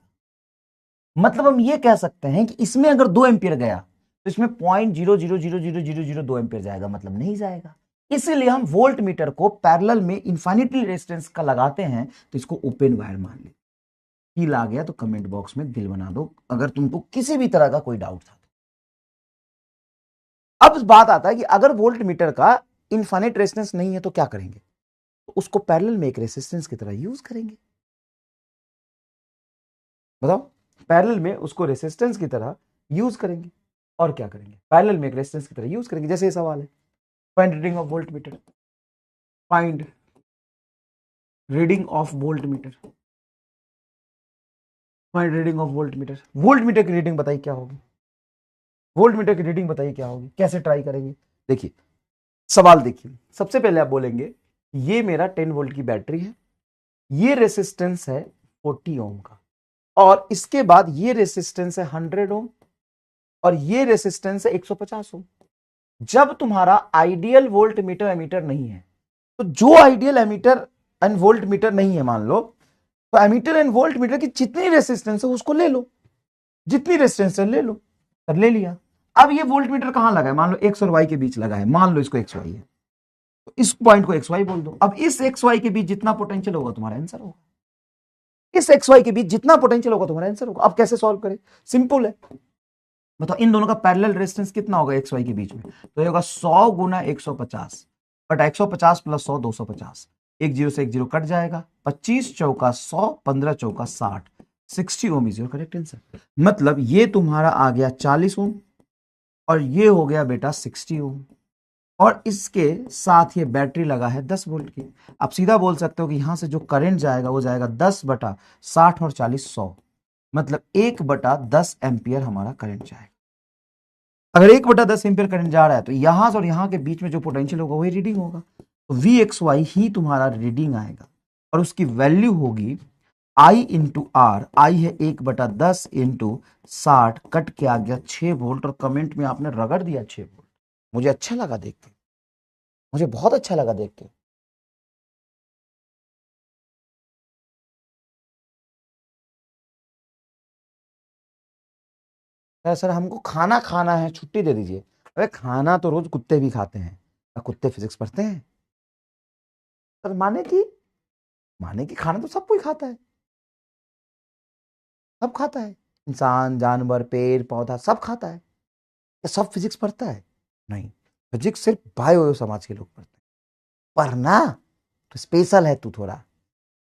मतलब हम ये कह सकते हैं कि इसमें अगर 2 एम्पियर गया तो इसमें 0.000002 एम्पियर जाएगा, मतलब नहीं जाएगा। इसलिए हम वोल्ट मीटर को पैरेलल में इन्फिनिटली रेजिस्टेंस का लगाते हैं, तो इसको ओपन वायर मान ले। फील आ गया तो कमेंट बॉक्स में दिल बना दो अगर तुमको किसी भी तरह का कोई डाउट था। अब बात आता है कि अगर वोल्ट मीटर का इन्फिनिट रेजिस्टेंस नहीं है तो क्या करेंगे? तो उसको पैरेलल में एक रेजिस्टेंस की तरह यूज करेंगे। बताओ, पैरेलल में उसको रेजिस्टेंस की तरह यूज करेंगे। और क्या करेंगे? पैरेलल में एक रेजिस्टेंस की तरह यूज करेंगे। जैसे ये सवाल है, find reading of voltmeter, find reading of voltmeter, find reading of volt meter. Volt meter की रीडिंग बताइए क्या होगी? वोल्ट मीटर की रीडिंग बताइए क्या होगी? कैसे ट्राई करेंगे? देखिए सवाल देखिए, सबसे पहले आप बोलेंगे ये मेरा 10 वोल्ट की बैटरी है, ये रेसिस्टेंस है 40 ओम का, और इसके बाद ये रेसिस्टेंस है 100 ओम, और ये रेसिस्टेंस है 150 ओम। जब तुम्हारा आइडियल वोल्ट मीटर एमीटर नहीं है, तो जो ideal ammeter and voltmeter नहीं है मान लो, तो एमीटर एंड वोल्ट मीटर की जितनी रेसिस्टेंस है उसको ले लो, जितनी रेसिस्टेंस है ले लो। अब ले लिया, अब ये वोल्ट मीटर कहां लगा है, मान लो एक्स और वाई के बीच लगा है, मान लो इसको एक्स वाई है, तो इस पॉइंट को एक्स वाई बोल दो। अब इस एक्स वाई के बीच जितना पोटेंशियल होगा तुम्हारा आंसर होगा, इस एक्स वाई के बीच जितना पोटेंशियल होगा तुम्हारा आंसर होगा। अब कैसे सॉल्व करें, सिंपल है, बताओ इन दोनों का पैरेलल रेजिस्टेंस कितना होगा एक्स वाई के बीच में, तो ये होगा 100 गुना 150, बट 150 प्लस 100 250, एक जीरो से एक जीरो कट जाएगा, 25 चौका 100, 15 चौका 60, 60 ओम इज योर करेक्ट आंसर। मतलब ये तुम्हारा आ गया 40 ओम और ये हो गया बेटा 60 ओम, और इसके साथ ये बैटरी लगा है 10 वोल्ट की। आप सीधा बोल सकते हो कि यहां से जो करंट जाएगा वो जाएगा 10/60 और 40 100, मतलब 1/10 एम्पियर हमारा करंट जाएगा। अगर 1/10 एम्पियर करंट जा रहा है तो यहां से और यहां के बीच में जो पोटेंशियल होगा वही रीडिंग होगा, तो वी एक्स वाई ही तुम्हारा रीडिंग आएगा और उसकी वैल्यू होगी I इंटू आर। आई है 1/10 इंटू 60, कट के आ गया 6 वोल्ट, और कमेंट में आपने रगड़ दिया 6 वोल्ट। मुझे अच्छा लगा देख के, मुझे बहुत अच्छा लगा देख के। सर हमको खाना खाना है, छुट्टी दे दीजिए। अरे खाना तो रोज कुत्ते भी खाते हैं, कुत्ते फिजिक्स पढ़ते हैं सर। माने की खाना तो सब कोई खाता है, सब खाता है, इंसान जानवर पेड़ पौधा सब खाता है। क्या सब फिजिक्स पढ़ता है? नहीं, फिजिक्स सिर्फ बायो समाज के लोग पढ़ते हैं। पढ़ना तो स्पेशल है तू थोड़ा।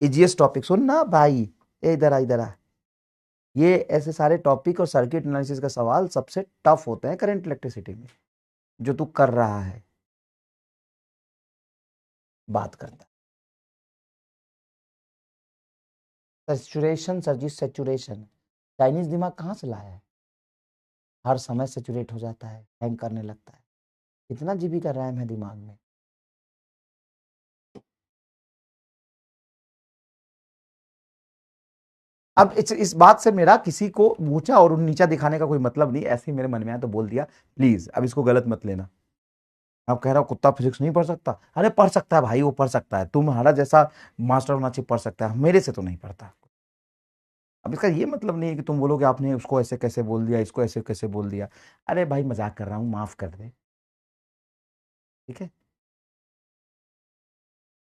इजिएस्ट टॉपिक सुन ना भाई, इधर आ इधर आ। ये ऐसे सारे टॉपिक और सर्किट एनालिसिस का सवाल सबसे टफ होते हैं करंट इलेक्ट्रिसिटी में, जो तू कर रहा है, बात करता है। सैचुरेशन सर जी, सैचुरेशन चाइनीज दिमाग कहाँ से लाया है? हर समय सैचुरेट हो जाता है, हैंग करने लगता है। कितना जीबी का रैम है दिमाग में? अब इस बात से मेरा किसी को ऊंचा और नीचा दिखाने का कोई मतलब नहीं, ऐसे ही मेरे मन में आया तो बोल दिया। प्लीज अब इसको गलत मत लेना। अब कह रहा हूँ कुत्ता फिजिक्स नहीं पढ़ सकता, अरे पढ़ सकता है भाई, वो पढ़ सकता है, तुम्हारा जैसा मास्टर होना चाहिए, पढ़ सकता है, मेरे से तो नहीं पढ़ता। अब इसका ये मतलब नहीं है कि तुम बोलोगे आपने उसको ऐसे कैसे बोल दिया, इसको ऐसे कैसे बोल दिया। अरे भाई मजाक कर रहा हूँ, माफ कर दे, ठीक है,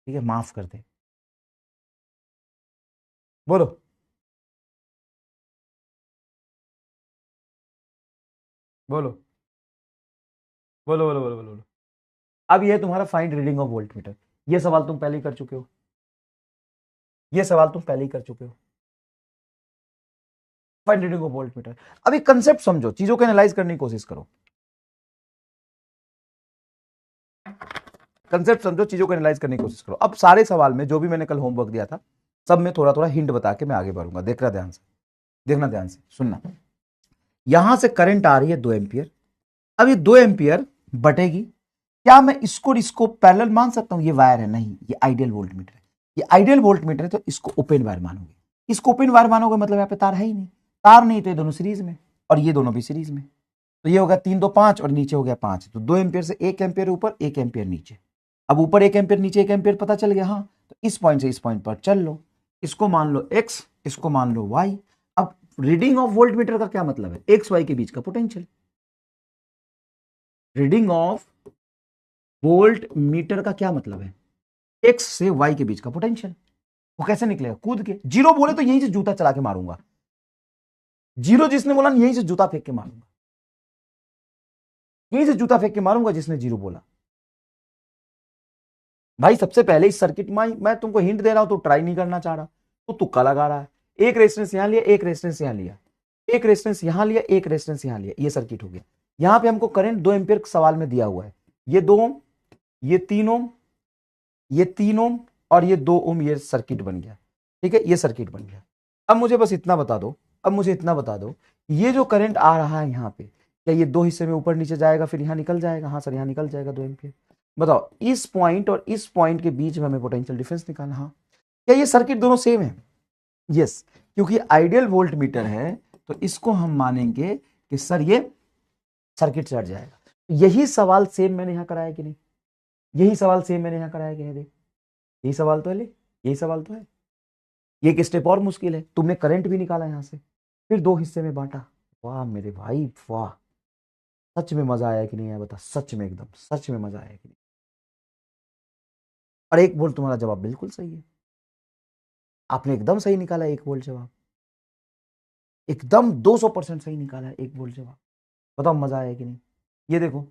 ठीक है, माफ कर दे। बोलो बोलो बोलो बोलो बोलो बोलो बोलो। अब ये तुम्हारा find reading of volt meter, ये सवाल तुम पहले ही कर चुके हो, ये सवाल तुम पहले ही कर चुके हो। Find reading of volt meter. अब एक कंसेप्ट समझो, चीजों को एनालाइज करने की कोशिश करो, कंसेप्ट समझो, चीजों को एनालाइज करने की कोशिश करो। अब सारे सवाल में जो भी मैंने कल होमवर्क दिया था, सब में थोड़ा थोड़ा हिंट बता के मैं आगे बढ़ूंगा। देखना ध्यान से, देखना ध्यान से, सुनना। यहां से करंट आ रही है 2 एम्पियर। अब ये 2 एम्पियर बटेगी, क्या मैं इसको और इसको पैरेलल मान सकता हूं? ये वायर है, नहीं, ये आइडियल वोल्ट मीटर है, ये आइडियल वोल्ट मीटर है, तो इसको ओपन वायर मानोगे। इसको ओपन वायर मानोगे मतलब यहाँ पे तार है ही नहीं, तार नहीं तो ये दोनों सीरीज में और ये दोनों भी सीरीज में, तो ये होगा 3 2 5 और नीचे हो गया 5, तो 2 एम्पियर से 1 एम्पियर ऊपर 1 एम्पियर नीचे। अब ऊपर 1 एम्पियर नीचे 1 एम्पियर पता चल गया, हाँ, तो इस पॉइंट से इस पॉइंट पर चल लो, इसको मान लो एक्स, इसको मान लो वाई। अब रीडिंग ऑफ वोल्ट मीटर का क्या मतलब है? एक्स वाई के बीच का potential. Reading of volt meter का क्या मतलब है? एक्स से वाई के बीच का पोटेंशियल। वो कैसे निकलेगा? कूद के। जीरो बोले तो यहीं से जूता चला के मारूंगा, जीरो जिसने बोला यहीं से जूता फेंक के मारूंगा, यहीं से जूता फेंक के मारूंगा जिसने जीरो बोला। भाई सबसे पहले इस सर्किट में मैं तुमको हिंट दे रहा हूं तो ट्राई नहीं करना चाह रहा, तो तुक्का लगा रहा है। एक रेजिस्टेंस यहां लिया, एक रेजिस्टेंस यहां लिया, एक रेजिस्टेंस यहां लिया, एक रेजिस्टेंस यहां लिया, ये सर्किट हो गया। यहां पे हमको करंट 2 एम्पियर सवाल में दिया हुआ है, ये 2 ओम, ये 3 ओम, ये 3 ओम और ये 2 ओम, ये सर्किट बन गया, ठीक है, ये सर्किट बन गया। अब मुझे बस इतना बता दो, अब मुझे इतना बता दो, ये जो करंट आ रहा है यहाँ पे, क्या ये दो हिस्से में ऊपर नीचे जाएगा फिर यहाँ निकल जाएगा? हाँ सर, यहाँ निकल जाएगा 2 एम्पियर। बताओ इस पॉइंट और इस पॉइंट के बीच में हमें पोटेंशियल डिफरेंस निकालना। हाँ, क्या ये सर्किट दोनों सेम है? यस, क्योंकि आइडियल वोल्ट मीटर है तो इसको हम मानेंगे कि सर ये सर्किट से हट जाएगा। यही सवाल सेम मैंने यहां कराया कि नहीं? यही सवाल सेम मैंने यहां कराया कि नहीं? देख, यही सवाल तो है, ले, यही सवाल तो है। ये एक स्टेप और मुश्किल है, तुमने करंट भी निकाला यहां से, फिर दो हिस्से में बांटा। वाह मेरे भाई वाह, सच में मजा आया कि नहीं आया बता, सच में, एकदम सच में मजा आया कि नहीं। और 1 वोल्ट तुम्हारा जवाब बिल्कुल सही है, आपने एकदम सही निकाला 1 वोल्ट जवाब, एकदम 200% सही निकाला है 1 वोल्ट जवाब। बताओ मजा आया कि नहीं। ये देखो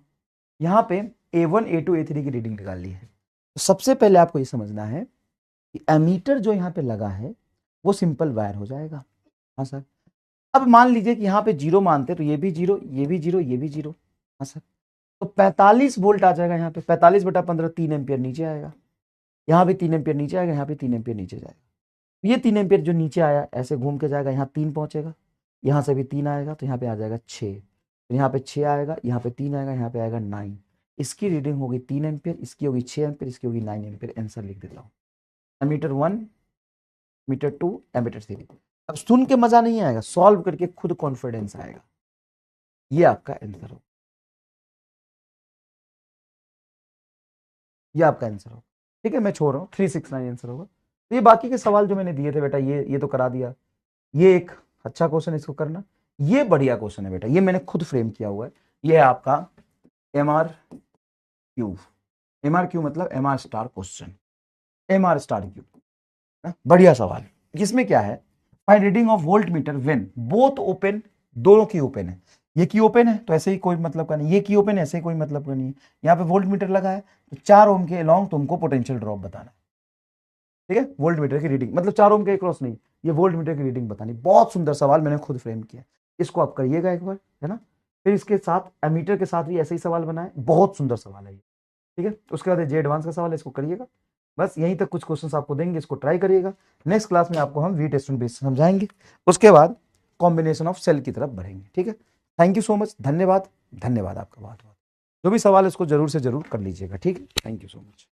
यहाँ पे A1 A2 A3 की रीडिंग निकाल ली है। तो सबसे पहले आपको ये समझना है कि एमीटर जो यहाँ पे लगा है वो सिंपल वायर हो जाएगा। हाँ सर। अब मान लीजिए कि यहाँ पे 0 मानते तो ये भी 0, ये भी 0, ये भी 0। हाँ सर। तो 45 वोल्ट आ जाएगा यहाँ पे, 45/15 3 एम्पियर नीचे आएगा, यहाँ भी 3 एम्पियर नीचे आएगा, यहाँ पे 3 एम्पियर नीचे जाएगा। ये 3 एम्पियर जो नीचे आया ऐसे घूम के जाएगा, यहाँ 3 पहुंचेगा, यहाँ से भी 3 आएगा तो यहाँ पे आ जाएगा 6, यहाँ पे 6 आएगा, यहाँ पे 3 आएगा, यहाँ पे आएगा 9। इसकी रीडिंग होगी 3 एम्पियर, इसकी होगी 6 एम्पियर, इसकी होगी 9 एम्पियर। आंसर लिख देता हूँ, एमीटर 1, एमीटर 2, एमीटर 3। अब सुन के मजा नहीं आएगा, सॉल्व करके खुद कॉन्फिडेंस आएगा। ये आपका आंसर हो, ये आपका आंसर हो। ठीक है, मैं छोड़ रहा हूँ, 369 आंसर होगा। तो ये बाकी के सवाल जो मैंने दिए थे बेटा, ये तो करा दिया। ये एक अच्छा क्वेश्चन, इसको करना। ये बढ़िया क्वेश्चन है बेटा, ये मैंने खुद फ्रेम किया हुआ है। ये है आपका MR क्यूब। MR क्यू मतलब MR star question, MR star cube. बढ़िया सवाल। इसमें क्या है, find reading of volt meter when both open, दोनों की ओपन है। ये की ओपन है तो ऐसे ही कोई मतलब का नहीं, ये की ओपन है ऐसे ही कोई मतलब का नहीं है। यहाँ पे वोल्ट मीटर लगा है तो 4 ओम के अलोंग तुमको पोटेंशियल ड्रॉप बताना है। ठीक है, वोल्ट मीटर की रीडिंग मतलब 4 ओम के क्रॉस नहीं, ये वोल्ट मीटर की रीडिंग बतानी। बहुत सुंदर सवाल, मैंने खुद फ्रेम किया, इसको आप करिएगा एक बार, है ना। फिर इसके साथ एमीटर के साथ भी ऐसे ही सवाल बनाए, बहुत सुंदर सवाल है ये। ठीक है, उसके बाद जे एडवांस का सवाल है, इसको करिएगा। बस यहीं तक कुछ क्वेश्चंस आपको देंगे, इसको ट्राई करिएगा। नेक्स्ट क्लास में आपको हम वी टेस्ट बेस समझाएंगे, उसके बाद कॉम्बिनेशन ऑफ सेल की तरफ बढ़ेंगे। ठीक है, थैंक यू सो मच, धन्यवाद। धन्यवाद आपका बहुत बहुत। जो भी सवाल है इसको जरूर से जरूर कर लीजिएगा। ठीक है, थैंक यू सो मच।